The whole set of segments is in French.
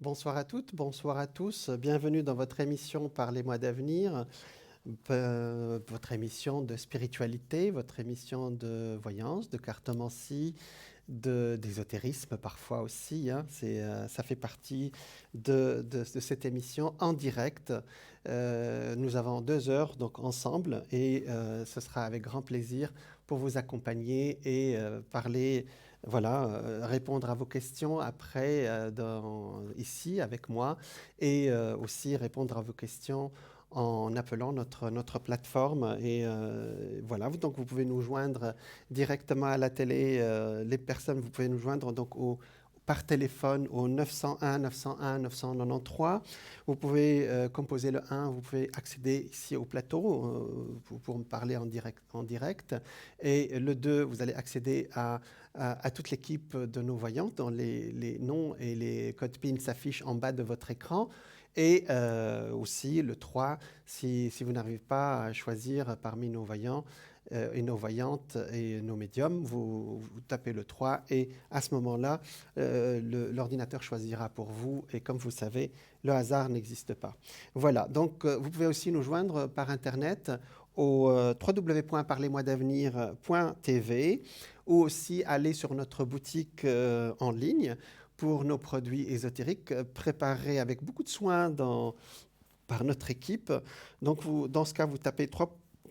Bonsoir à toutes, bonsoir à tous. Bienvenue dans votre émission Parlez-moi d'avenir, votre émission de spiritualité, votre émission de voyance, de cartomancie, d'ésotérisme parfois aussi. Ça fait partie de cette émission en direct. Nous avons 2 heures donc ensemble et ce sera avec grand plaisir pour vous accompagner et parler, voilà, répondre à vos questions après ici avec moi et aussi répondre à vos questions en appelant notre plateforme. Et voilà, donc vous pouvez nous joindre directement à la télé. Les personnes, vous pouvez nous joindre donc par téléphone au 901 901 993. Vous pouvez composer le 1, vous pouvez accéder ici au plateau pour me parler en direct. Et le 2, vous allez accéder à toute l'équipe de nos voyants dont les noms et les codes PIN s'affichent en bas de votre écran. Et aussi le 3, si vous n'arrivez pas à choisir parmi nos voyants et nos voyantes et nos médiums, vous tapez le 3 et à ce moment-là, l'ordinateur choisira pour vous. Et comme vous savez, le hasard n'existe pas. Voilà, donc vous pouvez aussi nous joindre par Internet au www.parlezmoi-d'avenir.tv ou aussi aller sur notre boutique en ligne pour nos produits ésotériques préparés avec beaucoup de soin par notre équipe. Donc, dans ce cas, vous tapez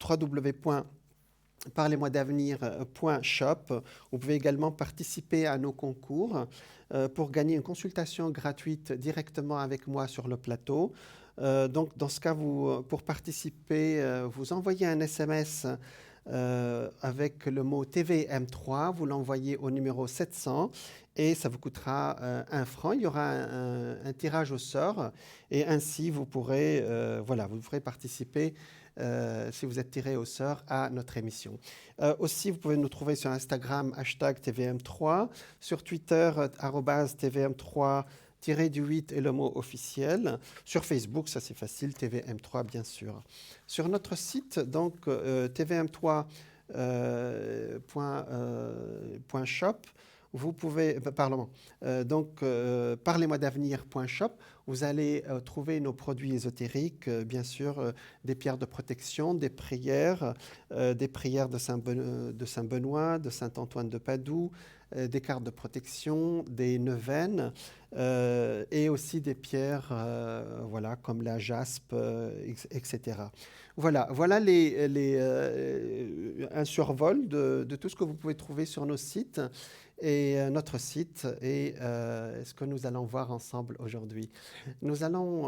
www.parlezmoi-d'avenir.shop. Vous pouvez également participer à nos concours pour gagner une consultation gratuite directement avec moi sur le plateau. Donc, dans ce cas, pour participer, vous envoyez un SMS avec le mot TVM3, vous l'envoyez au numéro 700 et ça vous coûtera 1 franc. Il y aura un tirage au sort et ainsi vous pourrez participer si vous êtes tiré au sort à notre émission. Aussi, vous pouvez nous trouver sur Instagram, #TVM3, sur Twitter, @TVM3, du 8 et le mot officiel. Sur Facebook, ça c'est facile, TVM3 bien sûr. Sur notre site, donc tvm3.shop, vous pouvez, parlez-moi-d'avenir.shop, vous allez trouver nos produits ésotériques, bien sûr, des pierres de protection, des prières de Saint Benoît, de Saint Antoine de Padoue, des cartes de protection, des neuvaines et aussi des pierres comme la jaspe, etc. Voilà un survol de tout ce que vous pouvez trouver sur nos sites et notre site et ce que nous allons voir ensemble aujourd'hui.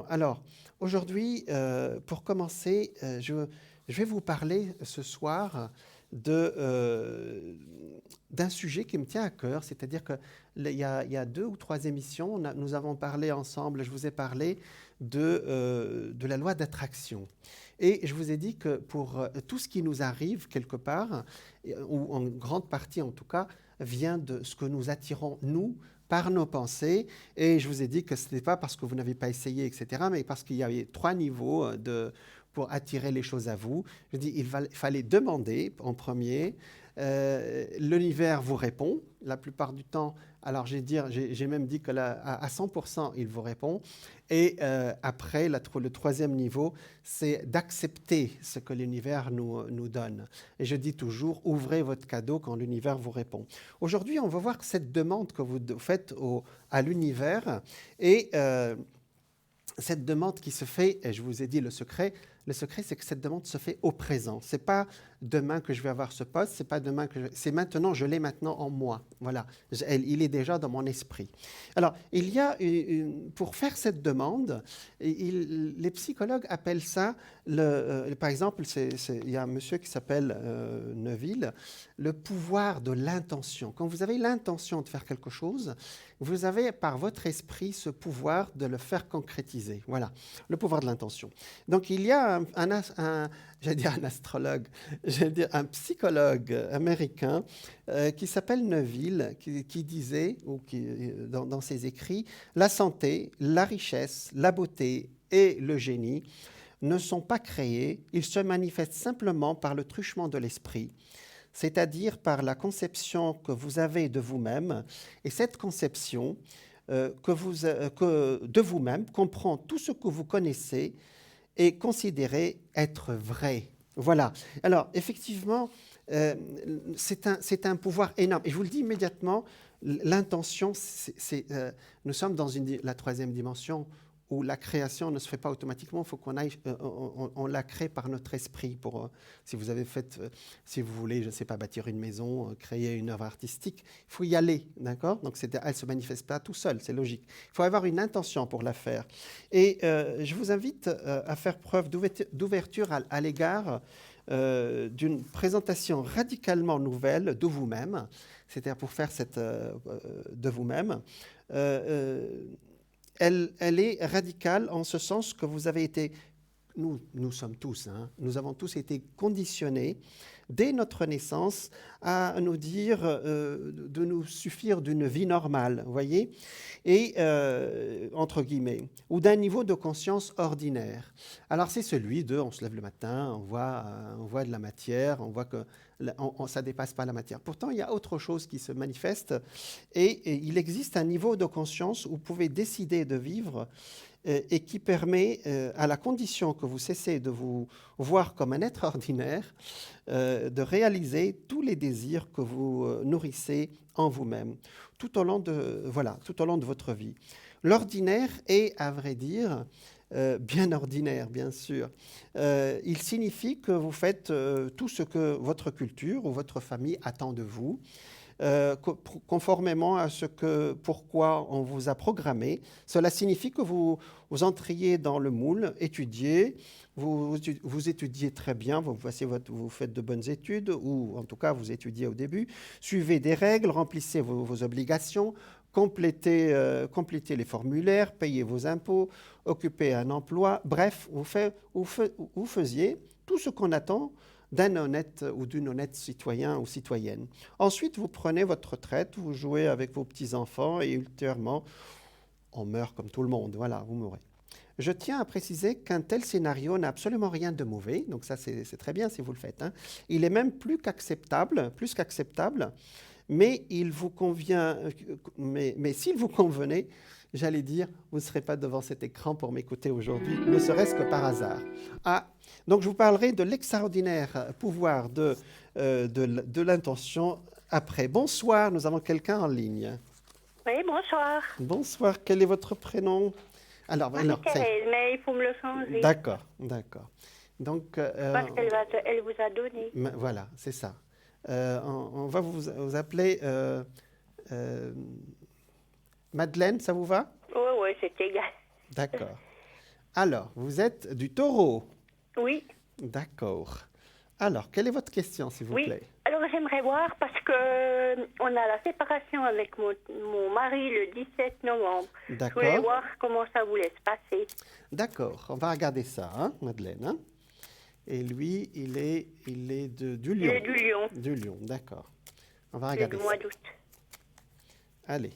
Alors, aujourd'hui, pour commencer, je vais vous parler ce soir d'un sujet qui me tient à cœur, c'est-à-dire qu'il y a 2 ou 3 émissions, nous avons parlé ensemble, je vous ai parlé de la loi d'attraction. Et je vous ai dit que pour tout ce qui nous arrive quelque part, ou en grande partie en tout cas, vient de ce que nous attirons, nous, par nos pensées. Et je vous ai dit que ce n'était pas parce que vous n'avez pas essayé, etc., mais parce qu'il y avait 3 niveaux pour attirer les choses à vous. Je dis, il fallait demander en premier. L'univers vous répond la plupart du temps. Alors j'ai même dit que à 100%, il vous répond. Et après, le 3e niveau, c'est d'accepter ce que l'univers nous donne. Et je dis toujours, ouvrez votre cadeau quand l'univers vous répond. Aujourd'hui, on va voir cette demande que vous faites à l'univers et cette demande qui se fait, et je vous ai dit le secret, c'est que cette demande se fait au présent. Ce n'est pas demain que je vais avoir ce poste, c'est pas demain c'est maintenant, je l'ai maintenant en moi. Voilà, il est déjà dans mon esprit. Alors, il y a, pour faire cette demande, les psychologues appellent ça, par exemple, il y a un monsieur qui s'appelle Neville, le pouvoir de l'intention. Quand vous avez l'intention de faire quelque chose, vous avez par votre esprit ce pouvoir de le faire concrétiser. Voilà, le pouvoir de l'intention. Donc, il y a j'allais dire un astrologue, j'allais dire un psychologue américain qui s'appelle Neville, qui disait, dans ses écrits, la santé, la richesse, la beauté et le génie ne sont pas créés, ils se manifestent simplement par le truchement de l'esprit, c'est-à-dire par la conception que vous avez de vous-même. Et cette conception de vous-même, comprend tout ce que vous connaissez et considérez être vrai. Voilà. Alors, effectivement, c'est un pouvoir énorme. Et je vous le dis immédiatement, l'intention, nous sommes dans la troisième dimension où la création ne se fait pas automatiquement, il faut qu'on aille, on la crée par notre esprit. Si vous avez fait, si vous voulez, je ne sais pas, bâtir une maison, créer une œuvre artistique, il faut y aller, d'accord? Donc elle ne se manifeste pas tout seul, c'est logique. Il faut avoir une intention pour la faire. Et je vous invite à faire preuve d'ouverture à l'égard d'une présentation radicalement nouvelle de vous-même, c'est-à-dire pour faire de vous-même. Elle est radicale en ce sens que vous avez été, nous sommes tous, hein, nous avons tous été conditionnés dès notre naissance à nous dire de nous suffire d'une vie normale, vous voyez, et entre guillemets, ou d'un niveau de conscience ordinaire. Alors c'est celui on se lève le matin, on voit de la matière, on voit que ça ne dépasse pas la matière. Pourtant, il y a autre chose qui se manifeste et il existe un niveau de conscience où vous pouvez décider de vivre et qui permet, à la condition que vous cessez de vous voir comme un être ordinaire, de réaliser tous les désirs que vous nourrissez en vous-même, tout au long de votre vie. L'ordinaire est, à vrai dire, bien ordinaire, bien sûr. Il signifie que vous faites tout ce que votre culture ou votre famille attend de vous, conformément à pourquoi on vous a programmé. Cela signifie que vous entriez dans le moule, étudiez, vous étudiez très bien, vous faites de bonnes études, ou en tout cas vous étudiez au début, suivez des règles, remplissez vos obligations, complétez les formulaires, payez vos impôts, occupez un emploi, bref, vous faisiez tout ce qu'on attend d'un honnête ou d'une honnête citoyen ou citoyenne. Ensuite, vous prenez votre retraite, vous jouez avec vos petits-enfants et ultérieurement, on meurt comme tout le monde. Voilà, vous mourrez. Je tiens à préciser qu'un tel scénario n'a absolument rien de mauvais, donc ça c'est très bien si vous le faites, hein. Il est même plus qu'acceptable, mais il vous convient, mais s'il vous convenait, j'allais dire, vous ne serez pas devant cet écran pour m'écouter aujourd'hui, ne serait-ce que par hasard. Donc je vous parlerai de l'extraordinaire pouvoir de l'intention après. Bonsoir, nous avons quelqu'un en ligne. Oui, bonsoir. Bonsoir, quel est votre prénom? Alors, Marie-Thérèse, mais il faut me le changer. D'accord. Donc, parce qu'elle vous a donné. Voilà, c'est ça. On va vous appeler Madeleine, ça vous va? Oui, c'est égal. D'accord. Alors, vous êtes du Taureau? Oui. D'accord. Alors, quelle est votre question, s'il vous plaît? Alors, j'aimerais voir, parce qu'on a la séparation avec mon mari le 17 novembre. D'accord. Je voulais voir comment ça voulait se passer. D'accord. On va regarder ça, hein, Madeleine. Hein? Et lui, il est du Lion. Il est du Lion. Du Lion, d'accord. On va regarder ça. Du mois d'août. Allez.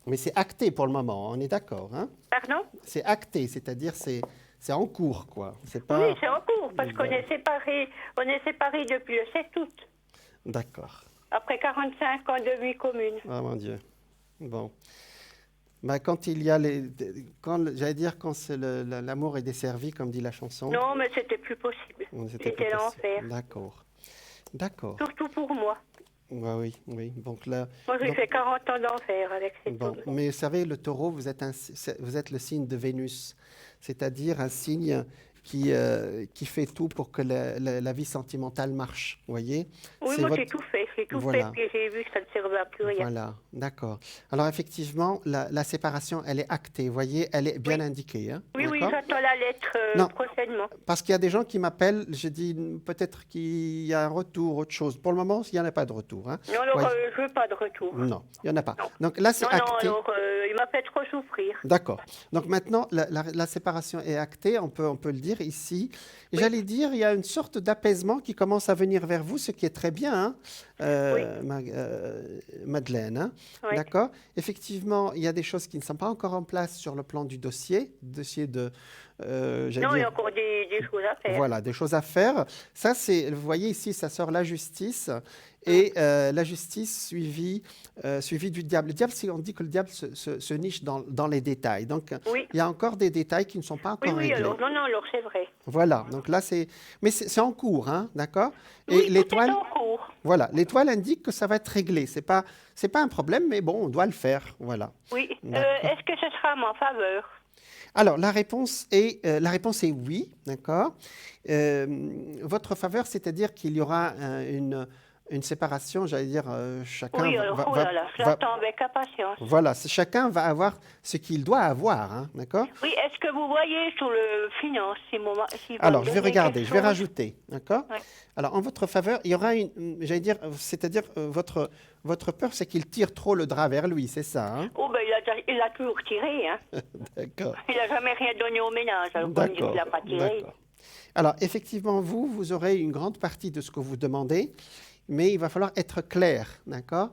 Mais c'est acté pour le moment, on est d'accord, hein? Pardon? C'est acté, c'est-à-dire c'est en cours, quoi. Pas... Oui, c'est en cours, parce qu'on est séparés depuis le 7 août. D'accord. Après 45 ans de vie commune. Oh mon Dieu. Bon. Bah, quand il y a quand l'amour est desservi, comme dit la chanson. Non, mais c'était plus possible. C'était l'enfer. D'accord. Surtout pour moi. Oui. Donc là. Moi, j'ai fait 40 ans d'enfer avec cette homme. Mais vous savez, le Taureau, vous êtes le signe de Vénus, c'est-à-dire un signe qui fait tout pour que la vie sentimentale marche, vous voyez? Oui, moi j'ai tout fait, puis j'ai vu que ça ne servait à plus rien. Voilà, d'accord. Alors effectivement, la séparation, elle est actée, vous voyez, elle est bien indiquée. Hein, oui, j'attends la lettre prochainement. Parce qu'il y a des gens qui m'appellent, je dis peut-être qu'il y a un retour, autre chose. Pour le moment, il n'y en a pas de retour. Hein. Non, alors je ne veux pas de retour. Non, il n'y en a pas. Non. Donc là, c'est acté. Non, alors il m'a fait trop souffrir. D'accord. Donc maintenant, la séparation est actée, on peut le dire ici. Et j'allais dire, il y a une sorte d'apaisement qui commence à venir vers vous, ce qui est très bien, hein, Madeleine. Hein. Oui. D'accord. Effectivement, il y a des choses qui ne sont pas encore en place sur le plan du dossier j'allais Non, il y dire, a encore des choses à faire. voilà, des choses à faire. Ça, c'est, vous voyez ici, ça sort la justice Mm. et la justice suivie du diable. Le diable, on dit que le diable se niche dans les détails. Donc, Oui, il y a encore des détails qui ne sont pas oui, encore oui, réglés. alors, non, non, alors c'est vrai. Voilà, donc là, mais c'est en cours, hein, d'accord? Et Oui, tout est l'étoile, en cours. voilà, l'étoile indique que ça va être réglé. C'est pas un problème, mais bon, on doit le faire, voilà. Oui. D'accord. Est-ce que ce sera à ma faveur? Alors, la réponse est oui, d'accord. Votre faveur, c'est-à-dire qu'il y aura une séparation, j'allais dire, chacun Oui, alors, oh là là, je l'attends avec impatience. voilà, chacun va avoir ce qu'il doit avoir, hein, d'accord. Oui, est-ce que vous voyez sur le finance, si Alors, je vais donner regarder, quelque je vais chose? rajouter, d'accord. Ouais. Alors, en votre faveur, il y aura j'allais dire, c'est-à-dire, votre peur, c'est qu'il tire trop le drap vers lui, c'est ça, hein. Oh, ben, il a toujours tiré, hein. D'accord, Il n'a jamais rien donné au ménage, alors qu'on dit qu'il d'accord, n'a pas tiré. d'accord. Alors, effectivement, vous aurez une grande partie de ce que vous demandez, mais il va falloir être clair, d'accord?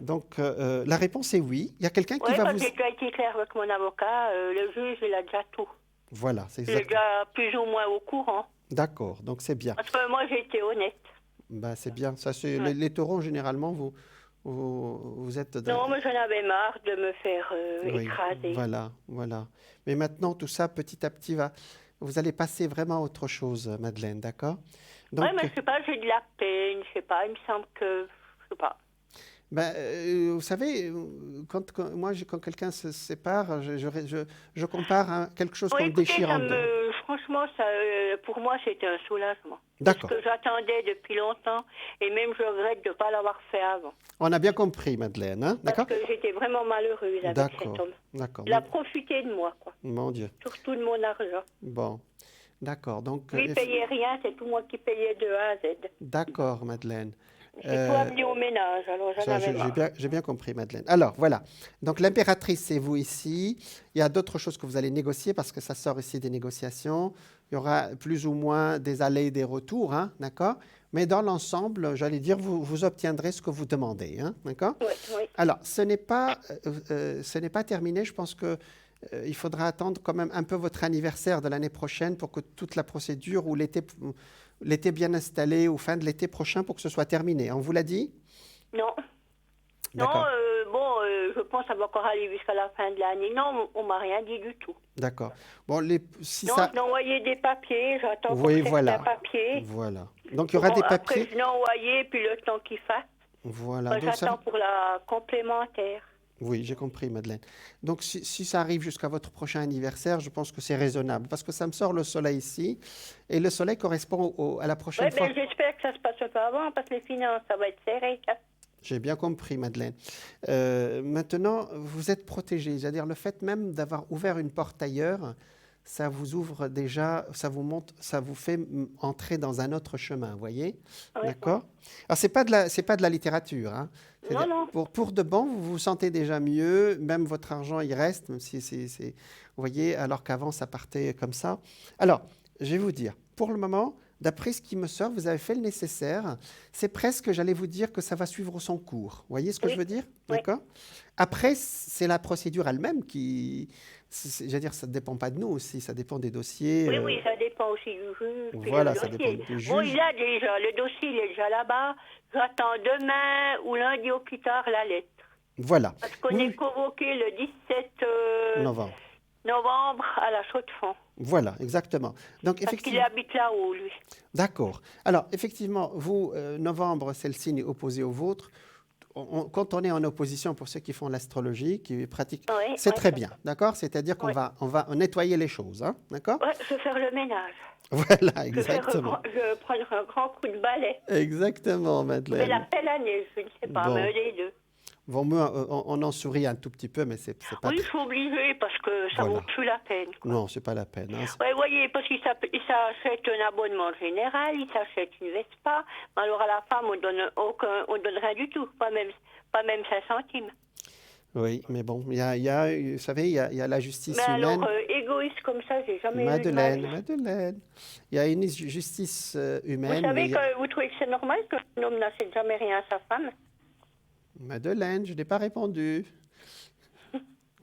Donc, la réponse est oui. Il y a quelqu'un qui Oui, va parce vous... que j'ai déjà été clair avec mon avocat, le juge, il a déjà tout. Voilà, c'est Il est exact. déjà plus ou moins au courant. D'accord, donc c'est bien. Parce que moi, j'ai été honnête. Ben, c'est bien. Ça, Ouais. les taureaux, généralement, vous êtes... Non, mais j'en avais marre de me faire Oui, écraser. voilà, voilà. Mais maintenant, tout ça, petit à petit, vous allez passer vraiment à autre chose, Madeleine, d'accord? Oui, Donc, mais je sais pas, j'ai de la peine, je sais pas, il me semble que, je sais pas. ben, vous savez, quand quelqu'un se sépare, je compare à quelque chose Bon, qu'on écoutez, déchire en deux. franchement, pour moi, c'était un soulagement. D'accord. Parce que j'attendais depuis longtemps, et même je regrette de ne pas l'avoir fait avant. On a bien compris, Madeleine, hein? Parce D'accord? que j'étais vraiment malheureuse avec cet D'accord, homme. d'accord. Il a profité de moi, quoi. Mon Dieu. Surtout de mon argent. Bon, d'accord. Donc, Lui, il payait rien, c'est tout moi qui payais de A à Z. d'accord, Madeleine. J'ai tout amené au ménage, alors j'en Ça, avais marre. j'ai bien compris, Madeleine. Alors, voilà. Donc, l'impératrice, c'est vous ici. Il y a d'autres choses que vous allez négocier parce que ça sort ici des négociations. Il y aura plus ou moins des allers et des retours, hein, d'accord? Mais dans l'ensemble, j'allais dire, vous obtiendrez ce que vous demandez, hein, d'accord? Oui, oui. Alors, ce n'est pas terminé. Je pense que il faudra attendre quand même un peu votre anniversaire de l'année prochaine pour que toute la procédure ou l'été bien installé ou fin de l'été prochain pour que ce soit terminé. On vous l'a dit? Non. Non, D'accord. je pense que ça va encore aller jusqu'à la fin de l'année. Non, on m'a rien dit du tout. D'accord. Bon, si Non, ça... je l'ai envoyé des papiers, j'attends pour Oui, certains voilà. papiers. Voilà. Donc, il y aura Bon, des après, papiers. je l'ai envoyé, puis le temps qu'il fasse. Voilà. Moi, Donc, j'attends pour la complémentaire. oui, j'ai compris, Madeleine. Donc, si ça arrive jusqu'à votre prochain anniversaire, je pense que c'est raisonnable parce que ça me sort le soleil ici et le soleil correspond à la prochaine Oui, fois. ben, j'espère que ça se passe un peu avant parce que les finances, ça va être serré. J'ai bien compris, Madeleine. Maintenant, vous êtes protégée. C'est-à-dire le fait même d'avoir ouvert une porte ailleurs, ça vous ouvre déjà, ça vous monte, ça vous fait entrer dans un autre chemin, vous voyez? Ouais. D'accord? Alors, c'est pas de la littérature, hein. Non, C'est-à-dire, non. pour de bon, vous vous sentez déjà mieux, même votre argent, il reste, même si vous voyez, alors qu'avant, ça partait comme ça. Alors, je vais vous dire, pour le moment, d'après ce qui me sort, vous avez fait le nécessaire. C'est presque, j'allais vous dire, que ça va suivre son cours. Vous voyez ce que Oui. je veux dire? Oui. D'accord? Après, c'est la procédure elle-même j'allais dire, ça ne dépend pas de nous aussi, ça dépend des dossiers. Oui, oui, ça dépend aussi du juge. puis Voilà, le ça dossier. dépend du Bon, juge. il a déjà, le dossier, il est déjà là-bas. J'attends demain ou lundi au plus tard la lettre. Voilà. Parce qu'on Oui, est convoqué le 17 novembre. novembre à la Chaux-de-Fonds. Voilà, exactement. Donc, Parce qu'il effectivement, habite là-haut, lui. d'accord. Alors, effectivement, vous, novembre, c'est le signe opposé au vôtre. Quand on est en opposition, pour ceux qui font l'astrologie, qui pratiquent, Oui, c'est oui. très bien, d'accord? C'est-à-dire qu'on Oui. on va nettoyer les choses, hein, d'accord? Ouais, je vais faire le ménage. Voilà, Je vais exactement. prendre un grand coup de balai. Exactement, Mais la Madeleine. belle année, je ne sais pas, Bon. mais les deux. Bon, moi, on en sourit un tout petit peu, mais c'est pas Oui, je suis obligée parce que ça Voilà. vaut plus la peine. Quoi. Non, c'est pas la peine, hein. Oui, voyez, parce qu'il s'achète un abonnement général, il s'achète une Vespa, mais alors à la femme, on donne rien du tout, pas même 5 centimes. Oui, mais bon, vous savez, il y a la justice Mais humaine. alors, égoïste comme ça, j'ai jamais eu de Madeleine, ma vie. Madeleine. Il y a une justice Vous humaine. savez que vous trouvez que c'est normal qu'un homme n'achète jamais rien à sa femme? Madeleine, je n'ai pas répondu.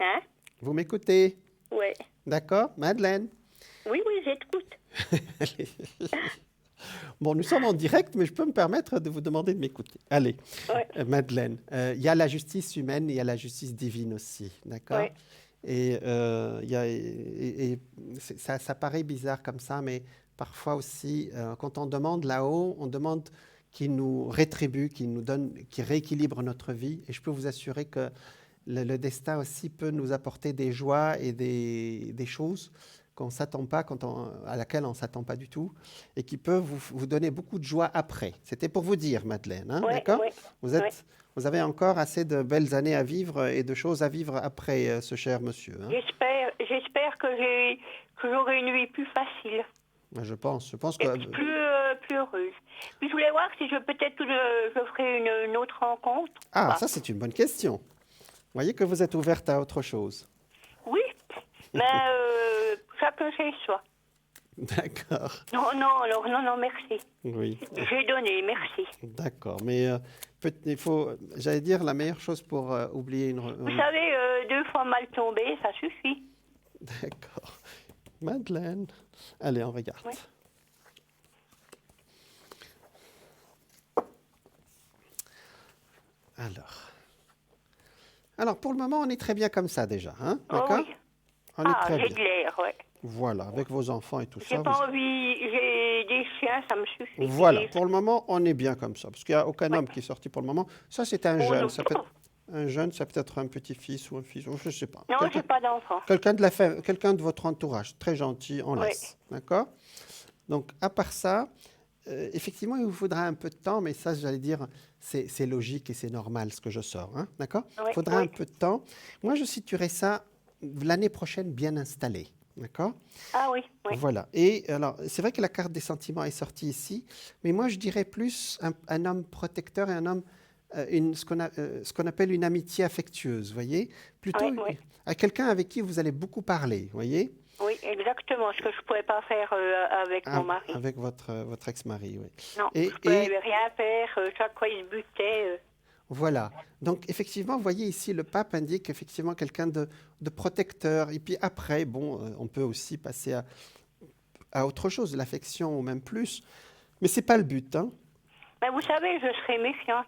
Hein? Vous m'écoutez? Ouais. D'accord, Madeleine? Oui, oui, j'écoute. Allez. Bon, nous sommes en direct, mais je peux me permettre de vous demander de m'écouter. Allez, Ouais, Madeleine, il y a la justice humaine et il y a la justice divine aussi, d'accord? ouais. Et, ça paraît bizarre comme ça, mais parfois aussi, quand on demande là-haut, on demande qu'il nous rétribue, qu'il nous donne, qu'il rééquilibre notre vie. Et je peux vous assurer que le destin aussi peut nous apporter des joies et des choses qu'on s'attend pas, à laquelle on ne s'attend pas du tout, et qui peuvent vous donner beaucoup de joie après. C'était pour vous dire, Madeleine, hein, Ouais, d'accord? ouais, Vous ouais. êtes, vous avez encore assez de belles années à vivre et de choses à vivre après ce cher monsieur, hein. J'espère que j'aurai une vie plus facile Je pense et que... plus heureuse. Puis je voulais voir si peut-être je ferai une autre rencontre ou Ah, pas. ça c'est une bonne question. Vous voyez que vous êtes ouverte à autre chose. Oui, mais chacun chez soi. D'accord. Non, non, alors non, non, merci. Oui, J'ai donné, merci. d'accord. Mais il faut, j'allais dire, la meilleure chose pour oublier Vous savez, 2 fois mal tombé, ça suffit. D'accord. Madeleine. Allez, on regarde. Oui. Alors, pour le moment, on est très bien comme ça déjà, hein? Oh D'accord? oui. On est très J'ai bien. de l'air, ouais. Voilà, avec vos enfants et tout J'ai ça. pas envie, j'ai des chiens, ça me suffit. Voilà, Et- pour le moment, on est bien comme ça, parce qu'il n'y a aucun Ouais. homme qui est sorti pour le moment. Ça, c'est un Oh jeune. non, Ça peut être un jeune, ça peut être un petit-fils ou un fils, ou je ne sais pas. non, Quelqu'un j'ai pas d'enfant. quelqu'un de votre entourage, très gentil, on Ouais. laisse. D'accord? Donc, à part ça, effectivement, il vous faudra un peu de temps, mais ça, j'allais dire, c'est logique et c'est normal ce que je sors. Hein? D'accord? Il Ouais, faudra ouais. un peu de temps. Moi, je situerai ça l'année prochaine bien installé. D'accord? Ah oui, oui. Voilà. Et alors, c'est vrai que la carte des sentiments est sortie ici, mais moi, je dirais plus un homme protecteur et un homme, ce qu'on appelle une amitié affectueuse, vous voyez? Plutôt Oui, oui. à quelqu'un avec qui vous allez beaucoup parler, vous voyez? Oui, exactement. Ce que je ne pouvais pas faire avec mon mari. Avec votre ex-mari, oui. Non, je ne Et, pouvais rien faire. Chaque fois, il se butait. voilà. Donc, effectivement, vous voyez ici, le pape indique effectivement quelqu'un de protecteur. Et puis après, bon, on peut aussi passer à autre chose, l'affection ou même plus. Mais c'est pas le but, hein. Mais vous savez, je serai méfiante.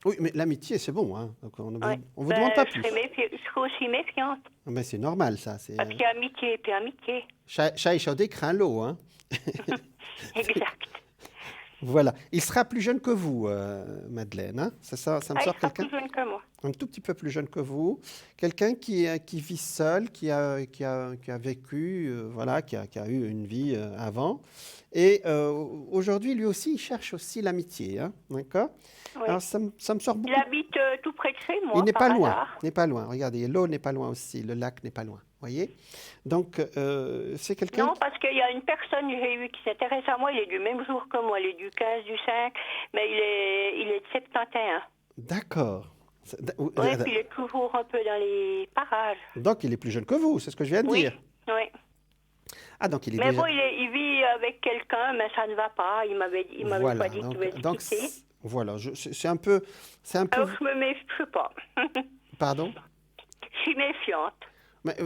Oui, mais l'amitié, c'est bon, hein. Donc, on Ouais. ne vous demande pas Je plus. serai aussi méfiante. Mais c'est normal, ça. C'est, Parce qu'il y a amitié et puis amitié. chat échaudé craint l'eau, hein. Exact. Voilà. Il sera plus jeune que vous, Madeleine, hein. Ça me Ah, il sort sera quelqu'un plus jeune que moi. un tout petit peu plus jeune que vous, quelqu'un qui vit seul, qui a vécu, voilà, qui a eu une vie avant. Et aujourd'hui, lui aussi, il cherche aussi l'amitié, hein, d'accord? Oui. Alors, ça me sort Il beaucoup. habite tout près de chez moi, Il n'est par pas loin, hasard. n'est pas loin. Regardez, l'eau n'est pas loin aussi, le lac n'est pas loin, voyez? Donc, c'est quelqu'un... Non, parce qu'il y a une personne que j'ai eue qui s'intéresse à moi. Il est du même jour que moi. Il est du 15 du 5, mais il est de 71. D'accord. Oui, puis il est toujours un peu dans les parages. Donc, il est plus jeune que vous, c'est ce que je viens de Oui, dire. oui. Ah, donc il est Mais déjà... bon, il vit avec quelqu'un, mais ça ne va pas. Il m'avait Voilà, pas dit qu'il voulait se donc quitter. voilà, c'est un peu... Alors je me méfie, je sais pas. Pardon? Je suis méfiante. Mais,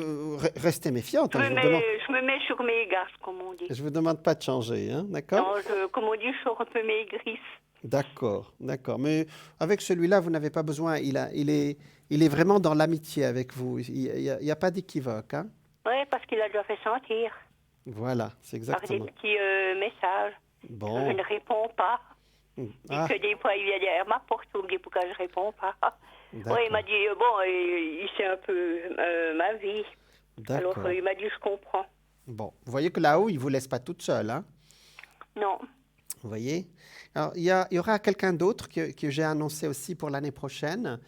restez méfiante, hein, Je me mets sur mes gaffes, comme on dit. je vous demande pas de changer, hein, d'accord? Non, comme on dit, je sors un peu mes griffes. D'accord, d'accord. Mais avec celui-là, vous n'avez pas besoin. Il est vraiment dans l'amitié avec vous. Il y a pas d'équivoque, hein? Oui, parce qu'il a déjà fait sentir Voilà, c'est par des exactement. petits messages. Bon. Je ne réponds pas. Ah, Et que des fois, il vient derrière ma porte pour me dire pourquoi je ne réponds pas. d'accord. Oui, il m'a dit, bon, il sait un peu ma vie. Alors, D'accord. il m'a dit, je comprends. Bon, vous voyez que là-haut, il vous laisse pas toute seule, hein? Non. Vous voyez? Alors, il y aura quelqu'un d'autre que j'ai annoncé aussi pour l'année prochaine,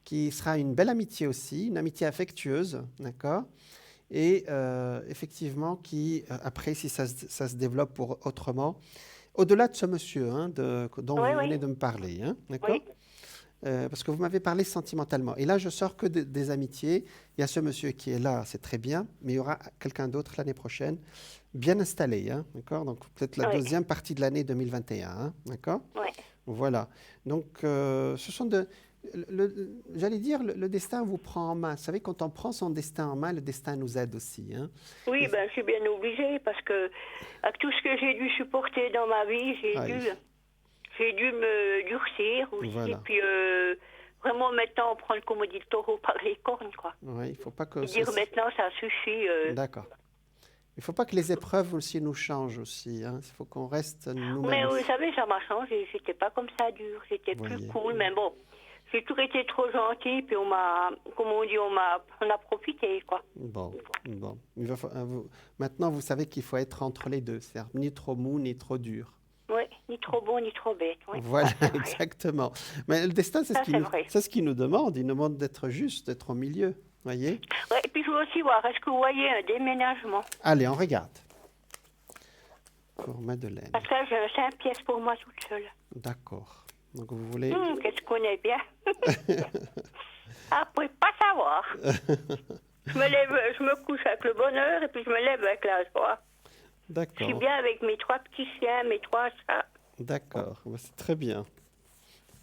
qui sera une belle amitié aussi, une amitié affectueuse, d'accord? Et effectivement, qui, après, si ça se développe pour autrement, au-delà de ce monsieur hein, dont Oui, vous oui. venez de me parler, hein, d'accord? Oui. Parce que vous m'avez parlé sentimentalement. Et là, je sors que des amitiés. Il y a ce monsieur qui est là, c'est très bien, mais il y aura quelqu'un d'autre l'année prochaine, bien installé, hein, d'accord? Donc peut-être la Oui. deuxième partie de l'année 2021, hein, d'accord? Oui. Voilà. Donc, ce sont J'allais dire, le destin vous prend en main. Vous savez, quand on prend son destin en main, le destin nous aide aussi. Hein. Oui, ben, je suis bien obligée parce que avec tout ce que j'ai dû supporter dans ma vie, Aïe. j'ai dû me durcir aussi. Voilà. Puis vraiment maintenant prendre, comme on dit, le taureau par les cornes, quoi. Ouais, il faut pas que Et dire maintenant, ça suffit. D'accord. Il ne faut pas que les épreuves aussi nous changent aussi. Hein. Il faut qu'on reste nous-mêmes Mais vous aussi. savez, ça m'a changé. J'étais pas comme ça dur. J'étais Vous plus voyez. cool. Mais bon, j'ai toujours été trop gentille. Puis on m'a, comme on dit, on a profité, quoi. Bon. Maintenant, vous savez qu'il faut être entre les deux. C'est-à-dire ni trop mou, ni trop dur. Oui, ni trop bon, ni trop bête. Oui. Voilà, Ça, c'est vrai. exactement. Mais le destin, Ça, c'est vrai. c'est ce qu'il nous demande. Il nous demande d'être juste, d'être au milieu. Voyez. Ouais, et puis je veux aussi voir, est-ce que vous voyez un déménagement? Allez, on regarde. Pour Madeleine. Parce que là, j'ai 5 pièces pour moi toute seule. D'accord. Donc vous voulez. Qu'est-ce qu'on est bien. Ah, vous pouvez pas savoir. Je me lève, je me couche avec le bonheur et puis je me lève avec la joie. Je suis D'accord. bien avec mes 3 petits chiens, mes 3 chats. D'accord. Bah, c'est très bien.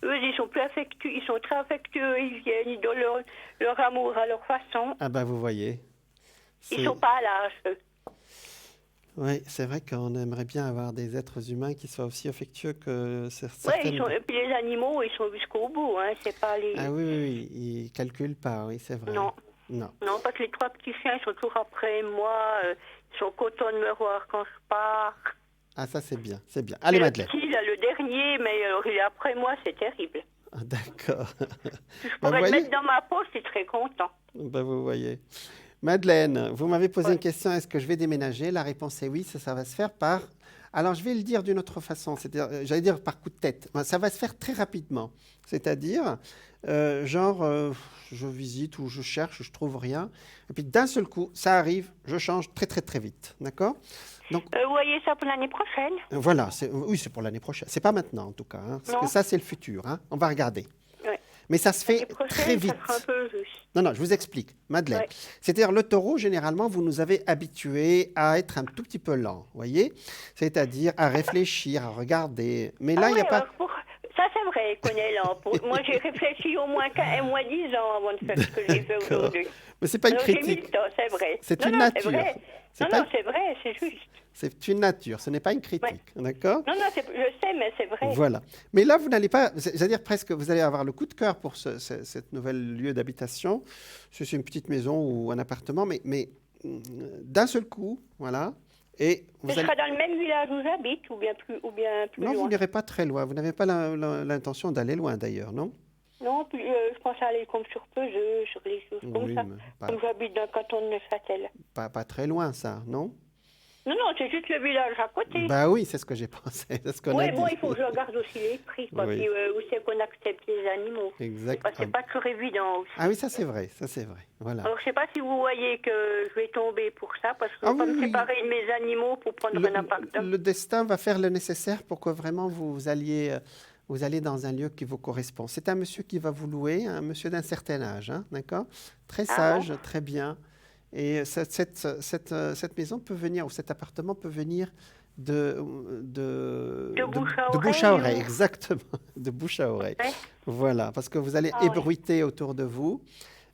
Eux, ils sont plus affectueux, ils sont très affectueux, ils viennent, ils donnent leur amour à leur façon. Ah ben vous voyez. Ils sont pas à l'âge, eux. Oui, c'est vrai qu'on aimerait bien avoir des êtres humains qui soient aussi affectueux que Ouais, certaines. et puis les animaux, ils sont jusqu'au bout, hein. C'est pas les... Ah oui, oui, oui, ils ne calculent pas, oui, c'est vrai. Non. Non. Non, parce que les 3 petits chiens, ils sont toujours après moi. Ils sont contents de me voir quand je pars. Ah, ça c'est bien, c'est bien. Allez, Et Madeleine. le petit, là, le dernier, mais alors, il est après moi, c'est terrible. Ah, d'accord. Si je Ben, pourrais vous le voyez, mettre dans ma poche, je suis très content. ben, vous voyez. Madeleine, vous m'avez posé Ouais. une question, est-ce que je vais déménager? La réponse est oui, ça va se faire par... Alors, je vais le dire d'une autre façon, c'est-à-dire, j'allais dire par coup de tête. Ça va se faire très rapidement. C'est-à-dire, je visite ou je cherche, je trouve rien. Et puis, d'un seul coup, ça arrive, je change très, très, très vite. D'accord? Donc, Vous voyez ça pour l'année prochaine? voilà, oui, c'est pour l'année prochaine. C'est pas maintenant, en tout cas. Hein, parce Non. que ça, c'est le futur. Hein. On va regarder. Ouais. Mais ça se L'année fait prochaine, très vite. ça sera un peu juste. Non, je vous explique, Madeleine. Ouais. C'est-à-dire, le taureau, généralement, vous nous avez habitués à être un tout petit peu lent, voyez? C'est-à-dire à réfléchir, à regarder. Mais là, il n'y a pas... Ça, c'est vrai qu'on est lent. Moi, j'ai réfléchi au moins 10 ans avant de faire ce que j'ai fait D'accord. aujourd'hui. Mais c'est pas une Alors, j'ai mis critique. le temps, c'est vrai. C'est Non, une non, nature. c'est vrai. C'est Non, pas- non, c'est vrai, c'est juste. C'est une nature, ce n'est pas une critique, d'accord? Non, non, je sais, mais c'est vrai. Voilà. Mais là, vous n'allez pas, c'est-à-dire presque, vous allez avoir le coup de cœur pour cette nouvelle lieu d'habitation. C'est une petite maison ou un appartement, mais d'un seul coup, voilà. Et Ce vous allez... sera dans le même village où j'habite ou bien plus Non, vous loin? n'irez pas très loin. Vous n'avez pas l'intention d'aller loin, d'ailleurs, non? Non, puis, je pense aller comme sur Peseux, sur les choses comme Oui, ça. mais Comme j'habite dans le canton de Neuchâtel. pas très loin, ça, non? Non, non, c'est juste le village à côté. Bah oui, c'est ce que j'ai pensé, c'est ce qu'on a Oui, dit. bon, il faut que je regarde aussi les prix, quoi. Oui. Puis où c'est qu'on accepte les animaux. Exact. Parce que c'est pas toujours évident aussi. Ah oui, ça c'est vrai, voilà. Alors, je sais pas si vous voyez que je vais tomber pour ça, parce que je Ah vais pas oui, me oui. séparer de mes animaux pour prendre un appartement. Le destin va faire le nécessaire pour que vraiment vous alliez dans un lieu qui vous correspond. C'est un monsieur qui va vous louer, un monsieur d'un certain âge, hein, d'accord? Très sage, très bien. Et cette maison peut venir, ou cet appartement peut venir de bouche à oreille, exactement, de bouche à oreille. Ouais. Voilà, parce que vous allez Ah, ébruiter autour de vous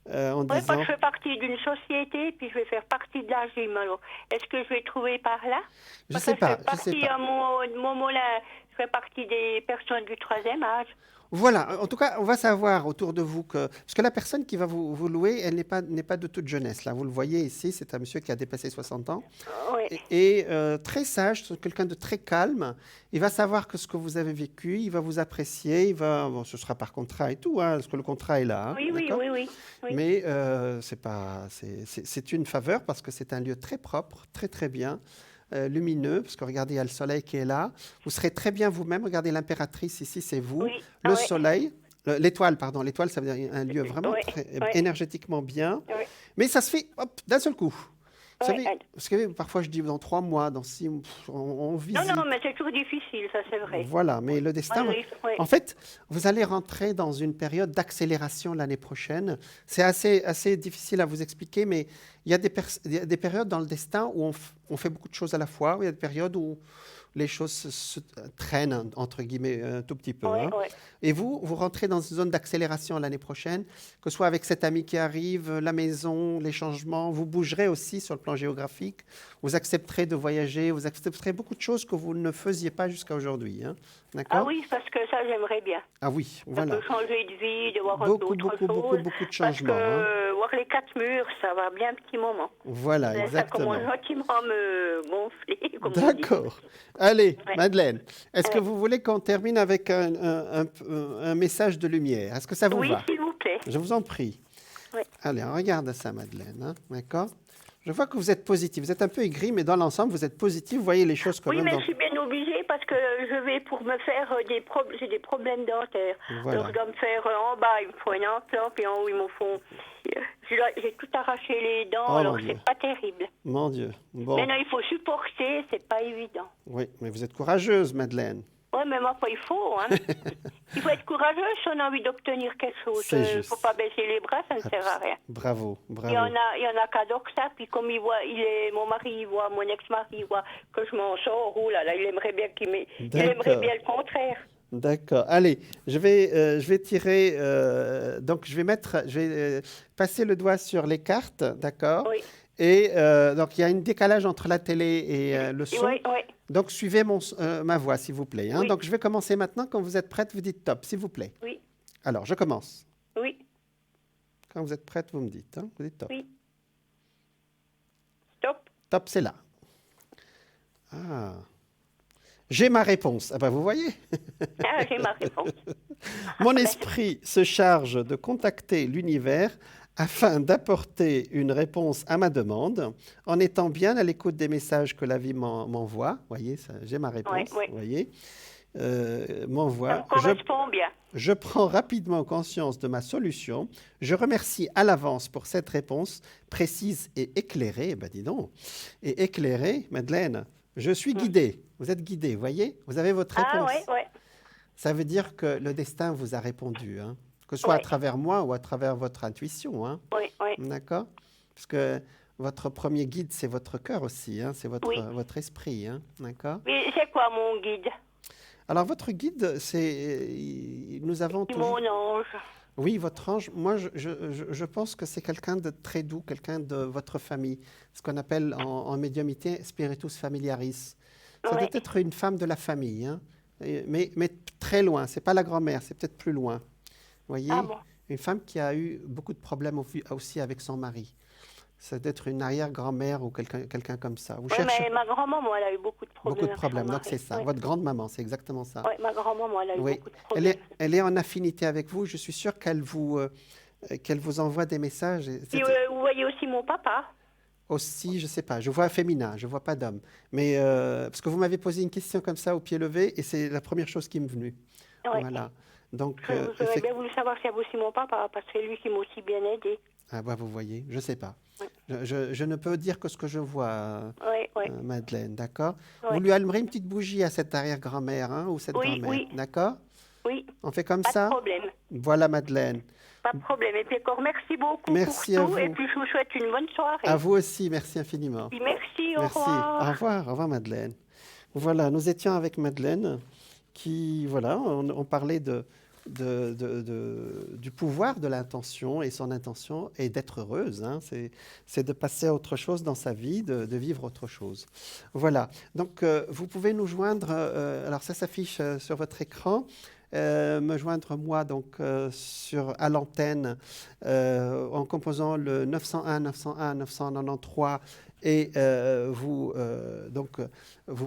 en Oui, parce disant... que je fais partie d'une société, puis je vais faire partie de la gym. Alors, est-ce que je vais trouver par là? Je Parce sais que pas, je fais partie, à mon moment-là, je fais partie des personnes du 3e âge. Voilà, en tout cas, on va savoir autour de vous que... Parce que la personne qui va vous louer, elle n'est pas de toute jeunesse. Là, vous le voyez ici, c'est un monsieur qui a dépassé 60 ans. Oui. Et très sage, quelqu'un de très calme. Il va savoir que ce que vous avez vécu, il va vous apprécier. Bon, ce sera par contrat et tout, hein, parce que le contrat est là. Hein, Oui, oui, d'accord? oui. Mais c'est une faveur parce que c'est un lieu très propre, très très bien. Lumineux, parce que regardez, il y a le soleil qui est là. Vous serez très bien vous-même. Regardez l'impératrice ici, c'est vous. Oui. Le soleil, l'étoile, pardon. L'étoile, ça veut dire un lieu vraiment Oui. énergétiquement bien. Oui. Mais ça se fait d'un seul coup. Vous Oui. savez, parce que parfois je dis dans 3 mois, dans 6 mois, on visite. Non, mais c'est toujours difficile, ça c'est vrai. Voilà, mais le destin... Oui. En fait, vous allez rentrer dans une période d'accélération l'année prochaine. C'est assez difficile à vous expliquer, mais il y a des périodes dans le destin où on fait beaucoup de choses à la fois. Il y a des périodes où les choses se traînent, entre guillemets, un tout petit peu. Oui, Hein. oui. Et vous rentrez dans une zone d'accélération l'année prochaine, que ce soit avec cet ami qui arrive, la maison, les changements. Vous bougerez aussi sur le plan géographique. Vous accepterez de voyager, vous accepterez beaucoup de choses que vous ne faisiez pas jusqu'à aujourd'hui. Hein. Ah D'accord? oui, parce que ça, j'aimerais bien. Ah oui, Un voilà. peu changer de vie, de voir un peu Beaucoup, autre beaucoup, chose. beaucoup, beaucoup de Parce changements. que Hein. voir les 4 murs, ça va bien un petit moment. Voilà, Là, ça commence exactement. gentiment à me gonfler, comme on dit. D'accord. Allez, Ouais. Madeleine, est-ce que Ouais. vous voulez qu'on termine avec un message de lumière? Est-ce que ça vous Oui, va? s'il vous plaît. Je vous en prie. Oui. Allez, on regarde ça, Madeleine. Hein, d'accord? Je vois que vous êtes positive. Vous êtes un peu aigrie, mais dans l'ensemble, vous êtes positive. Vous voyez les choses quand Oui, même. mais dans- je suis bien obligée parce que je vais pour me faire j'ai des problèmes dentaires. Voilà. Alors je dois me faire en bas, il me faut un implant, puis en haut, ils me font... J'ai tout arraché les dents, Oh, alors mon Dieu. c'est pas terrible. Mon Dieu. Bon, Maintenant, il faut supporter, c'est pas évident. oui, mais vous êtes courageuse, Madeleine. Oui, mais moi, il faut. Hein. Il faut être courageux si on a envie d'obtenir quelque chose. C'est Il juste. ne faut pas baisser les bras, ça ne sert à rien. Bravo, Il y bravo. en a qui adorent ça, puis comme mon mari, il voit, mon ex-mari, il voit que je m'en sors, oh là là, il aimerait bien il aimerait bien le contraire. D'accord. Allez, je vais tirer. Donc, je vais passer le doigt sur les cartes, d'accord? Oui, Et donc, il y a un décalage entre la télé et le son. oui, oui. Donc, suivez ma voix, s'il vous plaît. Hein. Oui. Donc, je vais commencer maintenant. Quand vous êtes prête, vous dites top, s'il vous plaît. Oui, Alors, je commence. oui, Quand vous êtes prête, vous me dites. Hein. Vous dites top. oui. Stop. Top, c'est là. Ah. J'ai ma réponse. Ah ben, vous voyez. Ah, j'ai ma réponse. Mon esprit se charge de contacter l'univers afin d'apporter une réponse à ma demande en étant bien à l'écoute des messages que la vie m'envoie. Voyez, j'ai ma réponse. Oui, oui. Voyez, Ça m'envoie. me correspond bien. Je prends rapidement conscience de ma solution. Je remercie à l'avance pour cette réponse précise et éclairée. Eh ben, dis donc. Et éclairée, Madeleine, je suis guidée. Vous êtes guidée, voyez? Vous avez votre réponse. Ah, oui, oui. Ça veut dire que le destin vous a répondu, hein? Que ce soit à Ouais. travers moi ou à travers votre intuition. Hein? Oui, oui. D'accord? Parce que votre premier guide, c'est votre cœur aussi, hein? C'est Oui. votre esprit. Hein? D'accord? Mais c'est quoi mon guide? Alors, votre guide, nous avons C'est toujours... mon ange. Oui, votre ange, moi, je pense que c'est quelqu'un de très doux, quelqu'un de votre famille, ce qu'on appelle en médiumnité spiritus familiaris. Ça Ouais. doit être une femme de la famille, hein, mais très loin. C'est pas la grand-mère, c'est peut-être plus loin. Vous voyez, Ah bon? une femme qui a eu beaucoup de problèmes aussi avec son mari. Ça doit être une arrière-grand-mère ou quelqu'un comme ça. Vous Oui, cherchez mais ma grand-maman, elle a eu beaucoup de problèmes. beaucoup de avec son problèmes, donc mari. c'est ça. Oui. Votre grande-maman, c'est exactement ça. Oui, ma grand-maman, elle a eu Oui, beaucoup de problèmes. elle est en affinité avec vous. Je suis sûre qu'elle vous envoie des messages. Et Puis, vous voyez aussi mon papa. aussi, je ne sais pas, je vois un féminin, je ne vois pas d'homme. Mais parce que vous m'avez posé une question comme ça au pied levé et c'est la première chose qui m'est venue. Ouais. Voilà. Donc, J'aurais bien voulu savoir s'il y avait aussi mon papa, parce que c'est lui qui m'a aussi bien aidé. ah, bah, vous voyez, je ne sais pas. Ouais. Je ne peux dire que ce que je vois, Oui, oui. Madeleine, d'accord? Ouais. Vous lui allumerez une petite bougie à cette arrière-grand-mère hein, ou cette Oui, grand-mère, oui. d'accord? Oui, On fait comme pas ça? de problème. Voilà, Madeleine. Pas de problème. Et puis encore, merci beaucoup Merci pour à tout. vous. Et puis, je vous souhaite une bonne soirée. À vous aussi, merci infiniment. Puis merci, au Merci. revoir. Au revoir, Madeleine. Voilà, nous étions avec Madeleine qui, voilà, on parlait du pouvoir de l'intention et son intention est d'être heureuse. Hein, c'est de passer à autre chose dans sa vie, de vivre autre chose. Voilà, donc vous pouvez nous joindre, alors ça s'affiche sur votre écran. Me joindre moi donc à l'antenne en composant le 901 901 993 et vous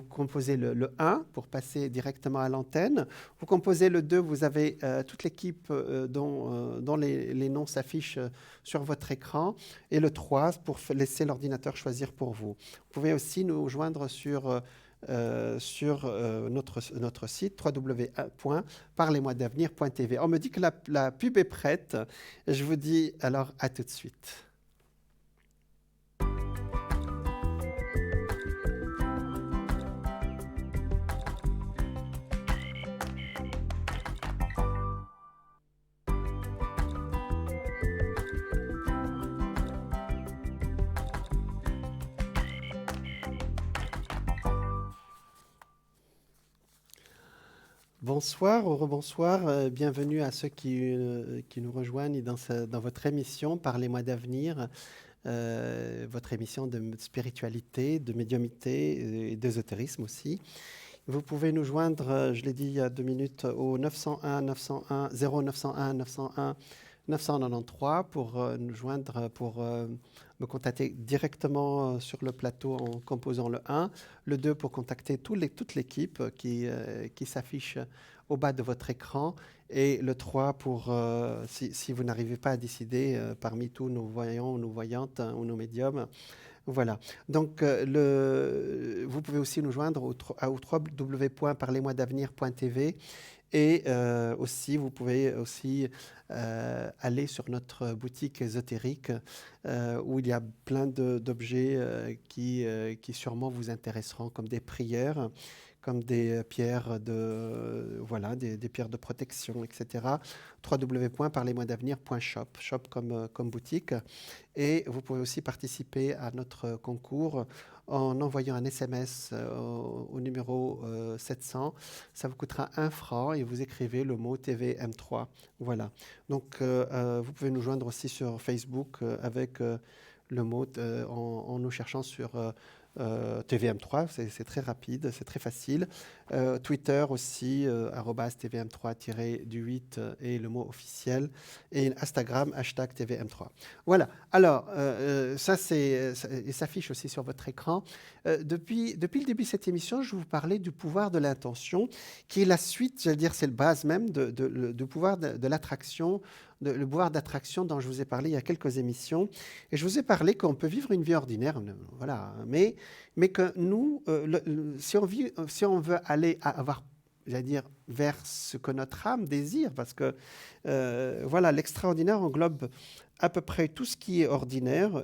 composez le 1 pour passer directement à l'antenne. Vous composez le 2, vous avez toute l'équipe dont les noms s'affichent sur votre écran et le 3 pour laisser l'ordinateur choisir pour vous. Vous pouvez aussi nous joindre sur notre site www.parlez-moi-d'avenir.tv. On me dit que la pub est prête. Je vous dis alors à tout de suite. Bonsoir, au rebonsoir, bienvenue à ceux qui nous rejoignent dans votre émission Parlez-moi d'avenir, votre émission de spiritualité, de médiumité et d'ésotérisme aussi. Vous pouvez nous joindre, je l'ai dit il y a 2 minutes, au 901 901 0901 901 993 pour nous joindre, pour me contacter directement sur le plateau en composant le 1, le 2 pour contacter toute l'équipe qui s'affiche au bas de votre écran, et le 3 pour, si vous n'arrivez pas à décider parmi tous nos voyants, nos voyantes ou nos médiums. Voilà. Donc, vous pouvez aussi nous joindre au www.parlez-moi-d'avenir.tv, et aussi, vous pouvez aussi aller sur notre boutique ésotérique où il y a plein d'objets qui sûrement vous intéresseront, comme des prières, comme des pierres voilà, des pierres de protection, etc. www.parlez-moi-d'avenir.shop, shop comme boutique. Et vous pouvez aussi participer à notre concours en envoyant un SMS au numéro 700. Ça vous coûtera 1 franc et vous écrivez le mot TVM3. Voilà. Donc, vous pouvez nous joindre aussi sur Facebook avec le mot en nous cherchant sur TVM3, c'est très rapide, c'est très facile. Twitter aussi, @tvm3-8 et le mot officiel. Et Instagram, #TVM3. Voilà. Alors, ça s'affiche aussi sur votre écran. Depuis le début de cette émission, je vous parlais du pouvoir de l'intention, qui est la suite, j'allais dire, c'est le base même du pouvoir de l'attraction, le pouvoir d'attraction dont je vous ai parlé il y a quelques émissions. Et je vous ai parlé qu'on peut vivre une vie ordinaire, voilà, mais que nous, si on veut aller avoir, j'allais dire, vers ce que notre âme désire, parce que voilà, l'extraordinaire englobe à peu près tout ce qui est ordinaire,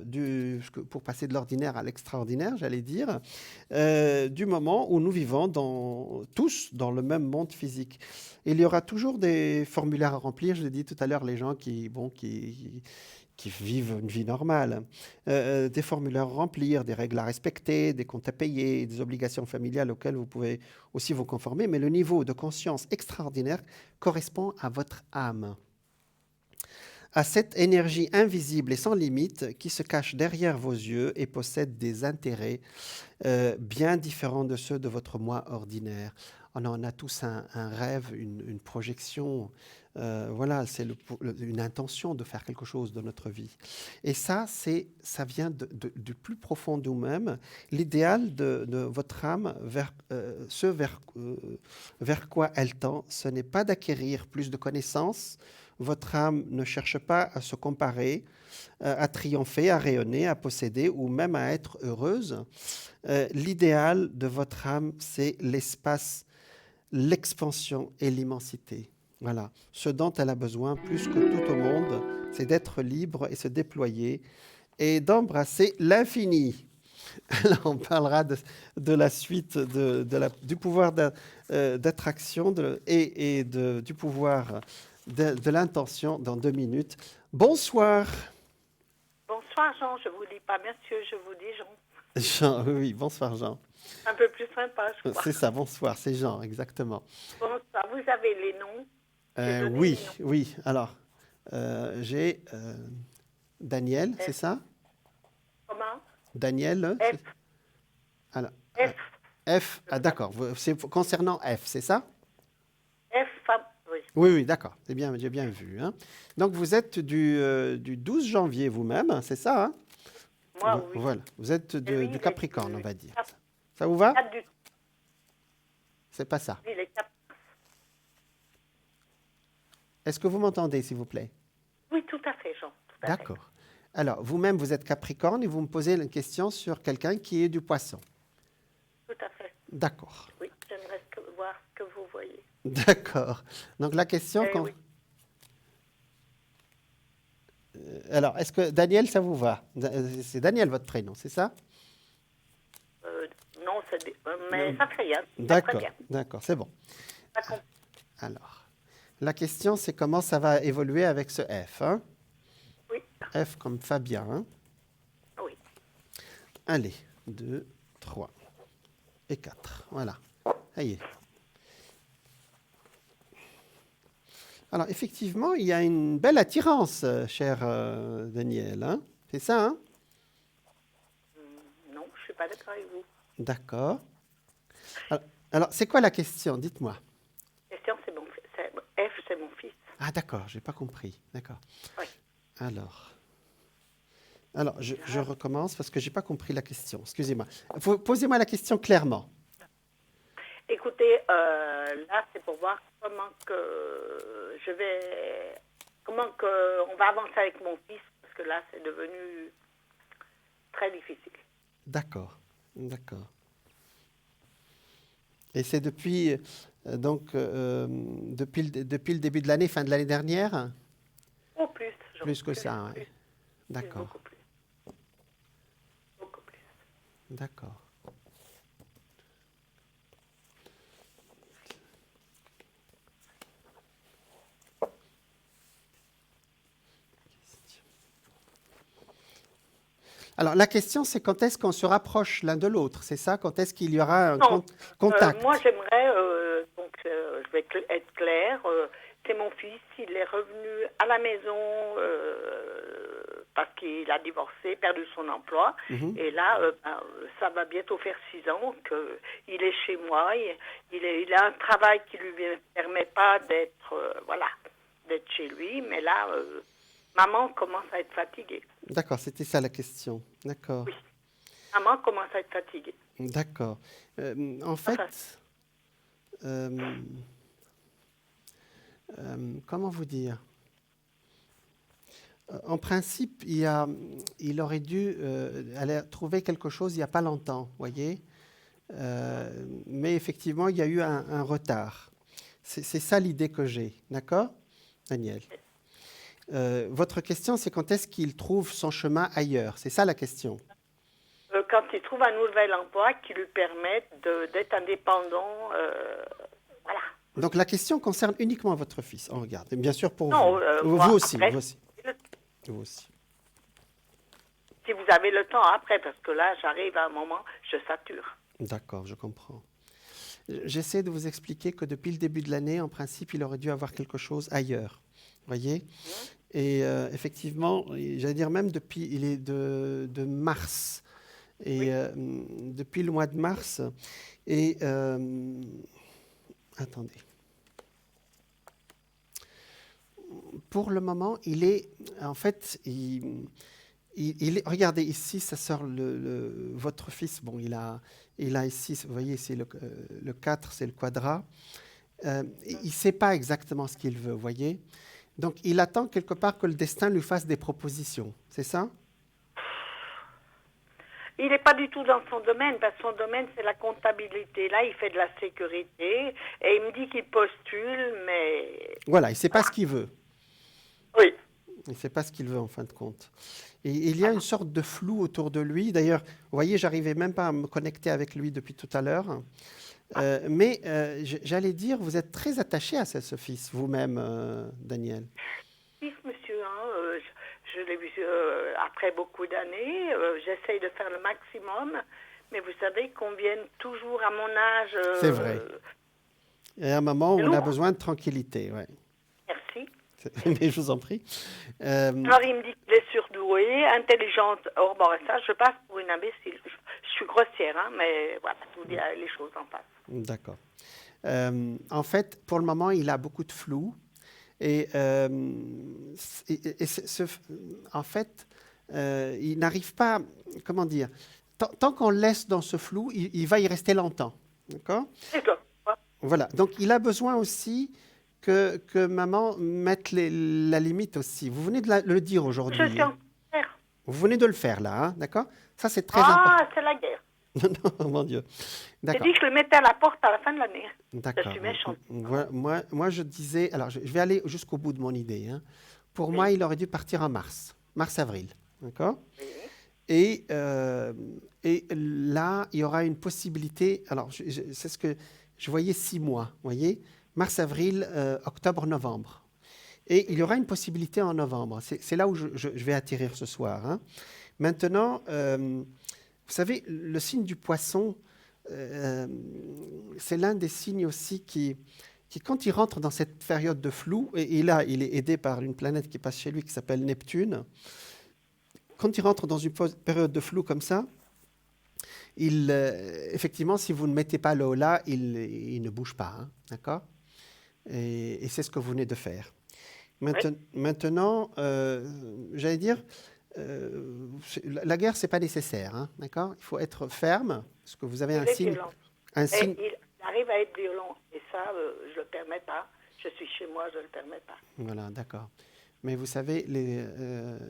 pour passer de l'ordinaire à l'extraordinaire, j'allais dire, du moment où nous vivons tous dans le même monde physique. Il y aura toujours des formulaires à remplir, je l'ai dit tout à l'heure, les gens qui vivent une vie normale, des formulaires à remplir, des règles à respecter, des comptes à payer, des obligations familiales auxquelles vous pouvez aussi vous conformer, mais le niveau de conscience extraordinaire correspond à votre âme, à cette énergie invisible et sans limite qui se cache derrière vos yeux et possède des intérêts bien différents de ceux de votre moi ordinaire. On a tous un rêve, une projection, voilà, c'est une intention de faire quelque chose de notre vie. Et ça vient du plus profond de nous-mêmes. L'idéal de votre âme, vers quoi elle tend, ce n'est pas d'acquérir plus de connaissances. Votre âme ne cherche pas à se comparer, à triompher, à rayonner, à posséder ou même à être heureuse. L'idéal de votre âme, c'est l'espace, l'expansion et l'immensité. Voilà. Ce dont elle a besoin plus que tout au monde, c'est d'être libre et se déployer et d'embrasser l'infini. Là, on parlera de la suite du pouvoir d'attraction et du pouvoir de l'intention dans 2 minutes. Bonsoir. Bonsoir Jean, je vous dis pas monsieur, je vous dis Jean. Jean, oui, bonsoir Jean. Un peu plus sympa, je crois. C'est ça, bonsoir, c'est Jean, exactement. Bonsoir, vous avez les noms? Oui, les noms. Oui. Alors, j'ai Daniel, c'est ça? Comment? Daniel. F. Alors, F. F. Ah, d'accord. C'est concernant F, c'est ça? F. Oui. Oui, d'accord. C'est bien, j'ai bien vu. Hein. Donc, vous êtes du 12 janvier vous-même, c'est ça? Hein? Moi, oui. Voilà. Vous êtes du Capricorne, on va dire. Ça vous va? C'est pas ça. Oui, Est-ce que vous m'entendez, s'il vous plaît? Oui, tout à fait, Jean. D'accord. Alors, vous-même, vous êtes Capricorne et vous me posez une question sur quelqu'un qui est du Poisson. Tout à fait. D'accord. Oui, j'aimerais voir ce que vous voyez. D'accord. Donc, la question... Oui. Alors, est-ce que Daniel, ça vous va? C'est Daniel, votre prénom, c'est ça? Non, mais ça fait rien. D'accord, c'est bon. Alors, la question, c'est comment ça va évoluer avec ce F, hein? Oui. F comme Fabien, hein? Oui. Allez, 2, 3 et 4. Voilà. Ça y est. Alors, effectivement, il y a une belle attirance, cher Daniel, hein? C'est ça, hein? Non, je ne suis pas d'accord avec vous. D'accord. Alors, c'est quoi la question? Dites-moi. Christian, F, c'est mon fils. Ah, d'accord, je n'ai pas compris. D'accord. Oui. Alors, je recommence parce que je n'ai pas compris la question. Excusez-moi. Posez-moi la question clairement. Écoutez, là, c'est pour voir comment que on va avancer avec mon fils, parce que là, c'est devenu très difficile. D'accord, d'accord. Et c'est depuis, depuis le début de l'année, fin de l'année dernière? Au plus. Plus que ça, oui. D'accord, Beaucoup plus. Beaucoup plus. d'accord. Alors, la question, c'est quand est-ce qu'on se rapproche l'un de l'autre, c'est ça? Quand est-ce qu'il y aura un Non, contact? moi, j'aimerais, je vais être claire, c'est mon fils, il est revenu à la maison parce qu'il a divorcé, perdu son emploi. Mhm. Et là, ça va bientôt faire 6 ans qu'il est chez moi. Il a un travail qui lui permet pas d'être d'être chez lui. Mais là, maman commence à être fatiguée. D'accord, c'était ça la question. D'accord, Oui, maman commence à être fatiguée. d'accord. En Ça, fait, euh, comment vous dire? En principe, il aurait dû aller trouver quelque chose il n'y a pas longtemps, voyez. Mais effectivement, il y a eu un retard. C'est ça l'idée que j'ai, d'accord, Daniel? Votre question, c'est quand est-ce qu'il trouve son chemin ailleurs? C'est ça la question? Quand il trouve un nouvel emploi qui lui permette d'être indépendant, voilà. Donc la question concerne uniquement votre fils. On regarde. Et bien sûr pour Non, vous. moi, Vous aussi, après, vous aussi. Vous aussi. si vous avez le temps après, parce que là, j'arrive à un moment, je sature. D'accord, je comprends. J'essaie de vous expliquer que depuis le début de l'année, en principe, il aurait dû avoir quelque chose ailleurs. Voyez? Et effectivement, j'allais dire même depuis, il est de mars. Et depuis le mois de mars. Et attendez. Pour le moment, il est, en fait, regardez ici, ça sort votre fils. Bon, il a ici, vous voyez, c'est le 4, c'est le quadrat. Il ne sait pas exactement ce qu'il veut, vous voyez. Donc, il attend quelque part que le destin lui fasse des propositions. C'est ça? Il n'est pas du tout dans son domaine, parce que son domaine, c'est la comptabilité. Là, il fait de la sécurité, et il me dit qu'il postule, mais... Voilà, il ne sait pas ce qu'il veut. Oui. Il ne sait pas ce qu'il veut, en fin de compte. Et il y a une sorte de flou autour de lui. D'ailleurs, vous voyez, j'arrivais même pas à me connecter avec lui depuis tout à l'heure. Mais j'allais dire, vous êtes très attaché à ce fils, vous-même, Daniel. Oui, monsieur, hein, je l'ai vu après beaucoup d'années. J'essaye de faire le maximum, mais vous savez qu'on vienne toujours à mon âge... C'est vrai. Et à un moment où on a besoin de tranquillité, ouais. Merci. Mais je vous en prie. Alors, il me dit qu'il est surdoué, intelligente. Or, bon, ça, je passe pour une imbécile. Je suis grossière, hein, mais voilà, je vous dis les choses en face. D'accord. En fait, pour le moment, il a beaucoup de flou. Et en fait, il n'arrive pas, comment dire, tant qu'on le laisse dans ce flou, il va y rester longtemps. D'accord? D'accord. Voilà. Donc, il a besoin aussi que maman mette la limite aussi. Vous venez de le dire aujourd'hui. Je suis en guerre. Vous venez de le faire, là, hein, d'accord? Ça, c'est très important. Ah, c'est la guerre. Non, mon Dieu. J'ai dit que je le mettais à la porte à la fin de l'année. D'accord. Je suis méchante. Moi, je disais... Alors, je vais aller jusqu'au bout de mon idée. Hein. Pour moi, il aurait dû partir en mars. Mars-avril. D'accord? Oui. Et là, il y aura une possibilité... Alors, c'est ce que... Je voyais 6 mois, vous voyez? Mars, avril, octobre, novembre. Et il y aura une possibilité en novembre. C'est là où je vais atterrir ce soir. Hein. Maintenant, vous savez, le signe du poisson, c'est l'un des signes aussi qui qui, quand il rentre dans cette période de flou, et là, il est aidé par une planète qui passe chez lui qui s'appelle Neptune, quand il rentre dans une période de flou comme ça, effectivement, si vous ne mettez pas le haut là, il ne bouge pas, hein, d'accord? Et c'est ce que vous venez de faire. Maintenant, j'allais dire, la guerre, c'est pas nécessaire, hein, d'accord? Il faut être ferme, parce que vous avez un signe. Il arrive à être violent, et ça, je le permets pas. Je suis chez moi, je le permets pas. Voilà, d'accord. Mais vous savez,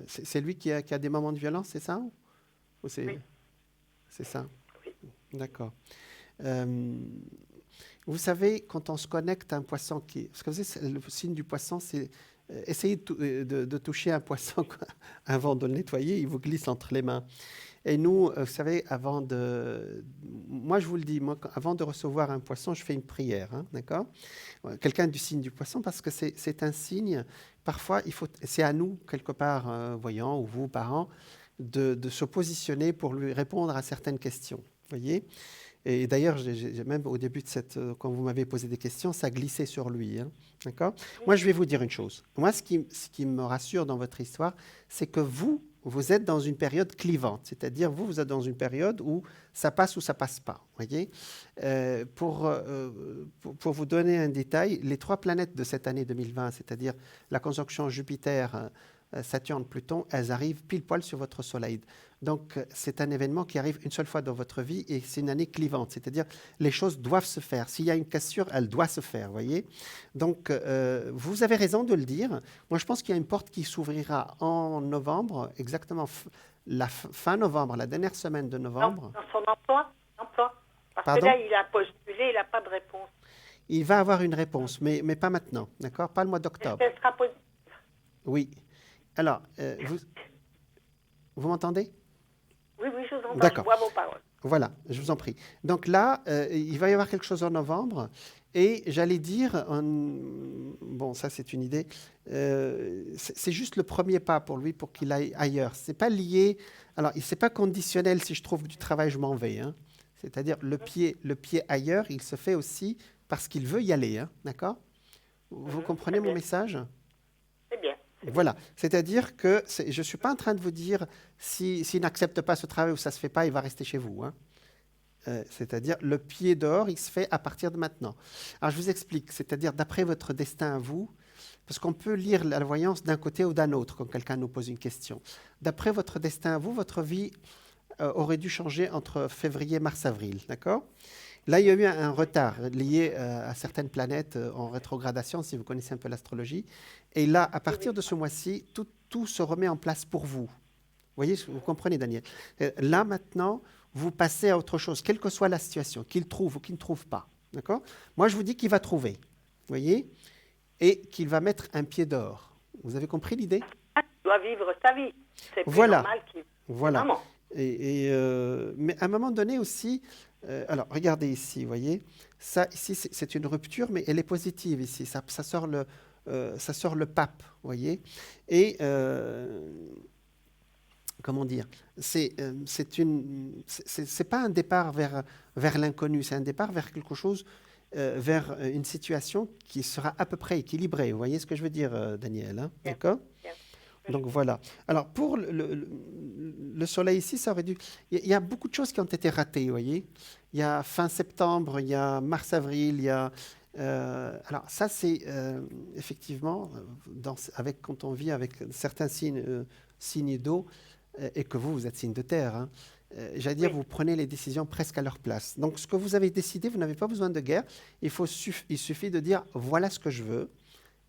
c'est lui qui a des moments de violence, c'est ça? Ou Oui. C'est ça? Oui. D'accord. Vous savez, quand on se connecte à un poisson qui... Parce que vous savez, le signe du poisson, c'est... essayez de toucher un poisson avant de le nettoyer, il vous glisse entre les mains. Et nous, vous savez, avant de... Moi, je vous le dis, moi, avant de recevoir un poisson, je fais une prière, hein, d'accord? Quelqu'un du signe du poisson, parce que c'est un signe, parfois, c'est à nous, quelque part, voyants, ou vous, parents, de se positionner pour lui répondre à certaines questions, voyez? Et d'ailleurs, même au début de quand vous m'avez posé des questions, ça glissait sur lui, hein, d'accord? Moi, je vais vous dire une chose. Moi, ce qui me rassure dans votre histoire, c'est que vous êtes dans une période clivante, c'est-à-dire vous êtes dans une période où ça passe ou ça passe pas, voyez. Pour vous donner un détail, les 3 planètes de cette année 2020, c'est-à-dire la conjonction Jupiter, Saturne, Pluton, elles arrivent pile poil sur votre Soleil. Donc, c'est un événement qui arrive une seule fois dans votre vie et c'est une année clivante, c'est-à-dire les choses doivent se faire. S'il y a une cassure, elle doit se faire, voyez. Donc, vous avez raison de le dire. Moi, je pense qu'il y a une porte qui s'ouvrira en novembre, exactement fin novembre, la dernière semaine de novembre. Dans son emploi. Parce Pardon? que là, il a postulé, il n'a pas de réponse. Il va avoir une réponse, mais pas maintenant, d'accord? Pas le mois d'octobre. Est-ce qu'elle sera positive? Oui. Alors, vous m'entendez? Oui, je vous entends. D'accord. Je vois vos paroles. Voilà, je vous en prie. Donc là, il va y avoir quelque chose en novembre. Et j'allais dire, bon, ça c'est une idée, c'est juste le premier pas pour lui pour qu'il aille ailleurs. C'est pas lié, alors c'est pas conditionnel si je trouve du travail, je m'en vais, hein. C'est-à-dire le pied ailleurs, il se fait aussi parce qu'il veut y aller, hein, d'accord? Vous comprenez mon message? C'est bien. Voilà, c'est-à-dire que je ne suis pas en train de vous dire s'il n'accepte pas ce travail ou ça ne se fait pas, il va rester chez vous, hein. C'est-à-dire le pied dehors, il se fait à partir de maintenant. Alors je vous explique, c'est-à-dire d'après votre destin à vous, parce qu'on peut lire la voyance d'un côté ou d'un autre quand quelqu'un nous pose une question. D'après votre destin à vous, votre vie aurait dû changer entre février, mars, avril, d'accord? Là, il y a eu un retard lié à certaines planètes en rétrogradation, si vous connaissez un peu l'astrologie. Et là, à partir de ce mois-ci, tout se remet en place pour vous. Vous voyez, vous comprenez, Daniel? Là, maintenant, vous passez à autre chose, quelle que soit la situation, qu'il trouve ou qu'il ne trouve pas. D'accord? Moi, je vous dis qu'il va trouver. Vous voyez? Et qu'il va mettre un pied dehors. Vous avez compris l'idée? Il doit vivre sa vie. C'est plus Voilà. normal qu'il... Voilà. Maman. Mais à un moment donné aussi, alors regardez ici, vous voyez, ça ici c'est une rupture, mais elle est positive ici, ça sort le pape, vous voyez, et comment dire, c'est pas un départ vers l'inconnu, c'est un départ vers quelque chose, vers une situation qui sera à peu près équilibrée, vous voyez ce que je veux dire, Daniel, hein, d'accord? Donc voilà. Alors pour le soleil ici, ça aurait dû... Il y a beaucoup de choses qui ont été ratées, vous voyez. Il y a fin septembre, il y a mars-avril, il y a... alors ça c'est effectivement, quand on vit avec certains signes d'eau, et que vous êtes signe de terre, hein, j'allais dire, vous prenez les décisions presque à leur place. Donc ce que vous avez décidé, vous n'avez pas besoin de guerre. Il suffit de dire, voilà ce que je veux.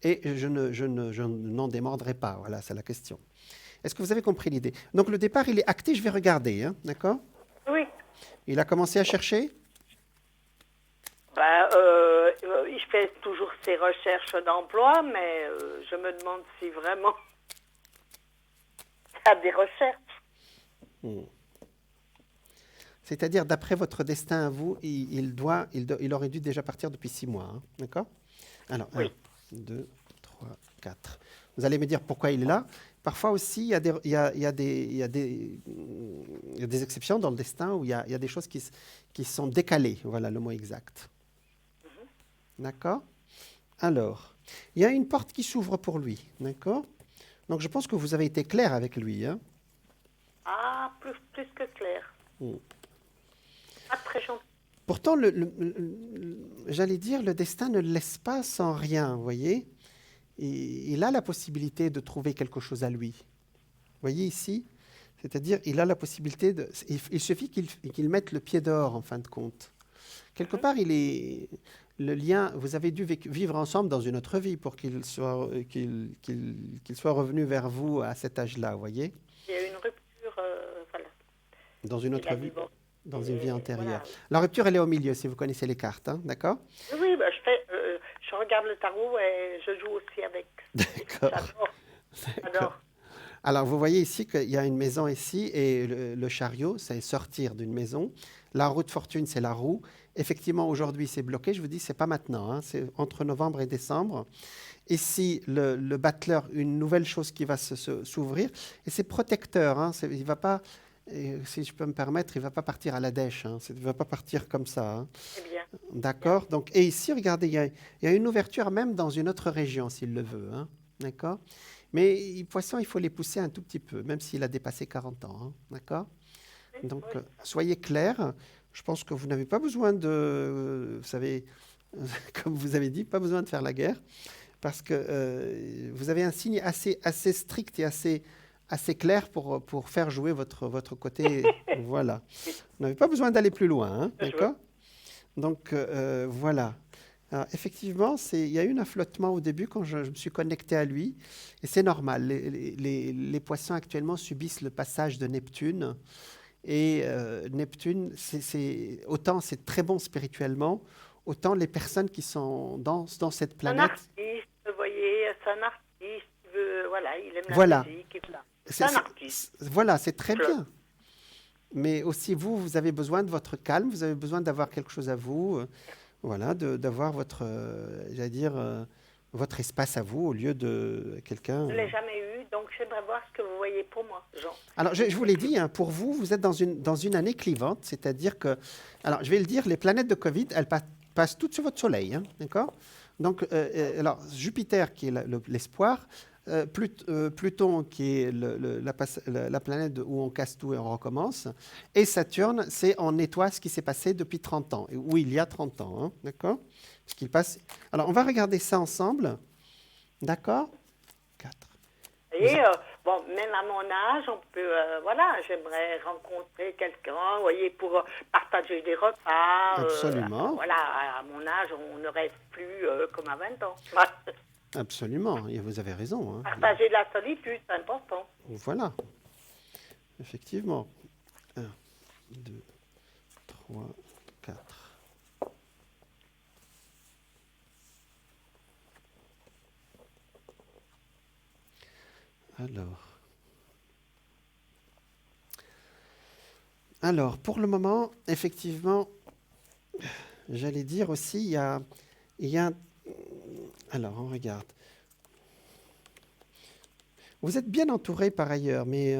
Et je n'en démordrai pas. Voilà, c'est la question. Est-ce que vous avez compris l'idée? Donc, le départ, il est acté, je vais regarder, hein, d'accord? Oui. Il a commencé à chercher? Il fait toujours ses recherches d'emploi, mais je me demande si vraiment il y a des recherches. C'est-à-dire, d'après votre destin à vous, il aurait dû déjà partir depuis 6 mois, hein, d'accord? Alors, oui. 1, 2, 3, 4. Vous allez me dire pourquoi il est là. Parfois aussi, il y a des exceptions dans le destin où il y a des choses qui sont décalées. Voilà le mot exact. D'accord? Alors, il y a une porte qui s'ouvre pour lui, d'accord? Donc, je pense que vous avez été clair avec lui, hein? Ah, plus que clair. Mm. Pas très gentil. Pourtant, j'allais dire, le destin ne le laisse pas sans rien, vous voyez? Il a la possibilité de trouver quelque chose à lui. Vous voyez ici? C'est-à-dire, il a la possibilité de... Il suffit qu'il mette le pied dehors, en fin de compte. Quelque part, le lien... Vous avez dû vivre ensemble dans une autre vie pour qu'il soit revenu vers vous à cet âge-là, vous voyez? Il y a eu une rupture, voilà. Dans une Il autre a vie, divorcé. dans une vie antérieure. Voilà. La rupture, elle est au milieu, si vous connaissez les cartes, hein, d'accord? Oui, bah, je regarde le tarot et je joue aussi avec. D'accord. J'adore. Alors, vous voyez ici qu'il y a une maison ici et le chariot, c'est sortir d'une maison. La roue de fortune, c'est la roue. Effectivement, aujourd'hui, c'est bloqué. Je vous dis, c'est pas maintenant. Hein, c'est entre novembre et décembre. Ici, le battleur, une nouvelle chose qui va s'ouvrir. Et c'est protecteur. Hein, il va pas, si je peux me permettre, il ne va pas partir à la dèche. Hein, il ne va pas partir comme ça. Hein. C'est bien. D'accord. Donc, et ici, regardez, il y a une ouverture même dans une autre région, s'il le veut. Hein, d'accord. Mais poisson, il faut les pousser un tout petit peu, même s'il a dépassé 40 ans. Hein, d'accord. Donc, soyez clairs. Je pense que vous n'avez pas besoin de, vous savez, comme vous avez dit, pas besoin de faire la guerre, parce que vous avez un signe assez strict et assez clair pour faire jouer votre côté. Voilà. Vous n'avez pas besoin d'aller plus loin, hein, d'accord? Donc, voilà. Alors, effectivement, il y a eu un flottement au début quand je me suis connecté à lui, et c'est normal. Les poissons actuellement subissent le passage de Neptune. Et Neptune, autant c'est très bon spirituellement, autant les personnes qui sont dans cette planète... Un artiste, vous voyez, c'est un artiste, voilà, il aime voilà. la musique et tout ça. C'est un artiste. Voilà, c'est très bien. Mais aussi, vous avez besoin de votre calme, vous avez besoin d'avoir quelque chose à vous, voilà, d'avoir votre, j'allais dire, votre espace à vous au lieu de quelqu'un... Je ne l'ai jamais eu, donc j'aimerais voir ce que vous voyez pour moi, Jean. Alors, je vous l'ai dit, hein, pour vous, vous êtes dans une année clivante, c'est-à-dire que... Alors, je vais le dire, les planètes de Covid, elles passent toutes sur votre Soleil, hein, d'accord? Donc, alors, Jupiter, qui est l'espoir, Pluton, qui est la planète où on casse tout et on recommence, et Saturne, c'est on nettoie ce qui s'est passé depuis 30 ans, ou il y a 30 ans, hein, d'accord? Ce qu'il passe... Alors, on va regarder ça ensemble, d'accord? 4. Et bon, même à mon âge, on peut, voilà, j'aimerais rencontrer quelqu'un, vous voyez, pour partager des repas. Absolument. Voilà, à mon âge, on ne reste plus comme à 20 ans. Absolument, et vous avez raison. Hein. Partager la solitude, c'est important. Voilà, effectivement. 1, 2, 3, 4. Alors, pour le moment, effectivement, j'allais dire aussi, il y a alors, on regarde. Vous êtes bien entouré par ailleurs, mais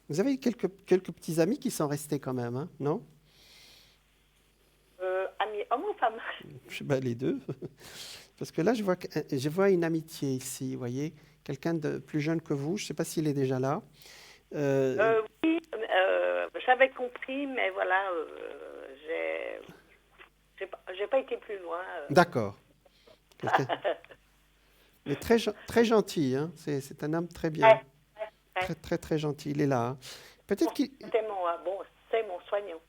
vous avez quelques petits amis qui sont restés quand même, hein, non? Amis homme ou femme? Les deux. Parce que là, je vois une amitié ici, vous voyez, quelqu'un de plus jeune que vous. Je ne sais pas s'il est déjà là. Oui, j'avais compris, mais voilà, j'ai pas été plus loin. D'accord. Mais très gentil, hein. C'est un homme très bien. Très, très, très gentil. Il est là. Hein. Peut-être qu'il... C'est mon soignant.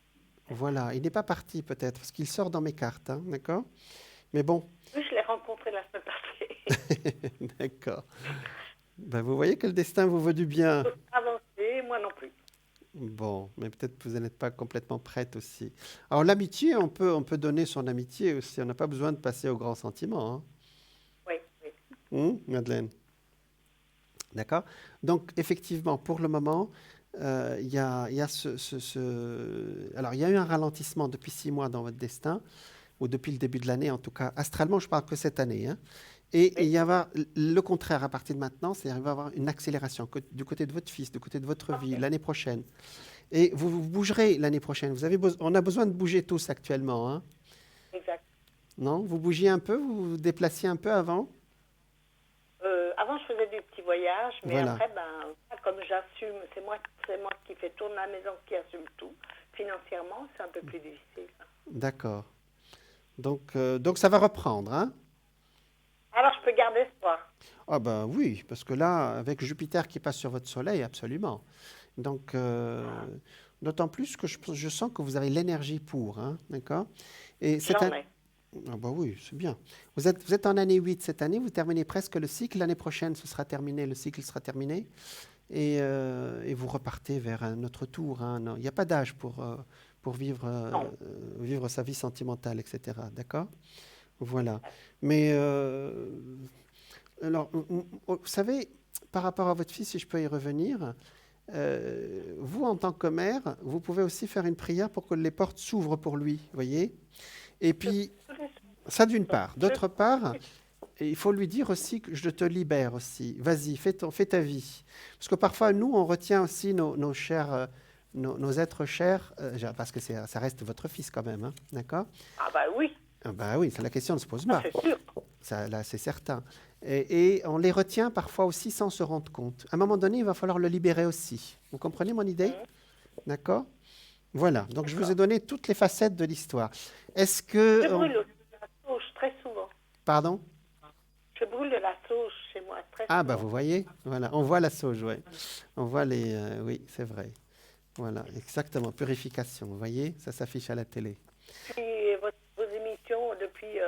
Voilà, il n'est pas parti peut-être, parce qu'il sort dans mes cartes, hein, d'accord? Mais bon. Oui, je l'ai rencontré la semaine passée. D'accord. Ben, vous voyez que le destin vous veut du bien. Avancer, moi non plus. Bon, mais peut-être que vous n'êtes pas complètement prête aussi. Alors l'amitié, on peut donner son amitié aussi. On n'a pas besoin de passer au grand sentiment. Hein. Oui. Madeleine? D'accord. Donc effectivement, pour le moment, il y a Alors il y a eu un ralentissement depuis 6 mois dans votre destin, ou depuis le début de l'année en tout cas. Astralement, je parle que cette année. Hein. Et il y avoir le contraire à partir de maintenant, c'est-à-dire qu'il va y avoir une accélération du côté de votre fils, du côté de votre vie, l'année prochaine. Et vous bougerez l'année prochaine. On a besoin de bouger tous actuellement. Hein. Exact. Non? Vous bougiez un peu, vous vous déplaciez un peu avant? Avant, je faisais des petits voyages, mais Voilà. après, comme j'assume, c'est moi qui fais tourner la maison, qui assume tout. Financièrement, c'est un peu plus difficile. D'accord. Donc ça va reprendre, hein? Alors, je peux garder espoir. Ah ben oui, parce que là, avec Jupiter qui passe sur votre Soleil, absolument. Donc, d'autant plus que je sens que vous avez l'énergie pour, hein, d'accord? Et c'est J'en un... ai. Ah bah oui, c'est bien. Vous êtes en année 8 cette année, vous terminez presque le cycle. L'année prochaine, ce sera terminé, le cycle sera terminé. Et vous repartez vers un autre tour, hein. Non, il n'y a pas d'âge pour vivre, Non. vivre sa vie sentimentale, etc. D'accord? Voilà. Mais, alors, vous savez, par rapport à votre fils, si je peux y revenir, vous, en tant que mère, vous pouvez aussi faire une prière pour que les portes s'ouvrent pour lui, voyez? Et puis, ça d'une part. D'autre part, il faut lui dire aussi que je te libère aussi. Vas-y, fais ta vie. Parce que parfois, nous, on retient aussi nos chers, nos êtres chers, parce que ça reste votre fils quand même, hein, d'accord? Ah bah oui, Ah bah oui, la question ne se pose ça pas. c'est sûr. Ça, là, c'est certain. Et on les retient parfois aussi sans se rendre compte. À un moment donné, il va falloir le libérer aussi. Vous comprenez mon idée? D'accord? Voilà. Donc, je vous ai donné toutes les facettes de l'histoire. Est-ce que... Je brûle aussi de la sauge très souvent. Pardon? Je brûle de la sauge chez moi très Ah, souvent. bah vous voyez, voilà, on voit la sauge, ouais. On voit les... oui, c'est vrai. Voilà, exactement, purification, vous voyez, ça s'affiche à la télé. Puis vos émissions depuis...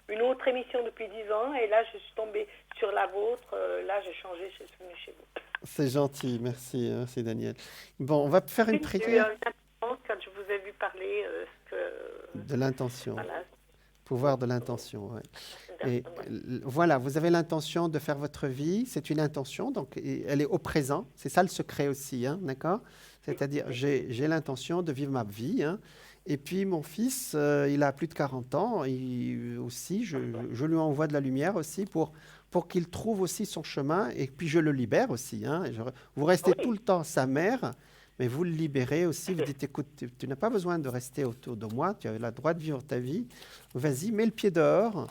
une autre émission depuis 10 ans, et là, je suis tombée sur la vôtre. Là, j'ai changé, je suis venue chez vous. C'est gentil, merci, c'est Daniel. Bon, on va faire une J'ai eu prière une intention quand je vous ai vu parler de l'intention, voilà, pouvoir de l'intention, ouais. Et ouais. voilà, vous avez l'intention de faire votre vie, c'est une intention, donc elle est au présent, c'est ça le secret aussi, hein, d'accord? C'est-à-dire, j'ai l'intention de vivre ma vie, hein, et puis mon fils, il a plus de 40 ans, aussi, je lui envoie de la lumière aussi pour qu'il trouve aussi son chemin, et puis je le libère aussi, hein. Vous restez Oui. tout le temps sa mère, mais vous le libérez aussi, vous dites, écoute, tu n'as pas besoin de rester autour de moi, tu as le droit de vivre ta vie, vas-y, mets le pied dehors.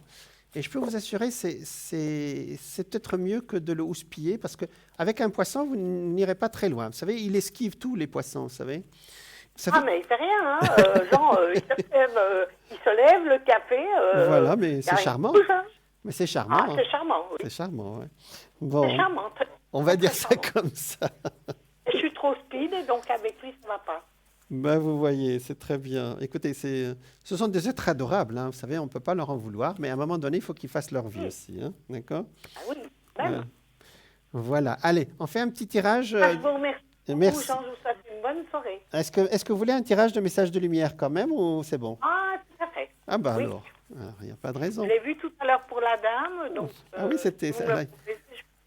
Et je peux vous assurer, c'est peut-être mieux que de le houspiller, parce qu'avec un poisson, vous n'irez pas très loin. Vous savez, il esquive tous les poissons, vous savez. Ah, mais il fait rien, hein. Il se lève, le café. Voilà, mais y a c'est rien qui charmant. bouge, hein. Mais c'est charmant. Ah, Hein. c'est charmant, oui. C'est charmant, ouais. C'est Bon, charmant. on va dire très ça charmant. comme ça. Je suis trop speed, donc avec lui, ça va pas. Ben, vous voyez, c'est très bien. Écoutez, ce sont des êtres adorables, hein. Vous savez, on ne peut pas leur en vouloir, mais à un moment donné, il faut qu'ils fassent leur vie aussi, hein. D'accord? Ah oui, même. Ouais. Voilà. Allez, on fait un petit tirage. Je vous remercie beaucoup, Merci. Jean. Je vous souhaite une bonne soirée. Est-ce que vous voulez un tirage de messages de lumière quand même, ou c'est bon? Ah, tout à fait. Ah bah Oui. alors, il n'y a pas de raison. Je l'ai vu tout à l'heure pour la dame, donc... Ah oui, c'était vous ça. me le proposez,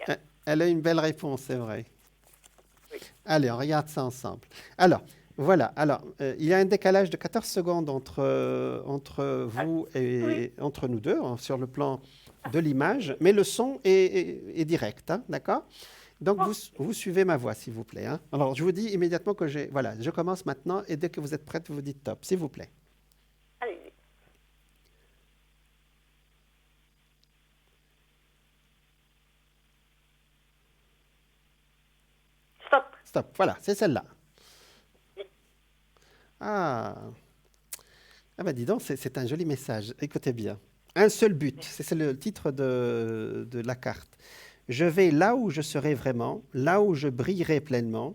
je viens. Elle a une belle réponse, c'est vrai. Oui. Allez, on regarde ça ensemble. Alors, voilà. Alors, il y a un décalage de 14 secondes entre vous et entre nous deux, hein, sur le plan de l'image, mais le son est direct, hein, d'accord? Donc, vous suivez ma voix, s'il vous plaît, hein. Alors, je vous dis immédiatement que voilà, je commence maintenant, et dès que vous êtes prête, vous dites top, s'il vous plaît. Allez-y. Stop. Stop, voilà, c'est celle-là. Ah. Ah bah dis donc, c'est un joli message. Écoutez bien. Un seul but, c'est le titre de la carte. Je vais là où je serai vraiment, là où je brillerai pleinement.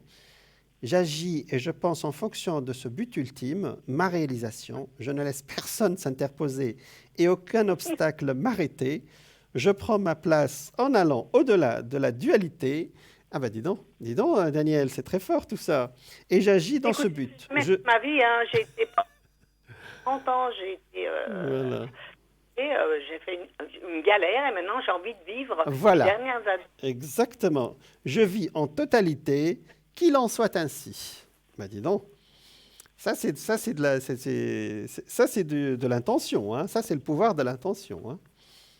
J'agis et je pense en fonction de ce but ultime, ma réalisation. Je ne laisse personne s'interposer et aucun obstacle m'arrêter. Je prends ma place en allant au-delà de la dualité. Ah bah dis donc, Daniel, c'est très fort tout ça. Et j'agis dans ce but. Ma vie, hein, j'ai été 30 ans, j'ai été... Voilà. j'ai fait une galère et maintenant j'ai envie de vivre Voilà. les dernières années. Exactement. Je vis en totalité, qu'il en soit ainsi. Bah dis donc. Ça, c'est de l'intention. Hein. Ça, c'est le pouvoir de l'intention. Hein.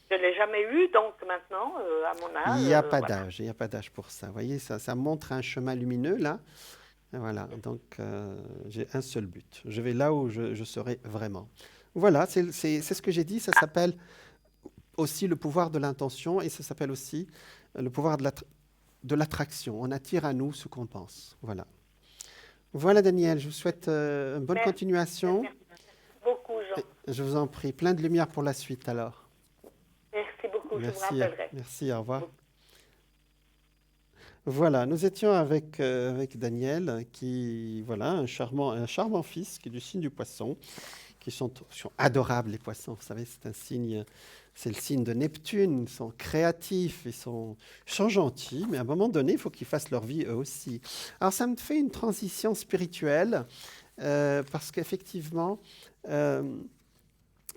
Je ne l'ai jamais eu, donc maintenant, à mon âge... Il n'y a pas voilà. d'âge. Il n'y a pas d'âge pour ça. Vous voyez, ça montre un chemin lumineux, là. Et voilà. Donc, j'ai un seul but. Je vais là où je serai vraiment. Voilà, c'est ce que j'ai dit, ça s'appelle aussi le pouvoir de l'intention et ça s'appelle aussi le pouvoir de l'attraction. On attire à nous ce qu'on pense. Voilà. Voilà, Daniel, je vous souhaite une bonne Merci, continuation. merci beaucoup, Jean. Je vous en prie, plein de lumière pour la suite alors. Merci beaucoup, je vous Merci, rappellerai. merci, au revoir. Voilà, nous étions avec Daniel, qui, voilà, un charmant fils qui est du signe du poisson, qui sont adorables les poissons. Vous savez, c'est un signe, c'est le signe de Neptune. Ils sont créatifs, ils sont gentils, mais à un moment donné, il faut qu'ils fassent leur vie eux aussi. Alors, ça me fait une transition spirituelle, parce qu'effectivement,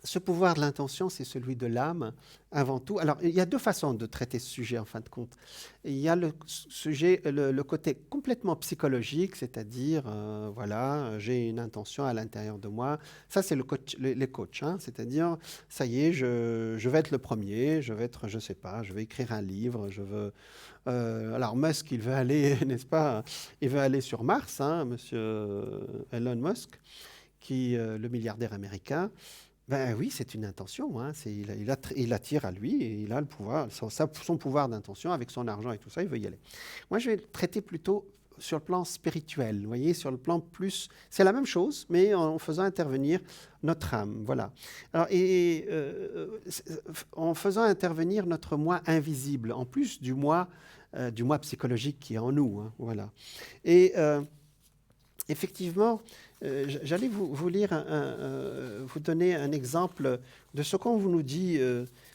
ce pouvoir de l'intention, c'est celui de l'âme, avant tout. Alors, il y a deux façons de traiter ce sujet, en fin de compte. Il y a le sujet, le côté complètement psychologique, c'est-à-dire, voilà, j'ai une intention à l'intérieur de moi. Ça, c'est les coachs, hein, c'est-à-dire, ça y est, je vais être le premier, je vais être, je sais pas, je vais écrire un livre, je veux... alors, Musk, il veut aller, n'est-ce pas, il veut aller sur Mars, hein, monsieur Elon Musk, le milliardaire américain. Ben oui, c'est une intention, hein. Il attire à lui et il a le pouvoir, son pouvoir d'intention avec son argent et tout ça, il veut y aller. Moi, je vais le traiter plutôt sur le plan spirituel, vous voyez, sur le plan plus... C'est la même chose, mais en faisant intervenir notre âme, voilà. Alors, en faisant intervenir notre moi invisible, en plus du moi psychologique qui est en nous, hein, voilà. Et effectivement, j'allais vous lire, vous donner un exemple de ce qu'on vous nous dit.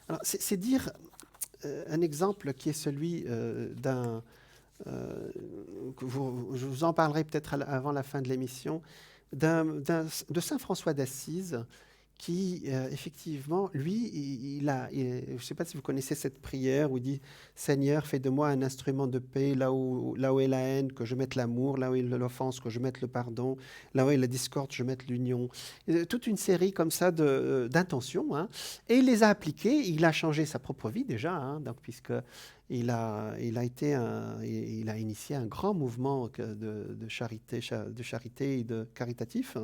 Alors, c'est dire un exemple qui est celui d'un... je vous en parlerai peut-être avant la fin de l'émission, de Saint François d'Assise, qui, effectivement, lui, je ne sais pas si vous connaissez cette prière où il dit « Seigneur, fais de moi un instrument de paix, là où est la haine, que je mette l'amour, là où est l'offense, que je mette le pardon, là où est la discorde, je mette l'union. » Toute une série comme ça d'intentions. Hein. Et il les a appliquées, il a changé sa propre vie déjà, hein, donc, puisque il a initié un grand mouvement de charité et de caritatif.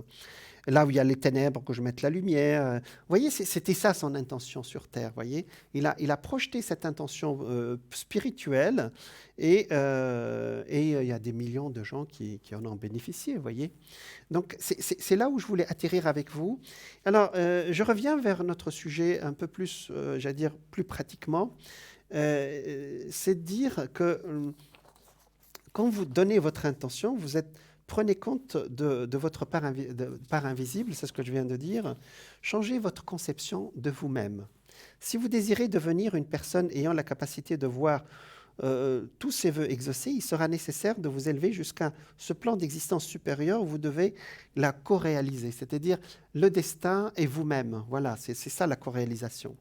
Là où il y a les ténèbres, que je mette la lumière. Vous voyez, c'était ça son intention sur Terre. Voyez, il a projeté cette intention spirituelle et il y a des millions de gens qui en ont bénéficié. Voyez, donc c'est là où je voulais atterrir avec vous. Alors, je reviens vers notre sujet un peu plus, j'allais dire, plus pratiquement. C'est de dire que quand vous donnez votre intention, prenez compte de votre part invisible, c'est ce que je viens de dire. Changez votre conception de vous-même. Si vous désirez devenir une personne ayant la capacité de voir tous ses vœux exaucés, il sera nécessaire de vous élever jusqu'à ce plan d'existence supérieur où vous devez la co-réaliser, c'est-à-dire le destin et vous-même. Voilà, c'est ça la co-réalisation.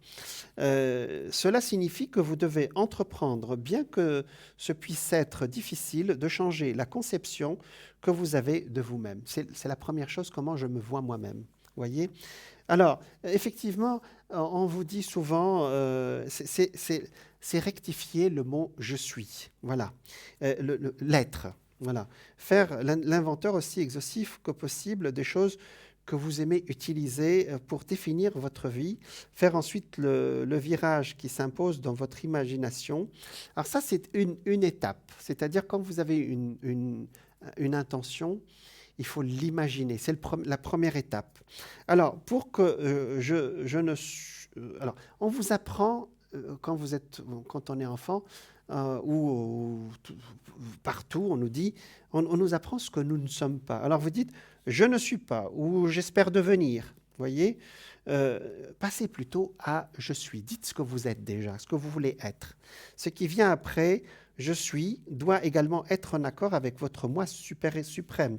Cela signifie que vous devez entreprendre, bien que ce puisse être difficile, de changer la conception que vous avez de vous-même. C'est la première chose, comment je me vois moi-même. Voyez ? Alors, effectivement, on vous dit souvent, c'est rectifier le mot « je suis ». Voilà, l'être. Voilà. Faire l'inventeur aussi exhaustif que possible des choses que vous aimez utiliser pour définir votre vie, faire ensuite le virage qui s'impose dans votre imagination. Alors ça, c'est une étape, c'est-à-dire quand vous avez une intention, il faut l'imaginer. C'est la première étape. Alors, pour que alors, on vous apprend, quand on est enfant, ou partout, on nous dit, on nous apprend ce que nous ne sommes pas. Alors, vous dites, je ne suis pas, ou j'espère devenir. Voyez, passez plutôt à je suis. Dites ce que vous êtes déjà, ce que vous voulez être. Ce qui vient après, je suis, doit également être en accord avec votre moi suprême,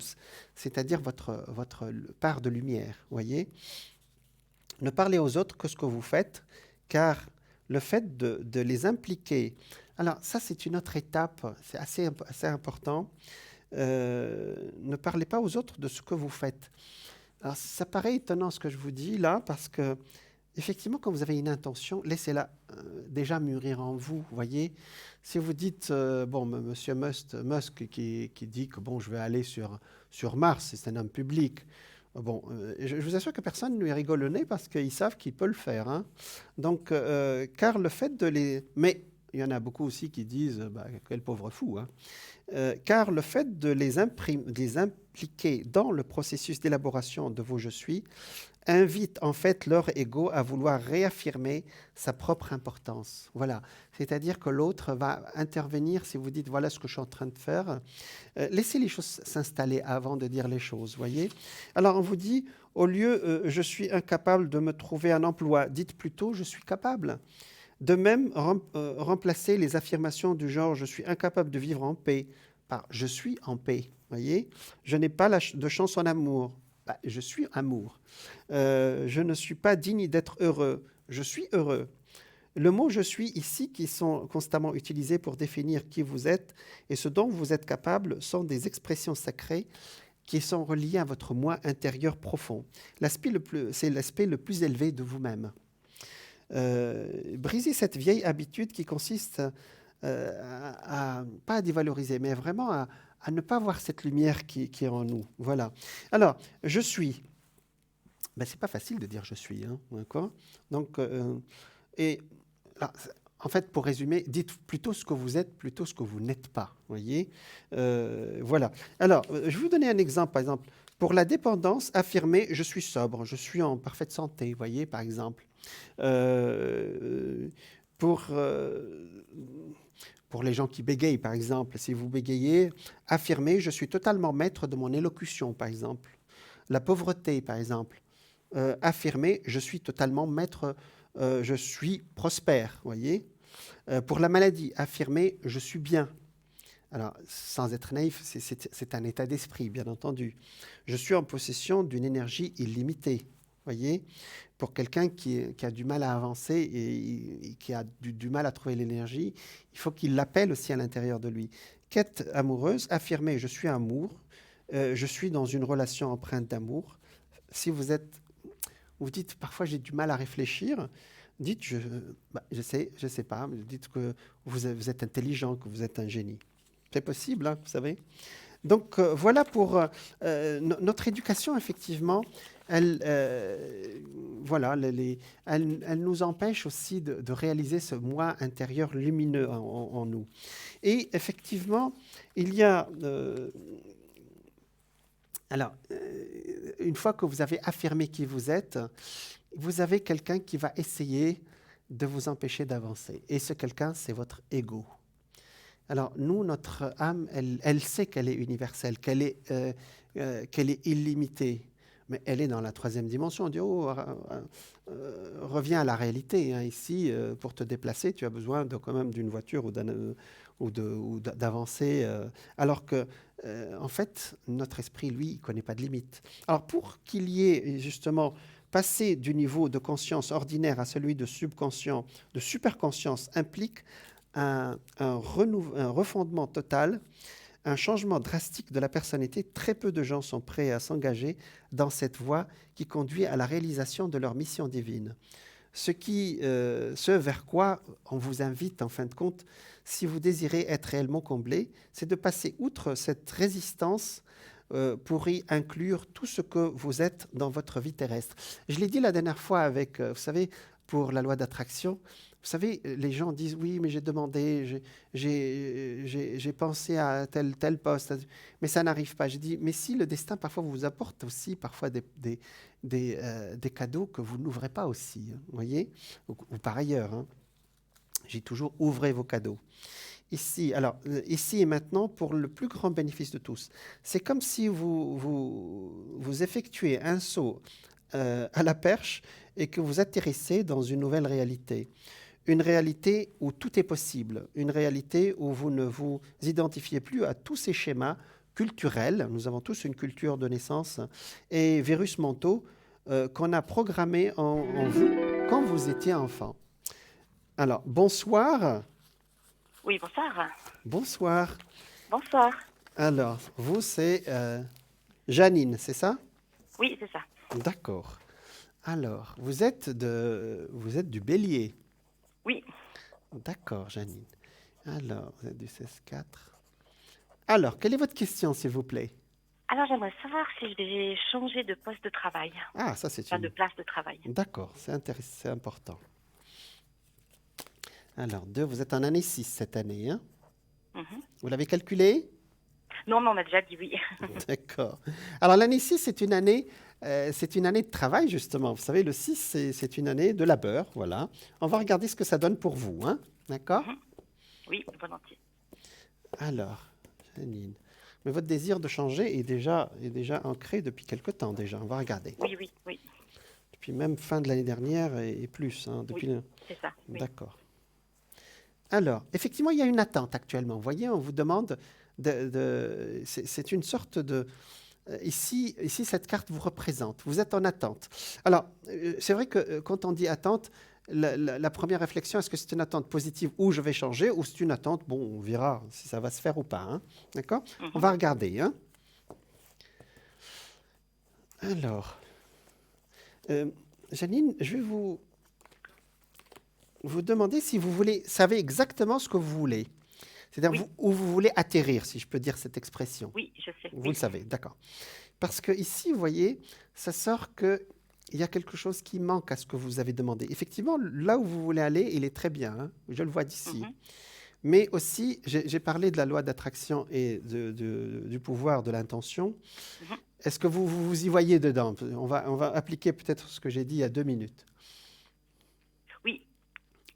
c'est-à-dire votre part de lumière. Voyez, ne parlez aux autres que ce que vous faites, car le fait de les impliquer. Alors ça, c'est une autre étape, c'est assez important. Ne parlez pas aux autres de ce que vous faites. Alors, ça paraît étonnant ce que je vous dis là, parce que, effectivement, quand vous avez une intention, laissez-la déjà mûrir en vous, voyez. Si vous dites, bon, M. Musk qui dit que, bon, je vais aller sur Mars, c'est un homme public, Bon, je vous assure que personne ne lui rigole le nez parce qu'ils savent qu'il peut le faire, hein. Donc, car le fait de les... Mais il y en a beaucoup aussi qui disent, bah, quel pauvre fou, hein. Car le fait de de les impliquer dans le processus d'élaboration de vos je suis invite en fait leur ego à vouloir réaffirmer sa propre importance. Voilà. C'est-à-dire que l'autre va intervenir si vous dites voilà ce que je suis en train de faire. Laissez les choses s'installer avant de dire les choses, voyez. Alors on vous dit au lieu je suis incapable de me trouver un emploi, dites plutôt je suis capable. De même, remplacer les affirmations du genre je suis incapable de vivre en paix par je suis en paix, voyez. Je n'ai pas de chance en amour. Bah, je suis amour. Je ne suis pas digne d'être heureux. Je suis heureux. Le mot je suis ici, qui sont constamment utilisés pour définir qui vous êtes et ce dont vous êtes capable, sont des expressions sacrées qui sont reliées à votre moi intérieur profond. C'est l'aspect le plus élevé de vous-même. Briser cette vieille habitude qui consiste pas à dévaloriser, mais vraiment à ne pas voir cette lumière qui est en nous. Voilà. Alors, je suis. Ben, c'est pas facile de dire je suis, hein, d'accord. Donc, alors, en fait, pour résumer, dites plutôt ce que vous êtes, plutôt ce que vous n'êtes pas. Voyez. Voilà. Alors, je vais vous donner un exemple. Par exemple, pour la dépendance, affirmer je suis sobre, je suis en parfaite santé. Voyez, par exemple. Pour les gens qui bégayent, par exemple, si vous bégayez, affirmez « je suis totalement maître de mon élocution », par exemple. La pauvreté, par exemple. Affirmez « je suis totalement maître, je suis prospère », voyez. Pour la maladie, affirmez « je suis bien ». Alors, sans être naïf, c'est un état d'esprit, bien entendu. Je suis en possession d'une énergie illimitée. Voyez, pour quelqu'un qui a du mal à avancer et qui a du mal à trouver l'énergie, il faut qu'il l'appelle aussi à l'intérieur de lui. Quête amoureuse, affirmez « je suis amour », je suis dans une relation empreinte d'amour. Si vous dites « parfois j'ai du mal à réfléchir », dites je sais pas, dites que vous êtes intelligent, que vous êtes un génie. C'est possible, hein, vous savez. Donc voilà pour notre éducation, effectivement. Elle nous empêche aussi de réaliser ce moi intérieur lumineux en nous. Et effectivement, il y a... une fois que vous avez affirmé qui vous êtes, vous avez quelqu'un qui va essayer de vous empêcher d'avancer. Et ce quelqu'un, c'est votre ego. Alors, nous, notre âme, elle sait qu'elle est universelle, qu'elle est illimitée. Mais elle est dans la troisième dimension. On dit, reviens à la réalité. Hein. Ici, pour te déplacer, tu as besoin quand même d'une voiture ou d'avancer. Alors que, en fait, notre esprit, lui, il ne connaît pas de limite. Alors, pour qu'il y ait justement passer du niveau de conscience ordinaire à celui de subconscient, de superconscience, implique un refondement total, un changement drastique de la personnalité. Très peu de gens sont prêts à s'engager dans cette voie qui conduit à la réalisation de leur mission divine. Ce vers quoi on vous invite, en fin de compte, si vous désirez être réellement comblé, c'est de passer outre cette résistance pour y inclure tout ce que vous êtes dans votre vie terrestre. Je l'ai dit la dernière fois avec, vous savez, pour la loi d'attraction. Vous savez, les gens disent, oui, mais j'ai demandé, j'ai pensé à tel poste, mais ça n'arrive pas. J'ai dit, mais si le destin, parfois, vous apporte aussi parfois des cadeaux que vous n'ouvrez pas aussi, hein, voyez, ou par ailleurs. Hein. J'ai toujours, ouvrez vos cadeaux. Ici et maintenant, pour le plus grand bénéfice de tous. C'est comme si vous effectuez un saut à la perche et que vous atterrissez dans une nouvelle réalité. Une réalité où tout est possible, une réalité où vous ne vous identifiez plus à tous ces schémas culturels, nous avons tous une culture de naissance, et virus mentaux qu'on a programmés en vous quand vous étiez enfant. Alors, bonsoir. Oui, bonsoir. Bonsoir. Bonsoir. Alors, vous, c'est Janine, c'est ça? Oui, c'est ça. D'accord. Alors, vous êtes du Bélier. Oui. D'accord, Janine. Alors, vous êtes du 16-4. Alors, quelle est votre question, s'il vous plaît? Alors, j'aimerais savoir si je vais changer de poste de travail, Ah, ça c'est enfin de une... place de travail. D'accord, c'est intéressant, c'est important. Alors, 2, vous êtes en année 6 cette année, hein? Mhm. Vous l'avez calculé? Non, mais on m'a déjà dit oui. D'accord. Alors, l'année 6, c'est une année de travail, justement. Vous savez, le 6, c'est une année de labeur, voilà. On va regarder ce que ça donne pour vous, hein? D'accord? Mhm. Oui, volontiers. Alors, Janine, mais votre désir de changer est déjà ancré depuis quelque temps déjà. On va regarder. Oui, oui, oui, Depuis même fin de l'année dernière et plus, hein, oui, depuis c'est ça. Oui. D'accord. Alors, effectivement, il y a une attente actuellement. Vous voyez, on vous demande c'est une sorte de... ici, cette carte vous représente. Vous êtes en attente. Alors, c'est vrai que quand on dit attente, la première réflexion, est-ce que c'est une attente positive où je vais changer ou c'est une attente, bon, on verra si ça va se faire ou pas, hein. D'accord? On va regarder, hein. Alors, Janine, je vais vous demander si vous savez exactement ce que vous voulez. C'est-à-dire Oui. où vous voulez atterrir, si je peux dire cette expression. Oui, je sais. Vous Oui. le savez, d'accord. Parce que ici, vous voyez, ça sort qu'il y a quelque chose qui manque à ce que vous avez demandé. Effectivement, là où vous voulez aller, il est très bien, hein, je le vois d'ici. Mhm. Mais aussi, j'ai parlé de la loi d'attraction et du pouvoir de l'intention. Mhm. Est-ce que vous y voyez dedans? On va appliquer peut-être ce que j'ai dit il y a 2 minutes. Oui,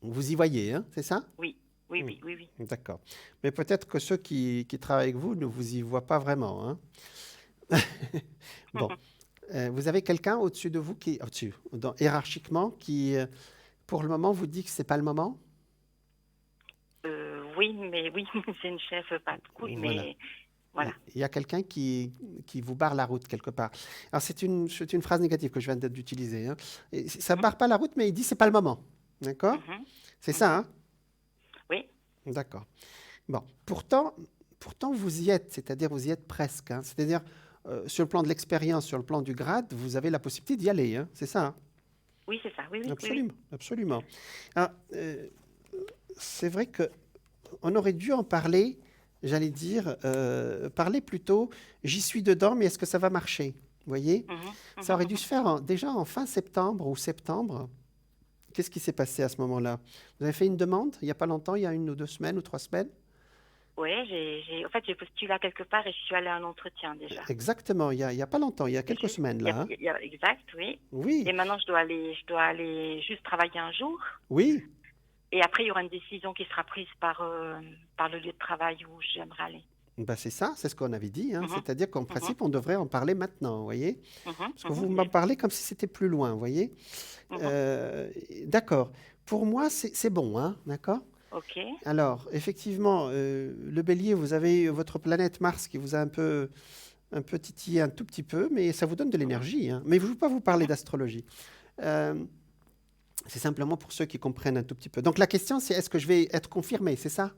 Vous y voyez, hein, c'est ça? oui, oui, oui, oui, oui. D'accord. Mais peut-être que ceux qui travaillent avec vous ne vous y voient pas vraiment, hein. Bon. Vous avez quelqu'un au-dessus de vous hiérarchiquement, qui, pour le moment, vous dit que c'est pas le moment? Oui, mais oui, c'est une chef pas cool, Voilà. mais voilà. Il y a quelqu'un qui vous barre la route quelque part. Alors, c'est une phrase négative que je viens d'utiliser, hein. Et ça barre pas la route, mais il dit c'est pas le moment. D'accord? Mhm. C'est ça, hein? Oui, D'accord. Bon. Pourtant, vous y êtes, c'est-à-dire vous y êtes presque, hein. C'est-à-dire, sur le plan de l'expérience, sur le plan du grade, vous avez la possibilité d'y aller, hein. C'est ça, hein? oui, c'est ça. Oui, oui, oui, oui. Absolument, absolument. Alors, c'est vrai que on aurait dû en parler, j'allais dire, parler plutôt, j'y suis dedans, mais est-ce que ça va marcher? Vous voyez? Mhm. Ça aurait dû se faire déjà en fin septembre ou septembre. Qu'est-ce qui s'est passé à ce moment-là? Vous avez fait une demande il n'y a pas longtemps, il y a 1 ou 2 semaines ou 3 semaines? Oui, en fait, j'ai postulé à quelque part et je suis allée à un entretien déjà. Exactement, il y a pas longtemps, il y a quelques Juste- semaines là, hein. Exact, oui. Oui, Et maintenant, je dois aller juste travailler un jour. oui. Et après, il y aura une décision qui sera prise par le lieu de travail où j'aimerais aller. Ben c'est ça, c'est ce qu'on avait dit, hein. Mhm. C'est-à-dire qu'en Mhm. principe, on devrait en parler maintenant, vous voyez? Mhm. Parce que vous m'en parlez comme si c'était plus loin, vous voyez? Mhm. D'accord. Pour moi, c'est bon, hein, d'accord? Ok. Alors, effectivement, le bélier, vous avez votre planète Mars qui vous a un peu titillé un tout petit peu, mais ça vous donne de l'énergie, hein. Mais je ne veux pas vous parler d'astrologie. Euh, c'est simplement pour ceux qui comprennent un tout petit peu. Donc la question, c'est est-ce que je vais être confirmée, c'est ça?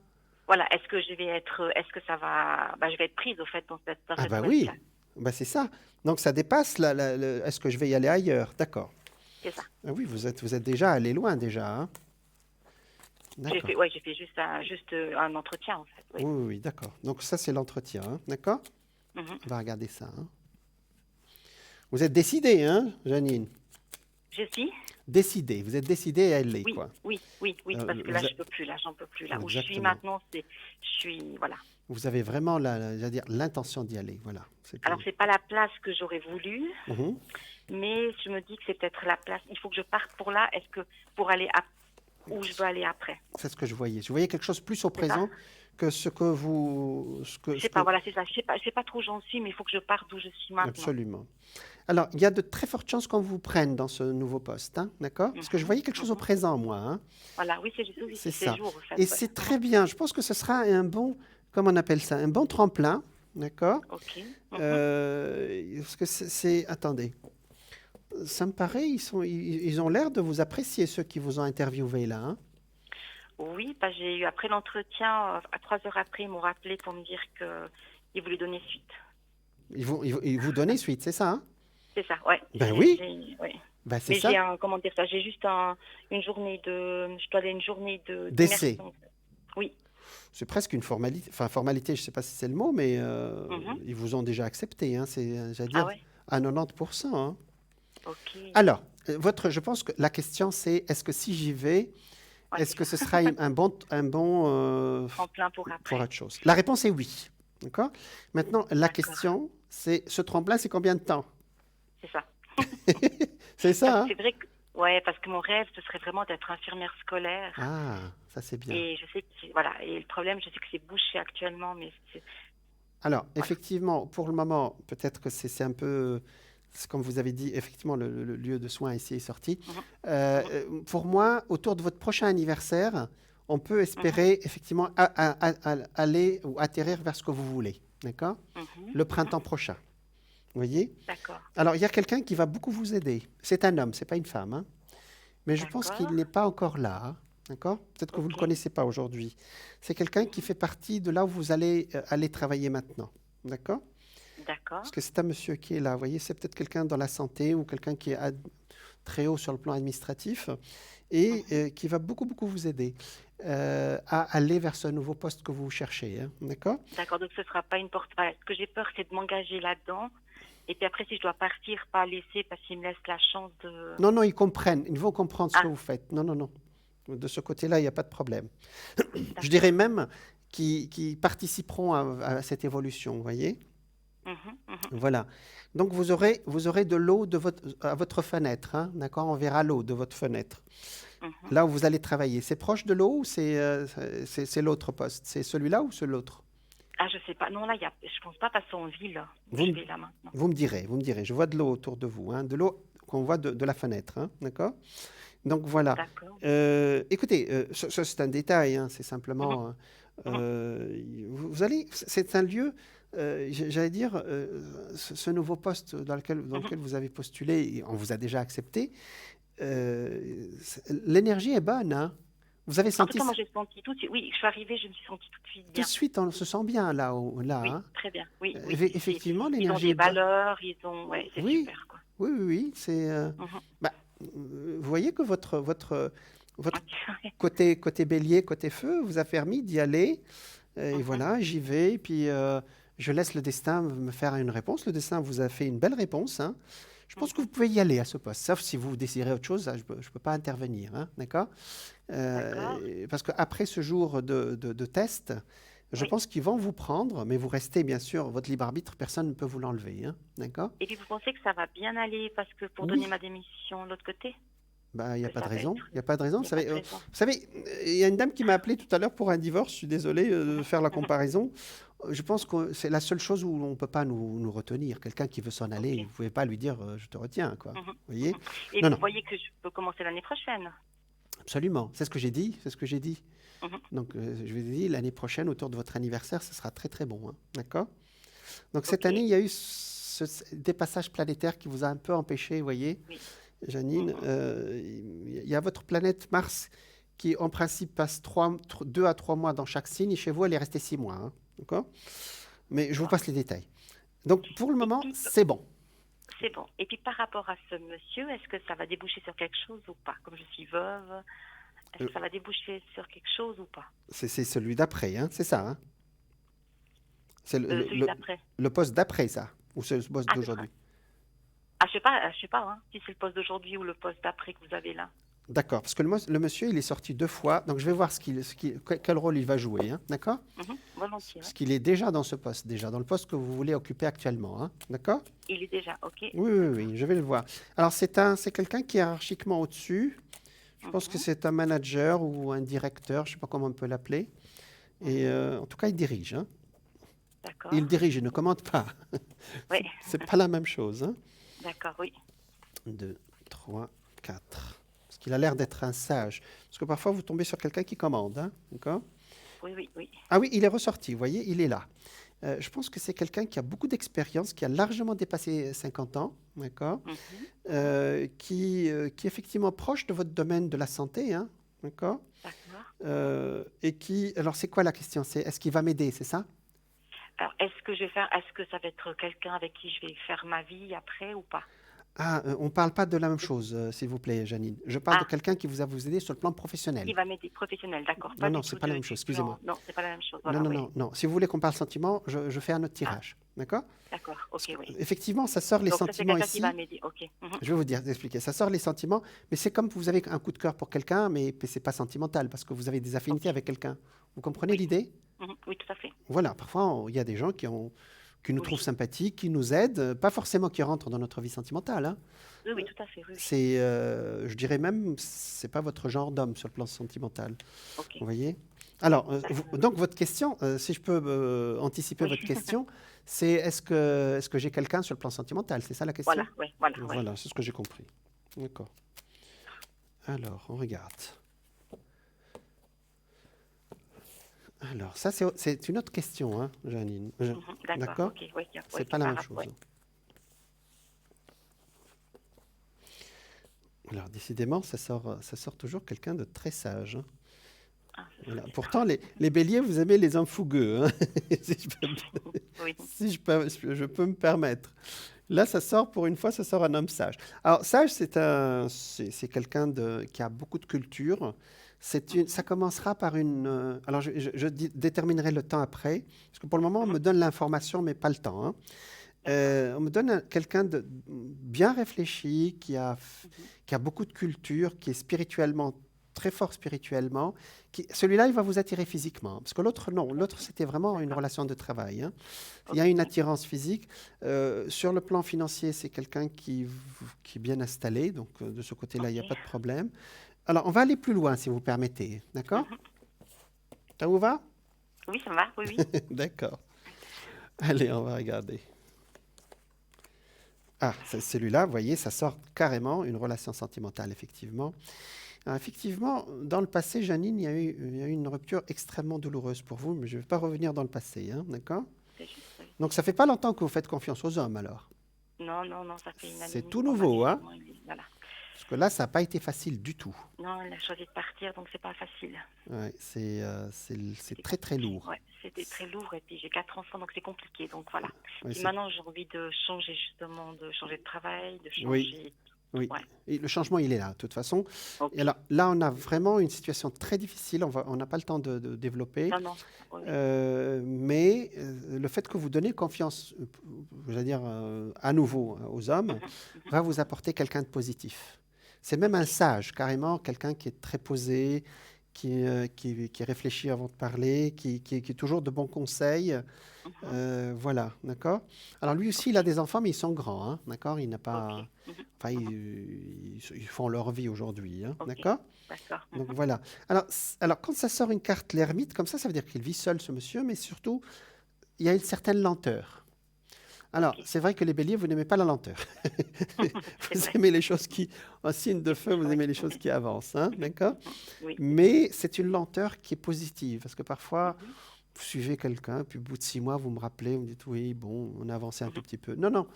Voilà. Est-ce que ça va, je vais être prise au fait dans Ah cette bah oui, poste-là. bah c'est ça. Donc ça dépasse est-ce que je vais y aller ailleurs? D'accord. C'est ça. Ah oui, vous êtes déjà allé loin déjà, hein. D'accord. J'ai fait juste un entretien en fait. Oui. Oui, oui, oui, d'accord. Donc ça, c'est l'entretien, hein. D'accord? Mhm. On va regarder ça, hein. Vous êtes décidée, hein, Janine? Je suis. Décidée. Vous êtes décidée à aller, Oui, quoi. oui, oui, oui, parce que là, je peux plus, là, j'en peux plus. Là où je suis Exactement. maintenant, voilà. Vous avez vraiment j'allais dire, l'intention d'y aller, voilà. Alors, c'est pas la place que j'aurais voulu, Mhm. mais je me dis que c'est peut-être la place. Il faut que je parte pour là. Est-ce que pour aller où je veux aller après? C'est ce que je voyais. Je voyais quelque chose plus au C'est ça. présent que ce que vous... Je sais pas, voilà, c'est ça. Je sais pas trop où j'en suis, mais il faut que je parte d'où je suis maintenant. Absolument. Alors, il y a de très fortes chances qu'on vous prenne dans ce nouveau poste, hein, d'accord? Parce que je voyais quelque chose au présent, moi, hein. Voilà, oui, c'est juste C'est ces ça. jours, en fait. Et c'est très bien. Je pense que ce sera un bon, comment on appelle ça, un bon tremplin, d'accord? Ok. Parce que attendez, ça me paraît, ils ont l'air de vous apprécier, ceux qui vous ont interviewé là, hein. Oui, j'ai eu après l'entretien, à 3 heures après, ils m'ont rappelé pour me dire qu'ils voulaient donner suite. Ils vous donnent suite, c'est ça, hein? C'est ça, ouais. Ben oui. Ouais. Ben c'est Mais ça. comment dire ça, j'ai juste une journée je dois aller une journée D'essai. d'immersion. Oui. c'est presque une formalité. Enfin, formalité, je ne sais pas si c'est le mot, mais Mhm. ils vous ont déjà accepté. Hein, c'est, j'allais Ah dire, ouais, à 90%. Hein. ok. Alors, je pense que la question, c'est est-ce que si j'y vais, Ouais, est-ce c'est que ça. ce sera un bon En plein pour pour après. autre chose? La réponse est oui. D'accord? Maintenant, la D'accord, question, c'est ce tremplin, c'est combien de temps? c'est ça. C'est Parce ça, que hein? c'est vrai que, ouais, parce que mon rêve, ce serait vraiment d'être infirmière scolaire. Ah, ça c'est bien. Et je sais que, voilà, et le problème, je sais que c'est bouché actuellement, mais Alors, voilà. effectivement, pour le moment, peut-être que c'est un peu, c'est comme vous avez dit, effectivement, le lieu de soins ici est sorti. Mhm, Euh, mhm, pour moi, autour de votre prochain anniversaire, on peut mhm, espérer effectivement aller ou atterrir vers ce que vous voulez. D'accord? mhm, Le mhm. printemps prochain. Vous voyez? D'accord, Alors, il y a quelqu'un qui va beaucoup vous aider. C'est un homme, c'est pas une femme, hein. Mais je pense qu'il d'accord, n'est pas encore là. Hein. D'accord? Peut-être que vous ne le ok, connaissez pas aujourd'hui. C'est quelqu'un qui mhm, fait partie de là où vous allez aller travailler maintenant. D'accord? d'accord, Parce que c'est un monsieur qui est là. Vous voyez, c'est peut-être quelqu'un dans la santé ou quelqu'un qui est très haut sur le plan administratif et mhm, qui va beaucoup, beaucoup vous aider à aller vers ce nouveau poste que vous cherchez. Hein. D'accord? d'accord. Donc, ce sera pas une porte. Voilà, ce que j'ai peur, c'est de m'engager là-dedans. Et puis après, si je dois partir, pas laisser, parce qu'il me laisse la chance de. Non, non, ils comprennent. Ils vont comprendre ce que Ah, vous faites. Non, non, non. De ce côté-là, il n'y a pas de problème. Je dirais d'accord. même qu'ils participeront à cette évolution, vous voyez? Mhm, mhm, Voilà. Donc vous aurez de l'eau à votre fenêtre, hein, d'accord? On verra l'eau de votre fenêtre. mhm. Là où vous allez travailler. C'est proche de l'eau ou c'est l'autre poste? C'est celui-là ou celui-l'autre? Ah, je sais pas. Non, là, je pense pas passer en ville où Vous, je me- vais là maintenant. vous me direz. Je vois de l'eau autour de vous, hein, de l'eau qu'on voit de la fenêtre, hein, d'accord? Donc voilà. D'accord. Écoutez, ça, c'est un détail, hein, c'est Mhm, simplement. mhm, Vous allez, c'est un lieu, j'allais dire, ce nouveau poste dans mhm. lequel vous avez postulé, et on vous a déjà accepté. L'énergie est bonne, hein. Vous avez En tout senti cas, moi, ça j'ai senti tout de suite. Oui, je suis arrivée, je me suis sentie tout de suite tout de bien. suite, on se sent bien là, là, Oui, hein. très bien. Oui, oui. Effectivement, Ils ont l'énergie des est bonne. valeurs, ouais, c'est Oui, super, quoi. oui, oui, oui. Mhm. Bah, vous voyez que votre Ok. côté bélier, côté feu, vous a permis d'y aller. Et Mhm, voilà, j'y vais. Puis je laisse le destin me faire une réponse. Le destin vous a fait une belle réponse. Hein. Je pense que vous mhm. pouvez y aller à ce poste, sauf si vous désirez autre chose. Ça, je ne peux pas intervenir. Hein, d'accord? D'accord. Parce qu'après ce jour de test, je Oui. pense qu'ils vont vous prendre, mais vous restez bien sûr votre libre arbitre. Personne ne peut vous l'enlever. Hein, d'accord? Et puis, vous pensez que ça va bien aller parce que pour donner Oui. ma démission de l'autre côté, Bah, il n'y a que pas de ça va raison. être. Il n'y a pas de raison. Il n'y a pas de raison. Vous savez, il y a une dame qui m'a appelé tout à l'heure pour un divorce. Je suis désolé de Mhm, faire la mhm. comparaison. Je pense que c'est la seule chose où on ne peut pas nous retenir. Quelqu'un qui veut s'en aller, vous Ok. ne pouvez pas lui dire je te retiens, quoi. Mhm, Vous voyez? mhm. Et Non, vous non, voyez que je peux commencer l'année prochaine. absolument. C'est ce que j'ai dit. C'est ce que j'ai dit. Mhm, Donc, je vous ai dit, l'année prochaine, autour de votre anniversaire, ce sera très, très bon. Hein. D'accord? Donc, cette ok. année, il y a eu ce dépassage planétaire qui vous a un peu empêché, vous voyez? Oui. Janine, Mhm. il y a votre planète Mars qui, en principe, passe 2 à 3 mois dans chaque signe. Et chez vous, elle est restée 6 mois. Hein, d'accord? Mais je vous D'accord. passe les détails. Donc, pour le Et moment, puis, c'est bon. c'est bon. Et puis, par rapport à ce monsieur, est-ce que ça va déboucher sur quelque chose ou pas? Comme je suis veuve, est-ce Euh, que ça va déboucher sur quelque chose ou pas? c'est celui d'après, hein, c'est ça. Hein? C'est Celui d'après. le poste d'après, ça. Ou c'est le poste Ah, ce sera. d'aujourd'hui. Ah, je sais pas, hein, si c'est le poste d'aujourd'hui ou le poste d'après que vous avez là. D'accord, parce que le monsieur, il est sorti 2 fois. Donc, je vais voir quel rôle il va jouer. Hein, d'accord? Mhm, volontiers, ouais. Parce qu'il est déjà dans ce poste, déjà, dans le poste que vous voulez occuper actuellement. Hein, d'accord? Il est déjà, ok. Oui, oui, oui, je vais le voir. Alors, c'est quelqu'un qui est hiérarchiquement au-dessus. Je pense que Mhm, c'est un manager ou un directeur, je ne sais pas comment on peut l'appeler. Et mhm. en tout cas, il dirige. Hein. D'accord. Il dirige, il ne commande pas. Oui, C'est pas la même chose. Hein. d'accord, oui. 2, 3, 4. Parce qu'il a l'air d'être un sage. Parce que parfois, vous tombez sur quelqu'un qui commande. Hein. D'accord? Oui, oui, oui. Ah oui, il est ressorti, vous voyez, il est là. Je pense que c'est quelqu'un qui a beaucoup d'expérience, qui a largement dépassé 50 ans, d'accord? Mhm, mhm. Qui est effectivement proche de votre domaine de la santé, hein, d'accord? D'accord. Et qui, alors c'est quoi la question? C'est est-ce qu'il va m'aider, c'est ça? Alors, est-ce que ça va être quelqu'un avec qui je vais faire ma vie après ou pas? Ah, on ne parle pas de la même chose, s'il vous plaît, Janine. Je parle de Ah, quelqu'un qui va vous aider sur le plan professionnel. qui va m'aider professionnel, d'accord. Non, Pas non, du c'est tout pas la même du chose, plan. excusez-moi. Non, c'est pas la même chose. Non, Voilà, non, oui. non, non. Si vous voulez qu'on parle sentiments, je fais un autre Ah, tirage. D'accord? d'accord, Parce ok, que, oui. effectivement, ça sort les Donc ça, c'est sentiments quelqu'un qui va ici. m'aider. Ok. Je vais vous dire, expliquer. Ça sort les sentiments, mais c'est comme vous avez un coup de cœur pour quelqu'un, mais c'est pas sentimental parce que vous avez des affinités Ok. avec quelqu'un. Vous comprenez Oui. l'idée? Oui, tout à fait. Voilà, parfois, il y a des gens qui nous Oui. trouvent sympathiques, qui nous aident, pas forcément qui rentrent dans notre vie sentimentale, hein. Oui, oui, tout à fait. Oui, oui. C'est, je dirais même, c'est pas votre genre d'homme sur le plan sentimental. Ok. Vous voyez? Alors, D'accord. donc votre question, si je peux anticiper Oui. votre question, c'est est-ce que j'ai quelqu'un sur le plan sentimental? C'est ça la question? Voilà, oui, voilà, oui. Voilà, c'est ce que j'ai compris. D'accord. Alors, on regarde. Alors, ça, c'est une autre question, hein, Janine. D'accord, D'accord? ok, oui, C'est pas la même par chose. rapport. Alors, décidément, ça sort toujours quelqu'un de très sage, hein. Ah, ce Voilà. serait bizarre. Pourtant, les béliers, vous aimez les hommes fougueux, hein, si Oui, je peux me permettre. Là, ça sort, pour une fois, ça sort un homme sage. Alors, sage, c'est quelqu'un qui a beaucoup de culture. Ça commencera par une... alors, je déterminerai le temps après, parce que pour le moment, on me donne l'information, mais pas le temps, hein. On me donne quelqu'un de bien réfléchi, qui a beaucoup de culture, qui est spirituellement, très fort spirituellement. Celui-là, il va vous attirer physiquement, parce que l'autre, non. L'autre, c'était vraiment une d'accord. relation de travail, hein. Il y Ok, a une oui. attirance physique. Sur le plan financier, c'est quelqu'un qui est bien installé, donc de ce côté-là, il n'y a Ok. pas de problème. Alors, on va aller plus loin, si vous permettez. D'accord? Mhm. Ça vous va? Oui, ça va, oui, oui. D'accord. Allez, on va regarder. Ah, celui-là, vous voyez, ça sort carrément une relation sentimentale, effectivement. Alors, effectivement, dans le passé, Janine, il y a eu une rupture extrêmement douloureuse pour vous, mais je ne vais pas revenir dans le passé, hein, d'accord? C'est juste, oui. Donc, ça fait pas longtemps que vous faites confiance aux hommes, alors. Non, non, non, ça fait une année et C'est demie tout qu'on m'a nouveau, dit hein? comment voilà. Parce que là, ça n'a pas été facile du tout. Non, elle a choisi de partir, donc c'est pas facile. Ouais, c'est C'était très, très compliqué. lourd. Ouais, c'était très lourd et puis j'ai 4 enfants, donc c'est compliqué. Donc voilà. Ouais, Et maintenant, j'ai envie de changer justement, de changer de travail, de oui, changer. oui. Ouais. Et le changement, il est là, de toute façon. Ok. Et alors, là, on a vraiment une situation très difficile. On n'a pas le temps de développer. Non, non. Oui, oui. Mais le fait que vous donnez confiance, je veux dire, à nouveau aux hommes, va vous apporter quelqu'un de positif. C'est même un sage, carrément, quelqu'un qui est très posé, qui réfléchit avant de parler, qui est toujours de bons conseils. Voilà, d'accord? Alors lui aussi, il a des enfants, mais ils sont grands, hein, d'accord? Il n'a pas... Ok. Enfin, ils font leur vie aujourd'hui, hein, Ok. d'accord? D'accord. Donc voilà. Alors, quand ça sort une carte l'ermite, comme ça veut dire qu'il vit seul, ce monsieur, mais surtout, il y a une certaine lenteur. Alors, Ok. c'est vrai que les béliers, vous n'aimez pas la lenteur. C'est Vous vrai. aimez les choses en signe de feu, vous Oui. aimez les choses qui avancent, hein, d'accord? Oui. Mais c'est une lenteur qui est positive, parce que parfois, vous suivez quelqu'un, puis au bout de 6 mois, vous me rappelez, vous me dites, oui, bon, on a avancé un tout petit peu. Non, non.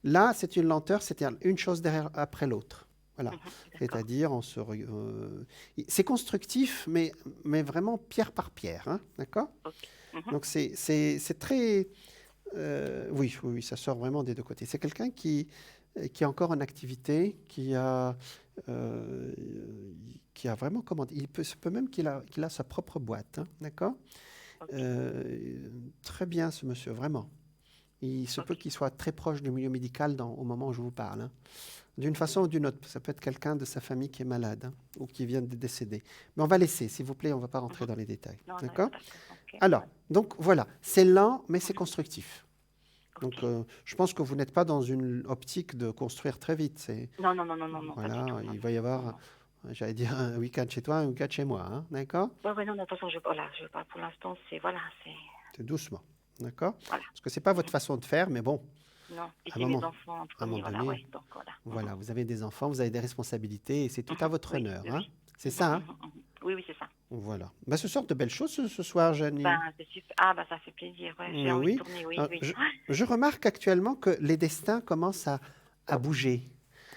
Là, c'est une lenteur, c'est-à-dire une chose derrière après l'autre. Voilà. D'accord. C'est-à-dire, c'est constructif, mais vraiment pierre par pierre, hein, d'accord? Ok. Donc, c'est très... oui, oui, oui, ça sort vraiment des deux côtés. C'est quelqu'un qui est encore en activité, qui a vraiment commandé. Se peut même qu'il a sa propre boîte, hein, d'accord? Ok. Très bien, ce monsieur, vraiment. Il se peut Ok. qu'il soit très proche du milieu médical au moment où je vous parle, hein. D'une façon ou d'une autre. Ça peut être quelqu'un de sa famille qui est malade, hein, ou qui vient de décéder. Mais on va laisser, s'il vous plaît, on ne va pas rentrer dans les détails. Non, non, D'accord? d'accord. Ok. Alors, donc voilà, c'est lent, mais c'est constructif. Donc, Ok. je pense que vous n'êtes pas dans une optique de construire très vite. Non, non, non, non, non, non, pas du Voilà, tout. Non, il va y non, avoir, non. j'allais dire, un week-end chez toi, un week-end chez moi, hein, d'accord? Ouais, ouais, non, non, de toute façon, je veux pas pour l'instant, voilà, C'est doucement, d'accord? voilà. Parce que c'est pas votre façon de faire, mais bon, Non, et à un c'est les moment, enfants en à un premier, moment voilà, donné, ouais, donc voilà. voilà, vous avez des enfants, vous avez des responsabilités, et c'est tout à votre Oui, honneur, oui, hein? oui. C'est ça, hein? Oui, oui, c'est ça. Voilà. Ben, ce sont de belles choses ce soir, Janine. Ben, c'est super. Ah, ben, ça fait plaisir, ouais, j'ai Mais envie de oui. tourner, oui, Alors, oui. je remarque actuellement que les destins commencent à bouger.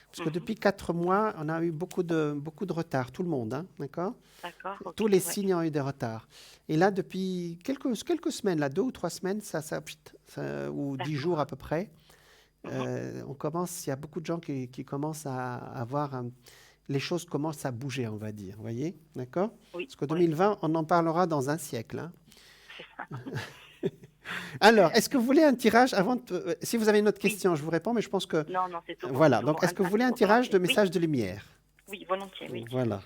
Parce que depuis 4 mois, on a eu beaucoup de retard, tout le monde, hein, d'accord? D'accord, ok, Tous les ouais. signes ont eu des retards. Et là, depuis quelques semaines, là, 2 ou 3 semaines, ou 10 jours à peu près, il y a beaucoup de gens qui commencent à avoir les choses commencent à bouger, on va dire. Vous voyez, d'accord? Oui, Parce que oui, 2020, on en parlera dans un siècle, hein. c'est ça. Alors, est-ce que vous voulez un tirage avant si vous avez une autre Oui. question, je vous réponds, mais je pense que Non, c'est tout bon. voilà. c'est tout Donc, bon. est-ce que vous voulez un tirage de messages de lumière? Oui, volontiers, oui. Voilà.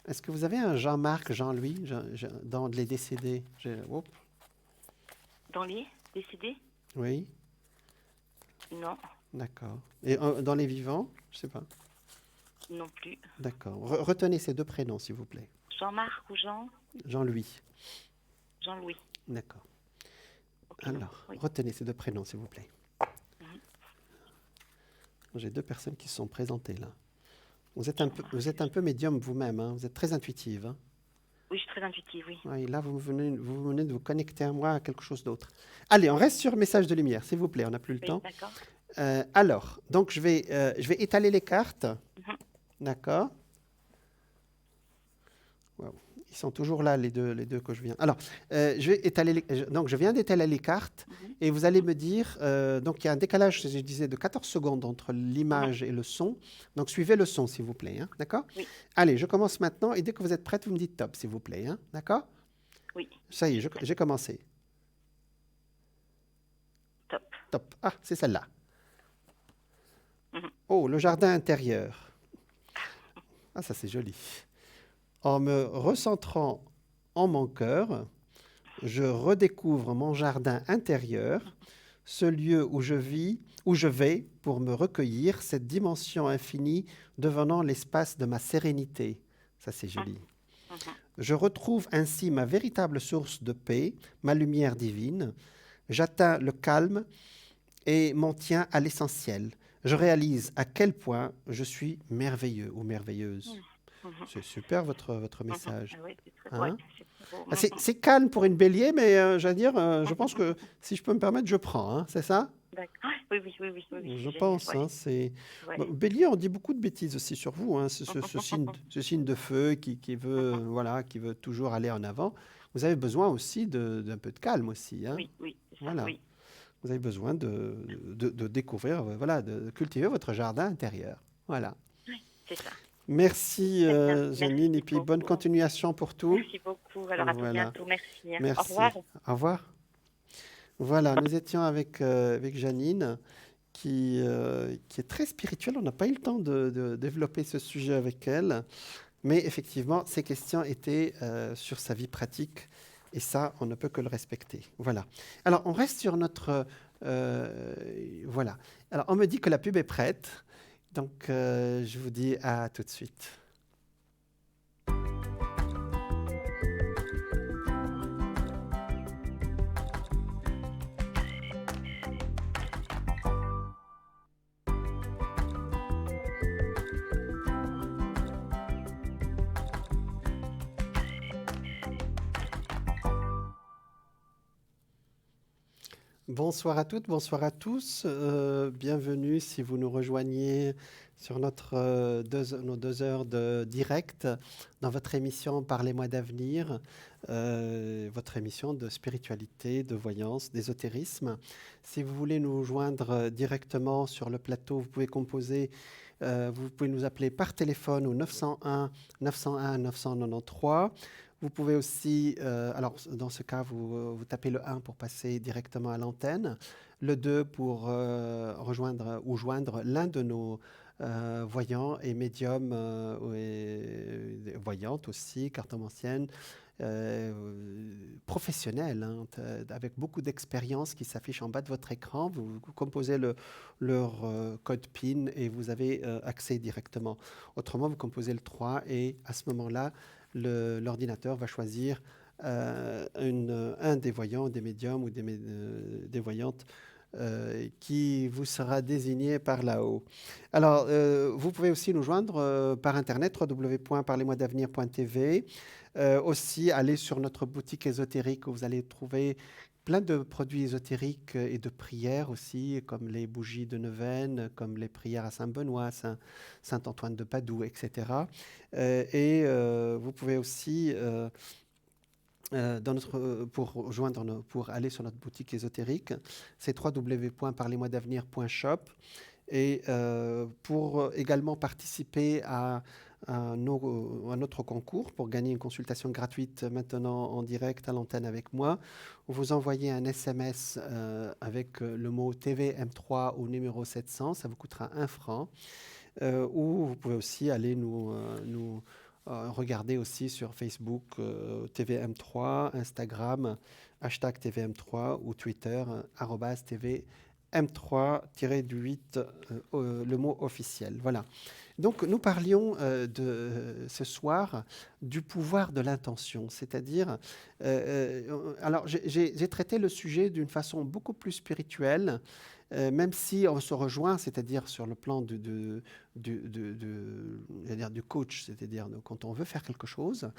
Est-ce que vous avez un Jean-Marc, Jean-Louis dans les décédés? Oups. Dans les décédés? Oui, Non, d'accord. Et dans les vivants? Je ne sais pas. non plus. D'accord. Retenez ces deux prénoms, s'il vous plaît. Jean-Marc ou Jean? Jean-Louis. Jean-Louis. D'accord. Ok, Alors, oui. retenez ces deux prénoms, s'il vous plaît. J'ai deux personnes qui se sont présentées là. Vous êtes un peu médium vous-même, hein. Vous êtes très intuitive, hein. Oui, je suis très intuitive, oui. Oui, là, vous venez de vous connecter à moi à quelque chose d'autre. Allez, on reste sur message de lumière, s'il vous plaît, on n'a plus le Oui, temps. d'accord. Alors, donc je vais étaler les cartes. D'accord. Wow. Ils sont toujours là, les deux que je viens. Alors, je vais étaler donc, je viens d'étaler les cartes et vous allez me dire, donc il y a un décalage, je disais, de 14 secondes entre l'image et le son. Donc, suivez le son, s'il vous plaît, hein. D'accord? Oui. Allez, je commence maintenant et dès que vous êtes prête, vous me dites top, s'il vous plaît, hein. D'accord? Oui, Ça y est, j'ai commencé. top. Top. Ah, c'est celle-là. Oh, le jardin intérieur. Ah, ça c'est joli. En me recentrant en mon cœur, je redécouvre mon jardin intérieur, ce lieu où je vis, où je vais pour me recueillir, cette dimension infinie devenant l'espace de ma sérénité. Ça c'est joli. Je retrouve ainsi ma véritable source de paix, ma lumière divine. J'atteins le calme et m'en tiens à l'essentiel. Je réalise à quel point je suis merveilleux ou merveilleuse. C'est super votre message. Oui, c'est très, Hein? c'est très beau. Ah, c'est calme pour une bélier, mais j'allais dire, je pense que si je peux me permettre, je prends. Hein, c'est ça? D'accord. Oui, oui, oui, oui, oui, Je c'est pense. génial, Hein, c'est... ouais. Bon, bélier, on dit beaucoup de bêtises aussi sur vous. Hein, ce signe de feu qui veut, voilà, qui veut toujours aller en avant. Vous avez besoin aussi d'un peu de calme aussi. Hein? Oui, oui, c'est ça, Voilà. oui. Vous avez besoin de découvrir, voilà, de cultiver votre jardin intérieur. Voilà. Oui, c'est ça. Merci Très bien. Janine, Merci et puis bonne beaucoup. continuation pour tout. Merci beaucoup. Alors, à tout Voilà. bientôt. Merci. Hein. Merci. Au revoir. Au revoir. Voilà, nous étions avec Janine, qui est très spirituelle. On n'a pas eu le temps de développer ce sujet avec elle, mais effectivement, ces questions étaient sur sa vie pratique, et ça, on ne peut que le respecter. Voilà. Alors, on reste sur notre... voilà. Alors, on me dit que la pub est prête, donc je vous dis à tout de suite. Bonsoir à toutes, bonsoir à tous. Bienvenue si vous nous rejoignez sur nos 2 heures de direct dans votre émission Parlez-moi d'avenir, votre émission de spiritualité, de voyance, d'ésotérisme. Si vous voulez nous joindre directement sur le plateau, vous pouvez vous pouvez nous appeler par téléphone au 901 901 993. Vous pouvez aussi, alors dans ce cas, vous tapez le 1 pour passer directement à l'antenne, le 2 pour rejoindre ou joindre l'un de nos voyants et médiums, et voyantes aussi, cartomanciennes, professionnelles, hein, avec beaucoup d'expérience qui s'affiche en bas de votre écran. Vous composez leur code PIN et vous avez accès directement. Autrement, vous composez le 3 et à ce moment-là, l'ordinateur va choisir un des voyants, des médiums ou des voyantes qui vous sera désigné par là-haut. Alors, vous pouvez aussi nous joindre par Internet, www.parlezmoi-d'avenir.tv. Aussi, aller sur notre boutique ésotérique où vous allez trouver plein de produits ésotériques et de prières aussi, comme les bougies de neuvaine, comme les prières à Saint-Benoît, Saint-Antoine de Padoue, etc. Vous pouvez aussi pour aller sur notre boutique ésotérique, c'est www.parlez-moi-d'avenir.shop. Et pour également participer à notre concours, pour gagner une consultation gratuite maintenant en direct à l'antenne avec moi, vous envoyez un SMS avec le mot TVM3 au numéro 700, ça vous coûtera 1 franc. Ou vous pouvez aussi aller nous regarder aussi sur Facebook TVM3, Instagram, hashtag TVM3 ou Twitter, @TVM3-8, le mot officiel. Voilà. Donc nous parlions ce soir du pouvoir de l'intention, c'est-à-dire, alors j'ai traité le sujet d'une façon beaucoup plus spirituelle, même si on se rejoint, c'est-à-dire sur le plan du coach, c'est-à-dire quand on veut faire quelque chose,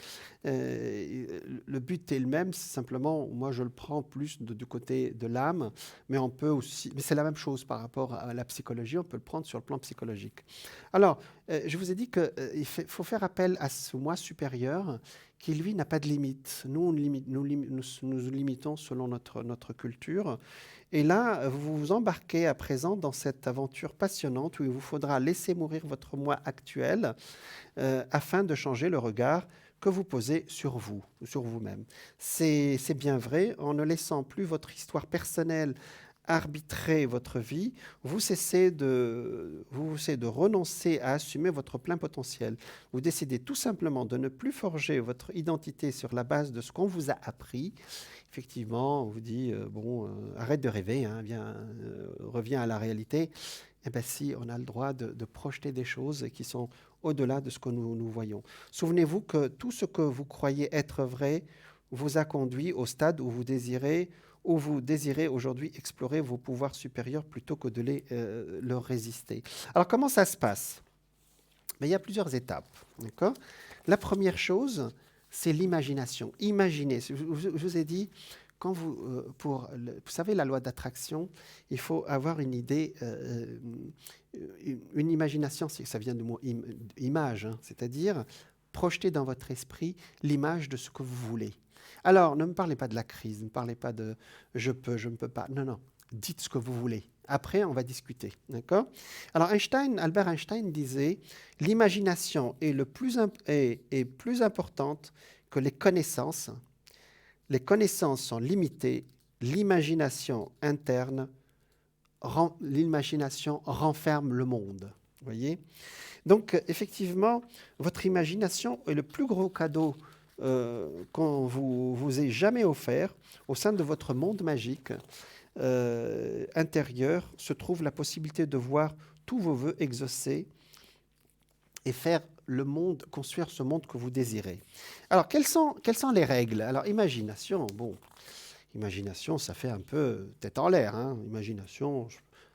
le but est le même, simplement, moi je le prends plus du côté de l'âme, mais on peut aussi, mais c'est la même chose par rapport à la psychologie, on peut le prendre sur le plan psychologique. Alors, je vous ai dit qu'il faut faire appel à ce moi supérieur qui, lui, n'a pas de limite. Nous, nous limitons selon notre culture. Et là, vous vous embarquez à présent dans cette aventure passionnante où il vous faudra laisser mourir votre moi actuel afin de changer le regard que vous posez sur vous, sur vous-même. C'est bien vrai, en ne laissant plus votre histoire personnelle arbitrer votre vie, vous cessez de renoncer à assumer votre plein potentiel. Vous décidez tout simplement de ne plus forger votre identité sur la base de ce qu'on vous a appris. Effectivement, on vous dit, arrête de rêver, hein, reviens à la réalité. Eh bien si, on a le droit de projeter des choses qui sont au-delà de ce que nous voyons. Souvenez-vous que tout ce que vous croyez être vrai vous a conduit au stade où vous désirez aujourd'hui explorer vos pouvoirs supérieurs plutôt que de leur résister. Alors, comment ça se passe? Il y a plusieurs étapes. D'accord? La première chose, c'est l'imagination. Imaginez. Je vous ai dit, vous savez, la loi d'attraction, il faut avoir une idée, une imagination, ça vient du mot image, hein, c'est-à-dire projeter dans votre esprit l'image de ce que vous voulez. Alors, ne me parlez pas de la crise, ne me parlez pas de « je peux, je ne peux pas ». Non, non, dites ce que vous voulez. Après, on va discuter, d'accord? Alors, Albert Einstein disait « L'imagination est plus importante que les connaissances. Les connaissances sont limitées. L'imagination interne, l'imagination renferme le monde. » Vous voyez? Donc, effectivement, votre imagination est le plus gros cadeau qu'on vous ait jamais offert. Au sein de votre monde magique intérieur se trouve la possibilité de voir tous vos vœux exaucés et faire le monde, construire ce monde que vous désirez. Alors, quelles sont les règles? Alors, imagination, imagination, ça fait un peu tête en l'air. Hein. Imagination,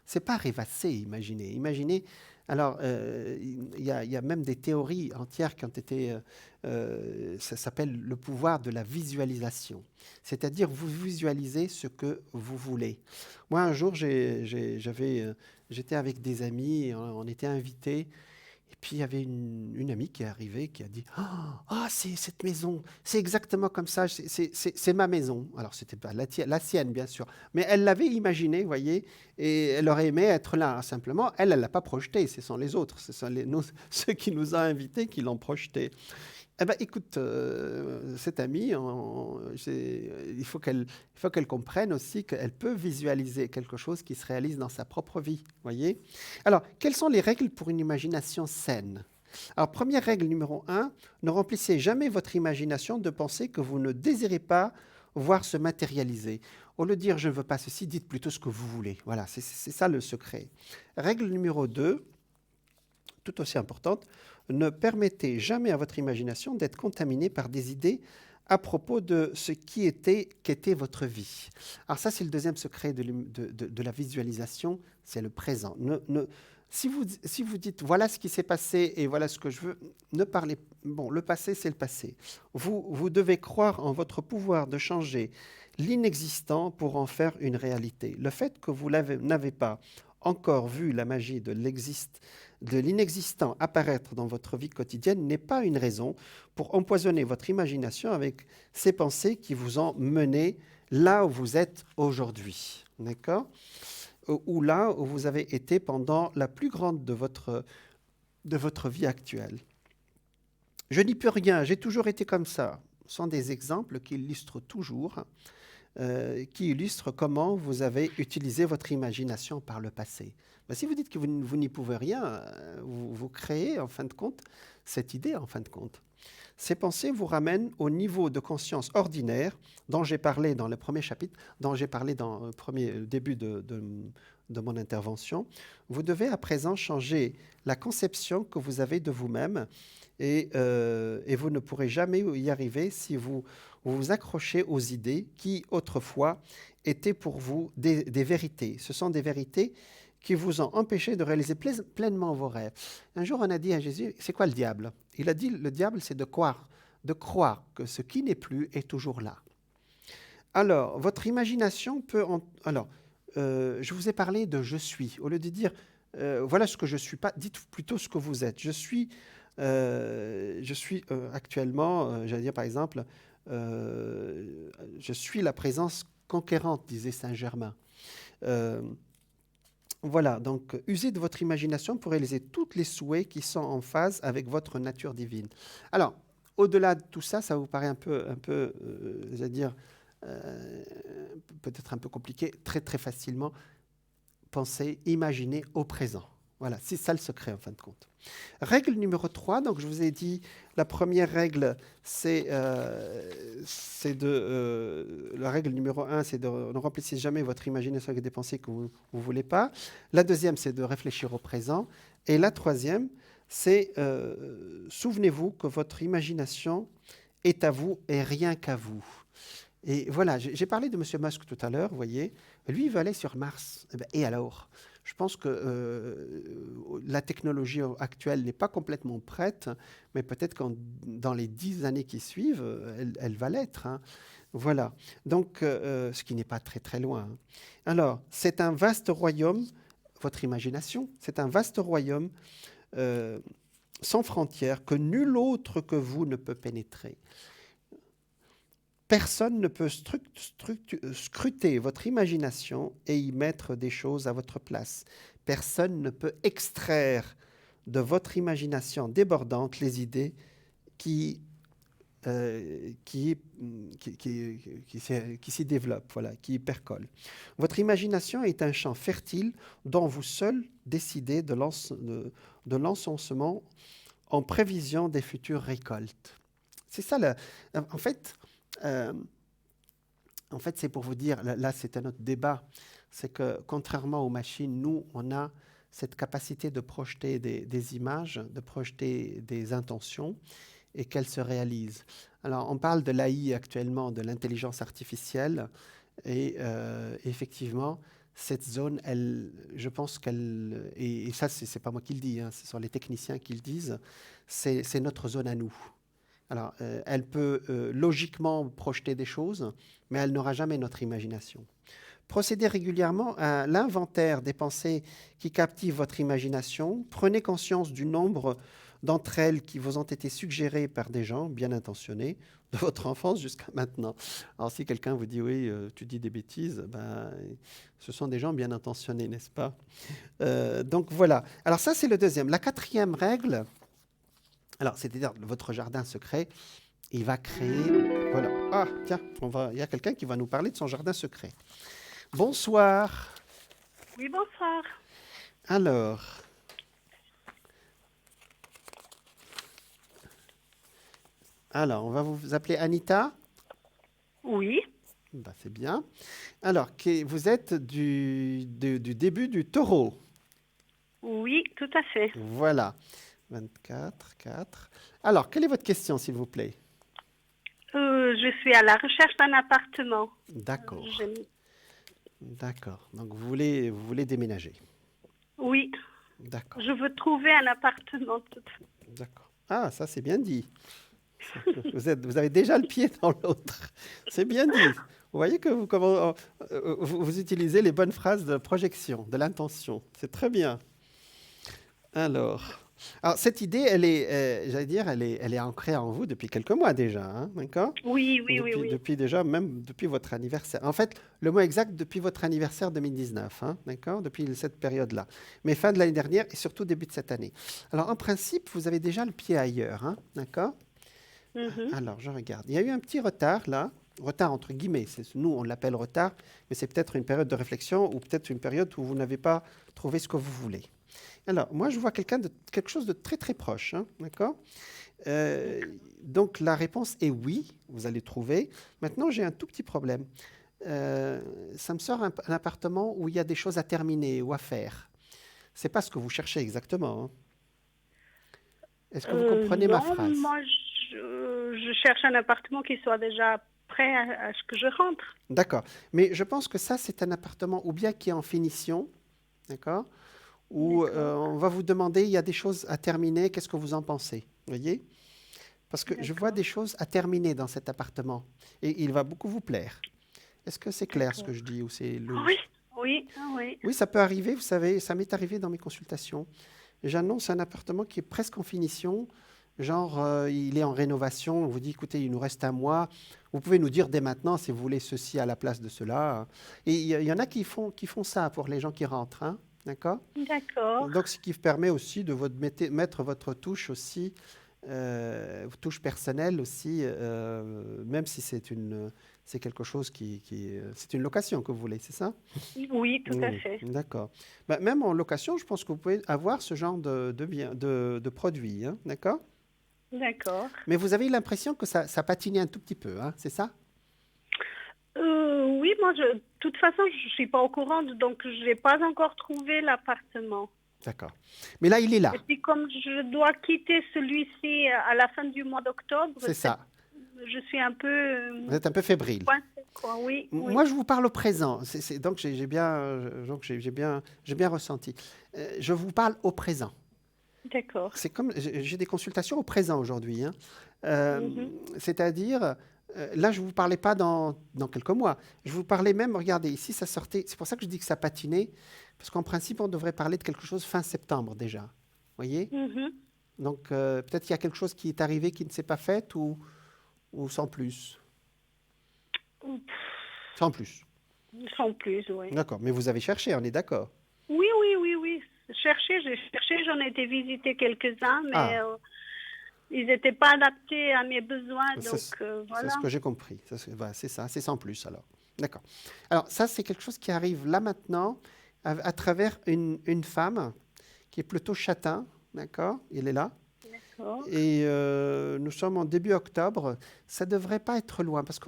c'est pas rêvasser, imaginer. Imaginez. Alors, il y a même des théories entières qui ont été... ça s'appelle le pouvoir de la visualisation. C'est-à-dire, vous visualisez ce que vous voulez. Moi, un jour, j'étais avec des amis, on était invités, et puis il y avait une amie qui est arrivée, qui a dit « Ah, c'est cette maison, c'est exactement comme ça, c'est ma maison. » Alors, ce n'était pas la sienne, bien sûr, mais elle l'avait imaginé, vous voyez, et elle aurait aimé être là. Simplement, elle ne l'a pas projeté, ce sont les autres, ce sont ceux qui nous ont invités qui l'ont projeté. Eh bien, écoute, cette amie, il faut qu'elle comprenne aussi qu'elle peut visualiser quelque chose qui se réalise dans sa propre vie, voyez. Alors, quelles sont les règles pour une imagination saine? Alors, première règle numéro 1, ne remplissez jamais votre imagination de pensées que vous ne désirez pas voir se matérialiser. Au lieu de dire « je ne veux pas ceci », dites plutôt ce que vous voulez. Voilà, c'est ça le secret. Règle numéro 2, tout aussi importante, ne permettez jamais à votre imagination d'être contaminée par des idées à propos de ce qu'était votre vie. Alors ça, c'est le deuxième secret de la visualisation, c'est le présent. Si vous dites « voilà ce qui s'est passé et voilà ce que je veux », ne parlez... Bon, le passé, c'est le passé. Vous devez croire en votre pouvoir de changer l'inexistant pour en faire une réalité. Le fait que vous n'avez pas encore vu la magie de l'inexistant apparaître dans votre vie quotidienne n'est pas une raison pour empoisonner votre imagination avec ces pensées qui vous ont mené là où vous êtes aujourd'hui. D'accord ? Ou là où vous avez été pendant la plus grande de votre vie actuelle. Je n'y peux rien, j'ai toujours été comme ça. Ce sont des exemples qui illustrent toujours, qui illustrent comment vous avez utilisé votre imagination par le passé. Ben, si vous dites que vous n'y pouvez rien, vous créez en fin de compte cette idée en fin de compte. Ces pensées vous ramènent au niveau de conscience ordinaire dont j'ai parlé dans le premier chapitre, dont j'ai parlé dans le premier début de mon intervention. Vous devez à présent changer la conception que vous avez de vous-même et vous ne pourrez jamais y arriver si vous vous accrochez aux idées qui, autrefois, étaient pour vous des vérités. Ce sont des vérités qui vous ont empêché de réaliser pleinement vos rêves. Un jour, on a dit à Jésus, c'est quoi le diable ? Il a dit, le diable, c'est de croire que ce qui n'est plus est toujours là. Alors, votre imagination peut... je vous ai parlé de « je suis ». Au lieu de dire « voilà ce que je suis pas », dites plutôt ce que vous êtes. Je suis actuellement, j'allais dire par exemple, je suis la présence conquérante, disait Saint Germain. Voilà, donc usez de votre imagination pour réaliser tous les souhaits qui sont en phase avec votre nature divine. Alors, au-delà de tout ça, ça vous paraît un peu j'allais dire, peut-être un peu compliqué, très très facilement, pensez, imaginez au présent. Voilà, c'est ça le secret en fin de compte. Règle numéro 3, donc je vous ai dit, la première règle, la règle numéro 1, c'est de ne remplissez jamais votre imagination avec des pensées que vous ne voulez pas. La deuxième, c'est de réfléchir au présent. Et la troisième, c'est souvenez-vous que votre imagination est à vous et rien qu'à vous. Et voilà, j'ai parlé de M. Musk tout à l'heure, vous voyez. Lui, il veut aller sur Mars. Et alors ? Je pense que la technologie actuelle n'est pas complètement prête, mais peut-être que dans les 10 années qui suivent, elle va l'être. Hein. Voilà. Donc, ce qui n'est pas très très loin. Hein. Alors, c'est un vaste royaume, votre imagination, c'est un vaste royaume sans frontières que nul autre que vous ne peut pénétrer. Personne ne peut scruter votre imagination et y mettre des choses à votre place. Personne ne peut extraire de votre imagination débordante les idées qui s'y développent, voilà, qui y percolent. Votre imagination est un champ fertile dont vous seul décidez de l'encensement en prévision des futures récoltes. C'est ça, en fait, c'est pour vous dire, là c'est un autre débat, c'est que contrairement aux machines, nous, on a cette capacité de projeter des images, de projeter des intentions et qu'elles se réalisent. Alors, on parle de l'AI actuellement, de l'intelligence artificielle, et effectivement, cette zone, je pense qu'elle, et ça, c'est pas moi qui le dis, hein, ce sont les techniciens qui le disent, c'est notre zone à nous. Alors, elle peut logiquement projeter des choses, mais elle n'aura jamais notre imagination. Procédez régulièrement à l'inventaire des pensées qui captivent votre imagination. Prenez conscience du nombre d'entre elles qui vous ont été suggérées par des gens bien intentionnés, de votre enfance jusqu'à maintenant. Alors, si quelqu'un vous dit « oui, tu dis des bêtises », ben, ce sont des gens bien intentionnés, n'est-ce pas ? Donc, voilà. Alors, ça, c'est le deuxième. La quatrième règle... Alors, c'est-à-dire, votre jardin secret, il va créer... Voilà. Ah, tiens, il y a quelqu'un qui va nous parler de son jardin secret. Bonsoir. Oui, bonsoir. Alors... on va vous appeler Anita ? Oui. Ben, c'est bien. Alors, vous êtes du début du taureau. Oui, tout à fait. Voilà. 24, 4. Alors, quelle est votre question, s'il vous plaît ? Je suis à la recherche d'un appartement. D'accord. D'accord. Donc, vous voulez déménager ? Oui. D'accord. Je veux trouver un appartement. D'accord. Ah, ça, c'est bien dit. Vous avez déjà le pied dans l'autre. C'est bien dit. Vous voyez que vous utilisez les bonnes phrases de projection, de l'intention. C'est très bien. Alors, cette idée, j'allais dire, elle est ancrée en vous depuis quelques mois déjà, hein, d'accord? Oui, oui, oui, oui. Depuis déjà, même depuis votre anniversaire. En fait, le mot exact, depuis votre anniversaire 2019, hein, d'accord? Depuis cette période-là. Mais fin de l'année dernière et surtout début de cette année. Alors, en principe, vous avez déjà le pied ailleurs, hein, d'accord? Mhm. Alors, je regarde. Il y a eu un petit retard là. Retard entre guillemets. Nous, on l'appelle retard, mais c'est peut-être une période de réflexion ou peut-être une période où vous n'avez pas trouvé ce que vous voulez. Alors, moi, je vois quelque chose de très, très proche, hein, d'accord? Donc, la réponse est oui, vous allez trouver. Maintenant, j'ai un tout petit problème. Ça me sort un appartement où il y a des choses à terminer ou à faire. C'est pas ce que vous cherchez exactement, hein. Est-ce que vous comprenez ma Non, phrase? moi, je cherche un appartement qui soit déjà prêt à ce que je rentre. D'accord. Mais je pense que ça, c'est un appartement ou bien qui est en finition, d'accord? Ou on va vous demander, il y a des choses à terminer, qu'est-ce que vous en pensez? Vous voyez? Parce que je vois des choses à terminer dans cet appartement et il va beaucoup vous plaire. Est-ce que c'est clair ce que je dis ou c'est lourd? Oui, oui, oui. Oui, ça peut arriver, vous savez, ça m'est arrivé dans mes consultations. J'annonce un appartement qui est presque en finition, genre il est en rénovation, on vous dit, écoutez, il nous reste un mois, vous pouvez nous dire dès maintenant si vous voulez ceci à la place de cela. Et il y en a qui font ça pour les gens qui rentrent, hein, d'accord? D'accord. Donc, ce qui permet aussi de mettre votre touche aussi, touche personnelle aussi, même si c'est quelque chose c'est une location que vous voulez, c'est ça? Oui, tout à Oui, fait. d'accord. Bah, même en location, je pense que vous pouvez avoir ce genre de produit, hein, d'accord? D'accord. Mais vous avez l'impression que ça patinait un tout petit peu, hein, c'est ça? Oui, moi, de toute façon, je ne suis pas au courant, donc je n'ai pas encore trouvé l'appartement. D'accord. Mais là, il est là, Et puis, comme je dois quitter celui-ci à la fin du mois d'octobre, c'est ça. je suis un peu Vous êtes un peu fébrile. coincée, quoi. Oui, oui. Moi, je vous parle au présent. Donc, j'ai bien ressenti. Je vous parle au présent. D'accord. C'est comme j'ai des consultations au présent aujourd'hui, hein. Mhm. C'est-à-dire, là, je ne vous parlais pas dans quelques mois. Je vous parlais même, regardez, ici, ça sortait. C'est pour ça que je dis que ça patinait, parce qu'en principe, on devrait parler de quelque chose fin septembre déjà. Vous voyez? Mhm. Donc, peut-être qu'il y a quelque chose qui est arrivé qui ne s'est pas fait ou sans plus. Sans plus. Sans plus, oui. D'accord. Mais vous avez cherché, on est d'accord. Oui, oui, oui, oui. J'ai cherché, j'en ai été visiter quelques-uns, mais Ah. ils n'étaient pas adaptés à mes besoins, C'est donc c'est voilà. ce que j'ai compris. Voilà, c'est ça, c'est sans plus alors. D'accord. Alors ça, c'est quelque chose qui arrive là maintenant à travers une femme qui est plutôt châtain, d'accord? Il est là. D'accord. Et nous sommes en début octobre. Ça ne devrait pas être loin parce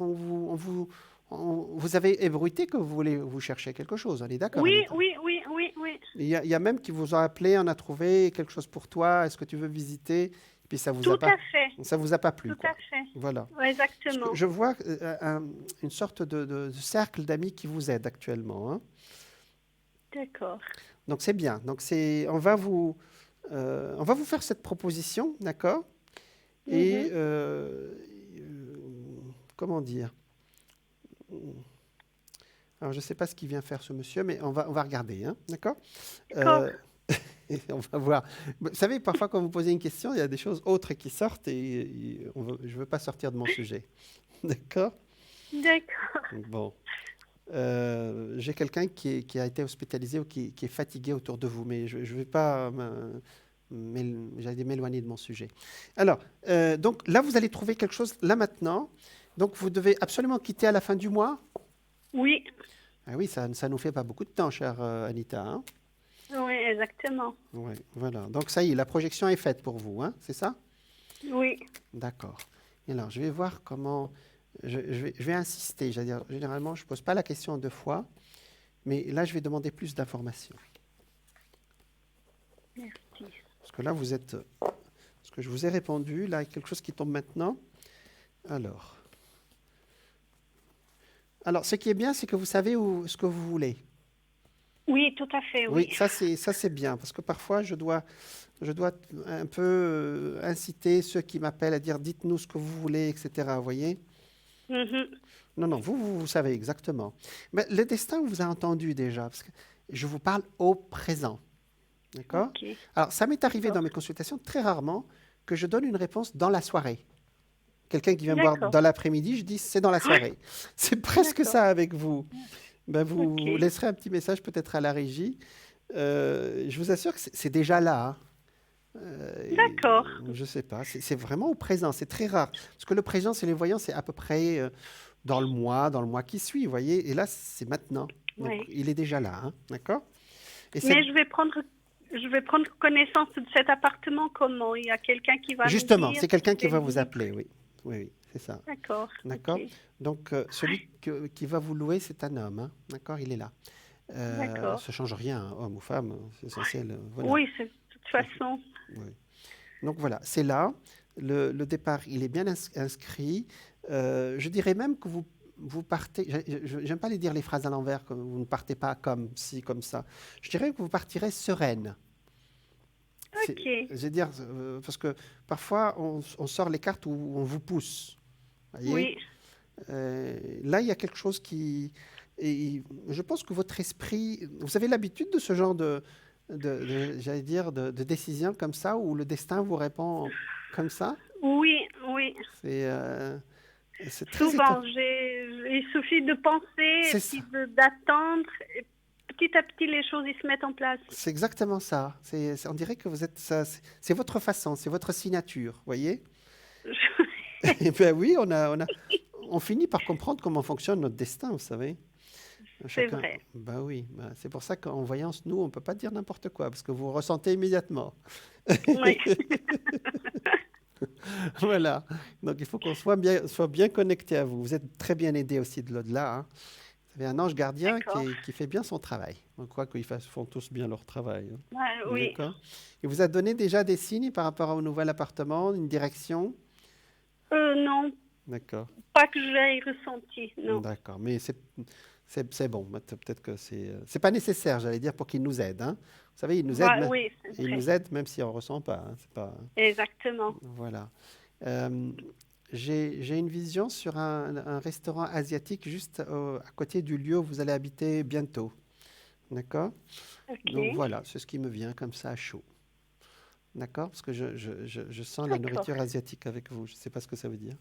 vous avez ébruité que vous cherchez quelque chose. On est d'accord? Oui, Anita? oui, oui, oui, oui. Il y a même qui vous ont appelé, on a trouvé quelque chose pour toi. Est-ce que tu veux visiter? Et puis ça vous Tout a pas, à fait. ça vous a pas plu, Tout quoi. à fait. Voilà. Ouais, exactement. Je vois une sorte de cercle d'amis qui vous aide actuellement, hein. D'accord. Donc c'est bien. Donc on va vous faire cette proposition, d'accord? Et comment dire? Alors je ne sais pas ce qu'il vient faire ce monsieur, mais on va regarder, hein, d'accord? D'accord. Et on va voir. Vous savez, parfois quand vous posez une question, il y a des choses autres qui sortent et je ne veux pas sortir de mon sujet, d'accord? D'accord. Bon. J'ai quelqu'un qui a été hospitalisé ou qui est fatigué autour de vous, mais je ne vais pas j'allais m'éloigner de mon sujet. Alors, donc là, vous allez trouver quelque chose là maintenant. Donc, vous devez absolument quitter à la fin du mois. Oui. Ah oui, ça ne nous fait pas beaucoup de temps, chère Anita, hein? Oui, exactement. Ouais, voilà. Donc, ça y est, la projection est faite pour vous, hein, c'est ça? Oui. D'accord. Et alors, je vais voir comment... Je vais insister. Généralement, je ne pose pas la question deux fois, mais là, je vais demander plus d'informations. Merci. Parce que là, vous êtes... Ce que je vous ai répondu, là, il y a quelque chose qui tombe maintenant. Alors, ce qui est bien, c'est que vous savez ce que vous voulez. Oui, tout à fait, oui. Oui, ça c'est bien, parce que parfois, je dois un peu inciter ceux qui m'appellent à dire « dites-nous ce que vous voulez », etc. Vous voyez? Mhm. Non, non, vous savez exactement. Mais le destin, vous a entendu déjà, parce que je vous parle au présent. D'accord? Ok. Alors, ça m'est arrivé dans D'accord. mes consultations très rarement que je donne une réponse dans la soirée. Quelqu'un qui vient me voir D'accord. dans l'après-midi, je dis c'est dans la Ouais. soirée. C'est presque D'accord. ça avec vous. Ben, Ok. vous laisserez un petit message peut-être à la régie. Je vous assure que c'est déjà là, hein. D'accord. Je ne sais pas, c'est vraiment au présent, c'est très rare. Parce que le présent, c'est les voyants, c'est à peu près dans le mois qui suit, vous voyez. Et là, c'est maintenant. Donc, Oui. il est déjà là, hein, d'accord? Et c'est Mais je vais prendre connaissance de cet appartement comment? Il y a quelqu'un qui va me justement, dire c'est quelqu'un si qui c'est va vous libre. appeler, oui. Oui, oui, c'est ça. D'accord. Ok. D'accord? Donc, celui qui va vous louer, c'est un homme, hein, d'accord? Il est là. D'accord. Ça change rien, hein, homme ou femme, c'est essentiel. Voilà. Oui, de toute façon. Oui. Donc voilà, c'est là. Le départ, il est bien inscrit. Je dirais même que vous partez. J'aime pas les dire les phrases à l'envers, que vous ne partez pas comme ci, comme ça. Je dirais que vous partirez sereine. Ok. Je veux dire, parce que parfois, on sort les cartes où on vous pousse. Voyez? Oui. Là, il y a quelque chose qui. Et je pense que votre esprit. Vous avez l'habitude de ce genre j'allais dire, de décision comme ça, où le destin vous répond comme ça? Oui, oui. C'est c'est très étonnant. Souvent, il suffit de penser C'est et ça. puis d'attendre. Et petit à petit, les choses ils se mettent en place. C'est exactement ça. On dirait que vous êtes ça. C'est votre façon, c'est votre signature, voyez? Eh bien oui, on finit par comprendre comment fonctionne notre destin, vous savez. C'est Chacun. vrai. Bah oui, bah, c'est pour ça qu'en voyance, nous, on ne peut pas dire n'importe quoi, parce que vous ressentez immédiatement. Oui. Voilà. Donc il faut qu'on soit bien connecté à vous. Vous êtes très bien aidé aussi de l'au-delà, hein. Vous avez un ange gardien D'accord. qui fait bien son travail. On croit qu'ils font tous bien leur travail, hein. Ouais, oui. D'accord. Il vous a donné déjà des signes par rapport au nouvel appartement, une direction? Non, D'accord. pas que j'ai ressenti. Non. D'accord. Mais c'est bon. Peut-être que c'est pas nécessaire, j'allais dire, pour qu'il nous aide, hein. Vous savez, il nous aide, Oui, c'est il vrai. nous aide même si on ne ressent pas, hein. C'est pas. Exactement. Voilà. Euh, j'ai une vision sur un restaurant asiatique juste à côté du lieu où vous allez habiter bientôt. D'accord? Ok. Donc voilà, c'est ce qui me vient comme ça à chaud. D'accord? Parce que je sens la D'accord. nourriture asiatique avec vous. Je ne sais pas ce que ça veut dire.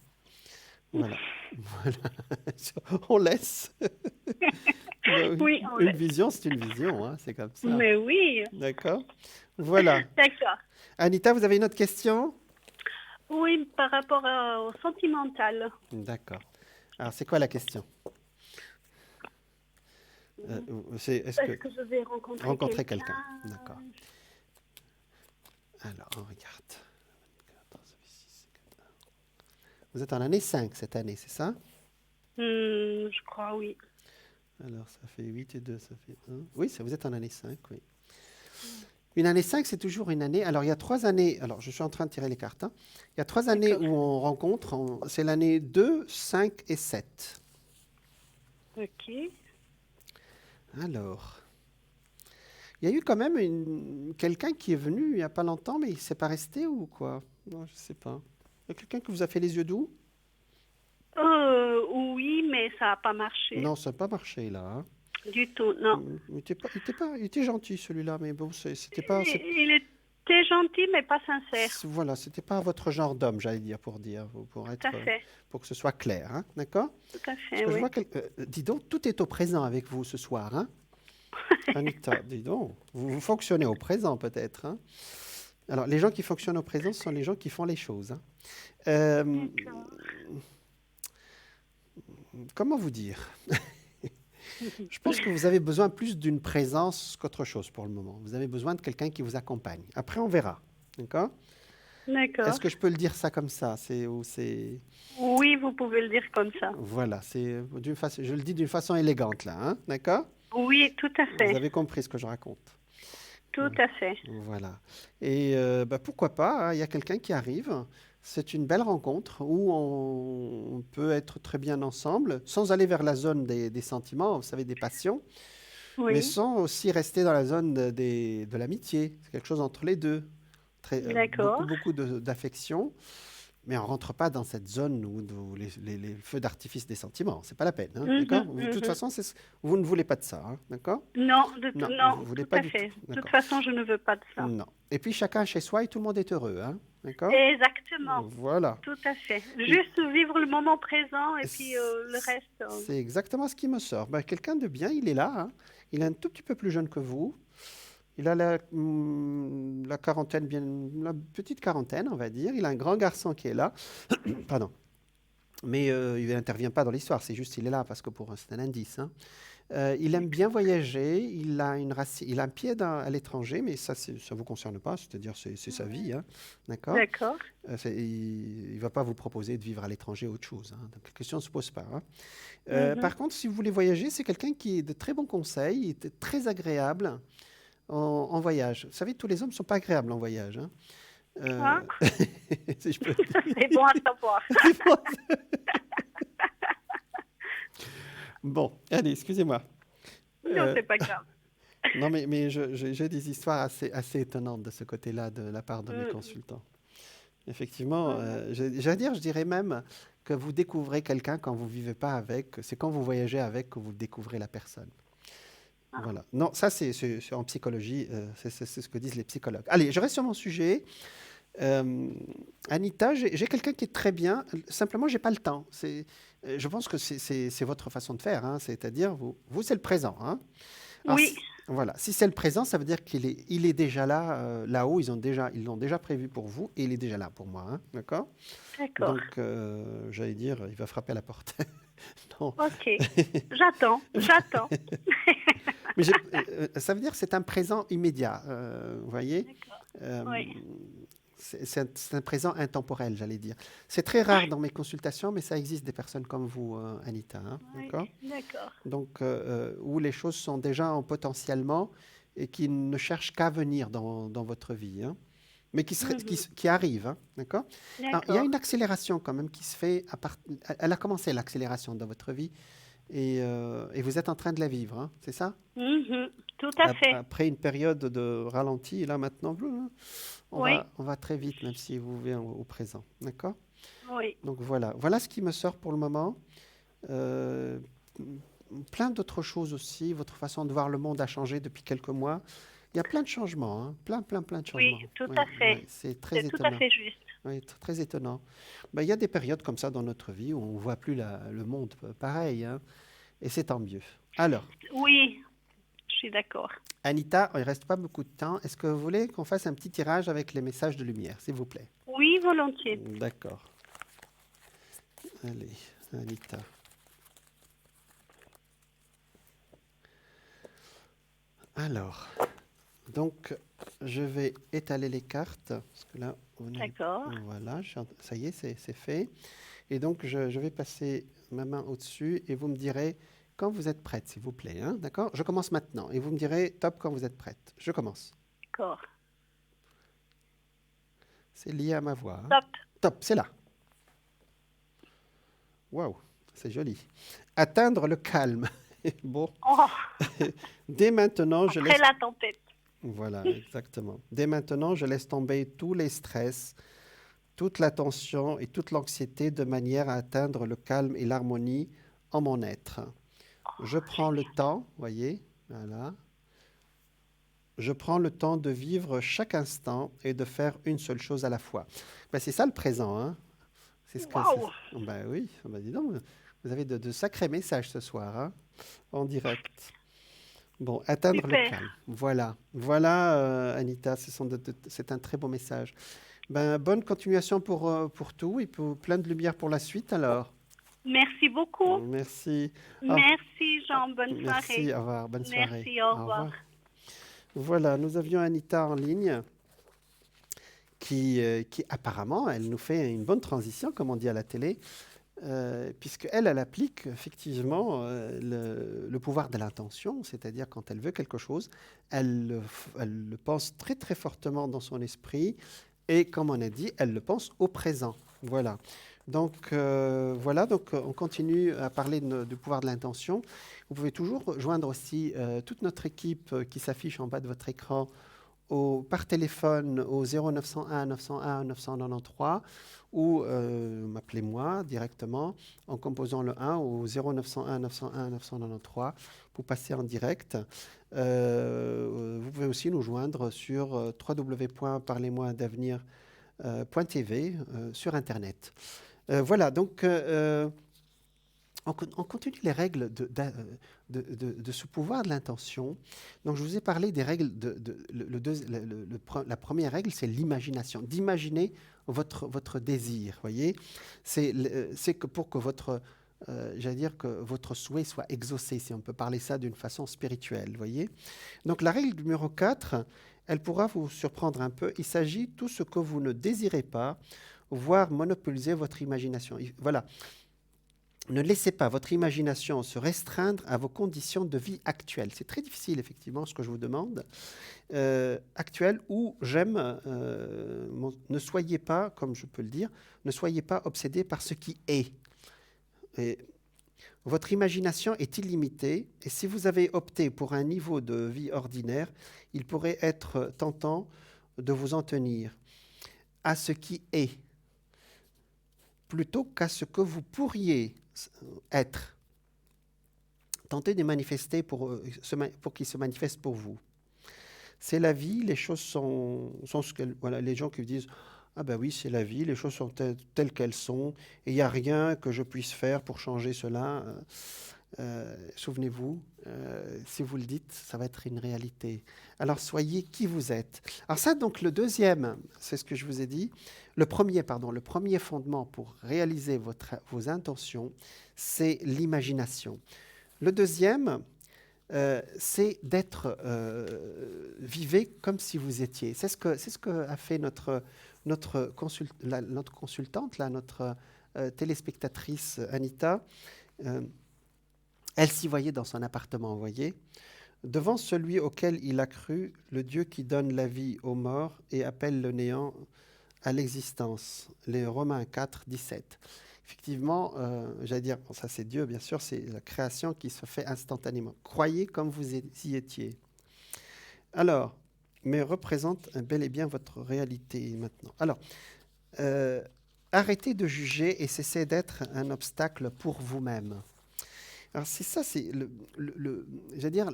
Voilà. Voilà. On laisse. Ben oui. Oui, on Une laisse. vision, c'est une vision, hein. C'est comme ça. Mais oui. D'accord? Voilà. D'accord. Anita, vous avez une autre question? Oui, par rapport au sentimental. D'accord. Alors, c'est quoi la question? Est-ce Est-ce que que je vais rencontrer rencontrer quelqu'un? quelqu'un? D'accord. Alors, on regarde. Vous êtes en année 5 cette année, c'est ça? Je crois, oui. Alors, ça fait 8 et 2, ça fait 1. Oui, vous êtes en année 5, oui. Une année 5, c'est toujours une année. Alors, il y a 3 années. Alors, je suis en train de tirer les cartes, hein. Il y a 3 années D'accord. où on rencontre. C'est l'année 2, 5 et 7. Ok. Alors, il y a eu quand même quelqu'un qui est venu il n'y a pas longtemps, mais il ne s'est pas resté ou quoi? Non, je ne sais pas. Il y a quelqu'un qui vous a fait les yeux doux? Oui, mais ça n'a pas marché. Non, ça n'a pas marché là, hein. Du tout, non. Il était gentil celui-là, mais bon, c'était pas. Il était gentil, mais pas sincère. Voilà, c'était pas votre genre d'homme, j'allais dire, pour Tout à fait. pour que ce soit clair, hein, d'accord? Tout à Parce fait, que je oui. vois dis donc, tout est au présent avec vous ce soir, hein? Anita, dis donc, vous fonctionnez au présent peut-être, hein? Alors, les gens qui fonctionnent au présent ce sont les gens qui font les choses, hein. D'accord. Comment vous dire? Je pense que vous avez besoin plus d'une présence qu'autre chose pour le moment. Vous avez besoin de quelqu'un qui vous accompagne. Après, on verra, d'accord? D'accord. Est-ce que je peux le dire ça comme ça? Oui, vous pouvez le dire comme ça. Voilà, je le dis d'une façon élégante là, hein, d'accord? Oui, tout à Vous fait. avez compris ce que je raconte. Tout à fait. Voilà. Et pourquoi pas, hein, il y a quelqu'un qui arrive. C'est une belle rencontre où on peut être très bien ensemble, sans aller vers la zone des sentiments, vous savez, des passions, mais Oui. sans aussi rester dans la zone de l'amitié. C'est quelque chose entre les deux. D'accord. Beaucoup d'affection. Mais on ne rentre pas dans cette zone où les feux d'artifice des sentiments. Ce n'est pas la peine. D'accord. De toute façon, vous ne voulez pas de ça. D'accord. Non, non, vous voulez tout pas à du fait. tout. De toute D'accord. façon, je ne veux pas de ça. Non. Et puis chacun chez soi et tout le monde est heureux. D'accord. Exactement. Voilà. Tout à fait. Juste vivre le moment présent et puis le reste. C'est exactement ce qui me sort. Quelqu'un de bien, il est là. Il est un tout petit peu plus jeune que vous. Il a la quarantaine, la petite quarantaine, on va dire. Il a un grand garçon qui est là. Pardon. Mais il n'intervient pas dans l'histoire, c'est juste il est là parce que c'est un indice. Il aime bien voyager, il a un pied à l'étranger, mais ça ne vous concerne pas, c'est-à-dire c'est sa vie. D'accord. D'accord. Il ne va pas vous proposer de vivre à l'étranger autre chose. Donc la question ne se pose pas. Par contre, si vous voulez voyager, c'est quelqu'un qui est de très bons conseils, il est très agréable en voyage. Vous savez, tous les hommes ne sont pas agréables en voyage. Si je peux c'est bon à savoir. Bon, allez, excusez-moi. Non, c'est pas grave. Non, mais j'ai des histoires assez étonnantes de ce côté-là de la part de mes consultants. Effectivement, je dirais même que vous découvrez quelqu'un quand vous ne vivez pas avec. C'est quand vous voyagez avec que vous découvrez la personne. Voilà. Non, ça, c'est en psychologie, c'est ce que disent les psychologues. Allez, je reste sur mon sujet. Anita, j'ai quelqu'un qui est très bien. Simplement, je n'ai pas le temps. Je pense que c'est votre façon de faire. C'est-à-dire, vous c'est le présent. Alors, oui. Voilà. Si c'est le présent, ça veut dire qu'il est déjà là, là-haut. Ils l'ont déjà prévu pour vous et il est déjà là pour moi. D'accord. D'accord. Donc, j'allais dire, il va frapper à la porte. Non. Ok. J'attends. Mais ça veut dire que c'est un présent immédiat. Vous voyez. Oui. C'est un présent intemporel, j'allais dire. C'est très rare dans mes consultations, mais ça existe des personnes comme vous, Anita. Oui, d'accord. Donc, où les choses sont déjà en potentiellement et qui ne cherchent qu'à venir dans votre vie, mais qui arrivent. D'accord. Alors, il y a une accélération quand même qui se fait. Elle a commencé l'accélération dans votre vie et vous êtes en train de la vivre, c'est ça? Tout à fait. Après une période de ralenti, là maintenant, on va très vite, même si vous vivez au présent. D'accord. Oui. Donc voilà ce qui me sort pour le moment. Plein d'autres choses aussi. Votre façon de voir le monde a changé depuis quelques mois. Il y a plein de changements, plein de changements. Oui, tout à fait. C'est très étonnant. Tout à fait juste. Oui, très étonnant. Il y a des périodes comme ça dans notre vie où on ne voit plus le monde pareil, et c'est tant mieux. Alors. Oui, je suis d'accord. Anita, il ne reste pas beaucoup de temps. Est-ce que vous voulez qu'on fasse un petit tirage avec les messages de lumière, s'il vous plaît? Oui, volontiers. D'accord. Allez, Anita. Alors, donc, je vais étaler les cartes. Parce que là, d'accord. Voilà, ça y est, c'est fait. Et donc, je vais passer ma main au-dessus et vous me direz quand vous êtes prête, s'il vous plaît. D'accord. Je commence maintenant et vous me direz top quand vous êtes prête. Je commence. D'accord. C'est lié à ma voix. Top. Top, c'est là. Waouh, c'est joli. Atteindre le calme. Bon. Oh. Dès maintenant, je laisse... Après la tempête. Voilà, exactement. Dès maintenant, je laisse tomber tous les stress, toute la tension et toute l'anxiété de manière à atteindre le calme et l'harmonie en mon être. Je prends le temps, voyez, voilà. Je prends le temps de vivre chaque instant et de faire une seule chose à la fois. C'est ça le présent, C'est ce que c'est. Oui, dis donc, vous avez de sacrés messages ce soir, en direct. Bon, atteindre le calme. Voilà, Anita, c'est un très beau message. Bonne continuation pour tout et plein de lumière pour la suite alors. Merci beaucoup. Merci. Merci Jean, bonne soirée. Merci, au revoir, bonne soirée. Merci, au revoir. Voilà, nous avions Anita en ligne qui apparemment, elle nous fait une bonne transition, comme on dit à la télé, puisqu'elle applique effectivement le pouvoir de l'intention, c'est-à-dire quand elle veut quelque chose, elle le pense très très fortement dans son esprit et comme on a dit, elle le pense au présent. Voilà. Donc, donc on continue à parler du pouvoir de l'intention. Vous pouvez toujours joindre aussi toute notre équipe qui s'affiche en bas de votre écran par téléphone au 0901 901 993 ou m'appelez-moi directement en composant le 1 au 0901 901 993 pour passer en direct. Vous pouvez aussi nous joindre sur www.parlez-moi-d'avenir.tv sur Internet. Voilà, donc on continue les règles de ce pouvoir de l'intention. Donc, je vous ai parlé des règles. La première règle, c'est l'imagination. D'imaginer votre désir, voyez. C'est que pour que que votre souhait soit exaucé, si on peut parler ça d'une façon spirituelle, voyez. Donc, la règle numéro 4, elle pourra vous surprendre un peu. Il s'agit de tout ce que vous ne désirez pas, voire monopoliser votre imagination. Voilà. Ne laissez pas votre imagination se restreindre à vos conditions de vie actuelles. C'est très difficile, effectivement, ce que je vous demande. Actuelles ou j'aime, ne soyez pas, comme je peux le dire, ne soyez pas obsédés par ce qui est. Et votre imagination est illimitée et si vous avez opté pour un niveau de vie ordinaire, il pourrait être tentant de vous en tenir à ce qui est, plutôt qu'à ce que vous pourriez être. Tentez de manifester pour qu'il se manifeste pour vous. C'est la vie, les choses sont ce qu'elles... Voilà, les gens qui disent « Ah ben oui, c'est la vie, les choses sont telles qu'elles sont, et il n'y a rien que je puisse faire pour changer cela. » Souvenez-vous, si vous le dites, ça va être une réalité. Alors, soyez qui vous êtes. Alors ça, donc, le deuxième, c'est ce que je vous ai dit. Le premier fondement pour réaliser vos intentions, c'est l'imagination. Le deuxième, c'est d'être, vivez comme si vous étiez. C'est ce que a fait notre consultante, là, notre téléspectatrice Anita. Elle s'y voyait dans son appartement, vous voyez, devant celui auquel il a cru, le Dieu qui donne la vie aux morts et appelle le néant à l'existence. Les Romains 4, 17. Effectivement, j'allais dire, bon, ça c'est Dieu, bien sûr, c'est la création qui se fait instantanément. Croyez comme vous y étiez. Alors, mais représente bel et bien votre réalité maintenant. Alors, arrêtez de juger et cessez d'être un obstacle pour vous-même. Alors c'est ça, c'est j'allais dire,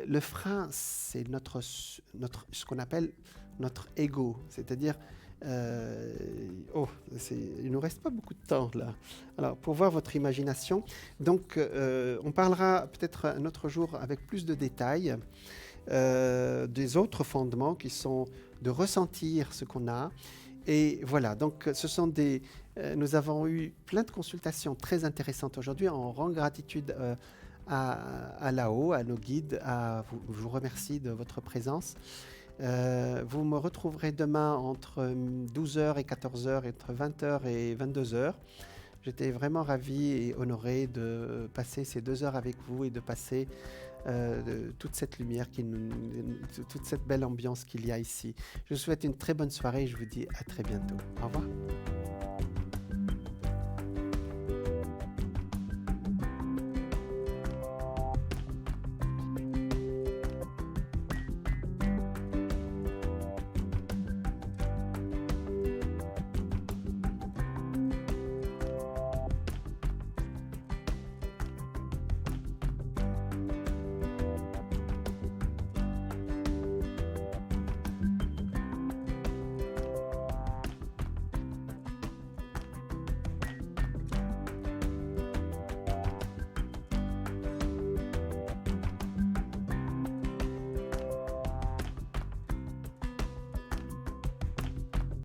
le frein, c'est ce qu'on appelle notre ego, c'est-à-dire, il nous reste pas beaucoup de temps là. Alors pour voir votre imagination, donc on parlera peut-être un autre jour avec plus de détails des autres fondements qui sont de ressentir ce qu'on a. Et voilà, donc ce sont nous avons eu plein de consultations très intéressantes aujourd'hui. On rend gratitude à Lao, à nos guides. Je vous remercie de votre présence. Vous me retrouverez demain entre 12h et 14h, entre 20h et 22h. J'étais vraiment ravi et honoré de passer ces 2 heures avec vous et de passer toute cette lumière, toute cette belle ambiance qu'il y a ici. Je vous souhaite une très bonne soirée et je vous dis à très bientôt. Au revoir.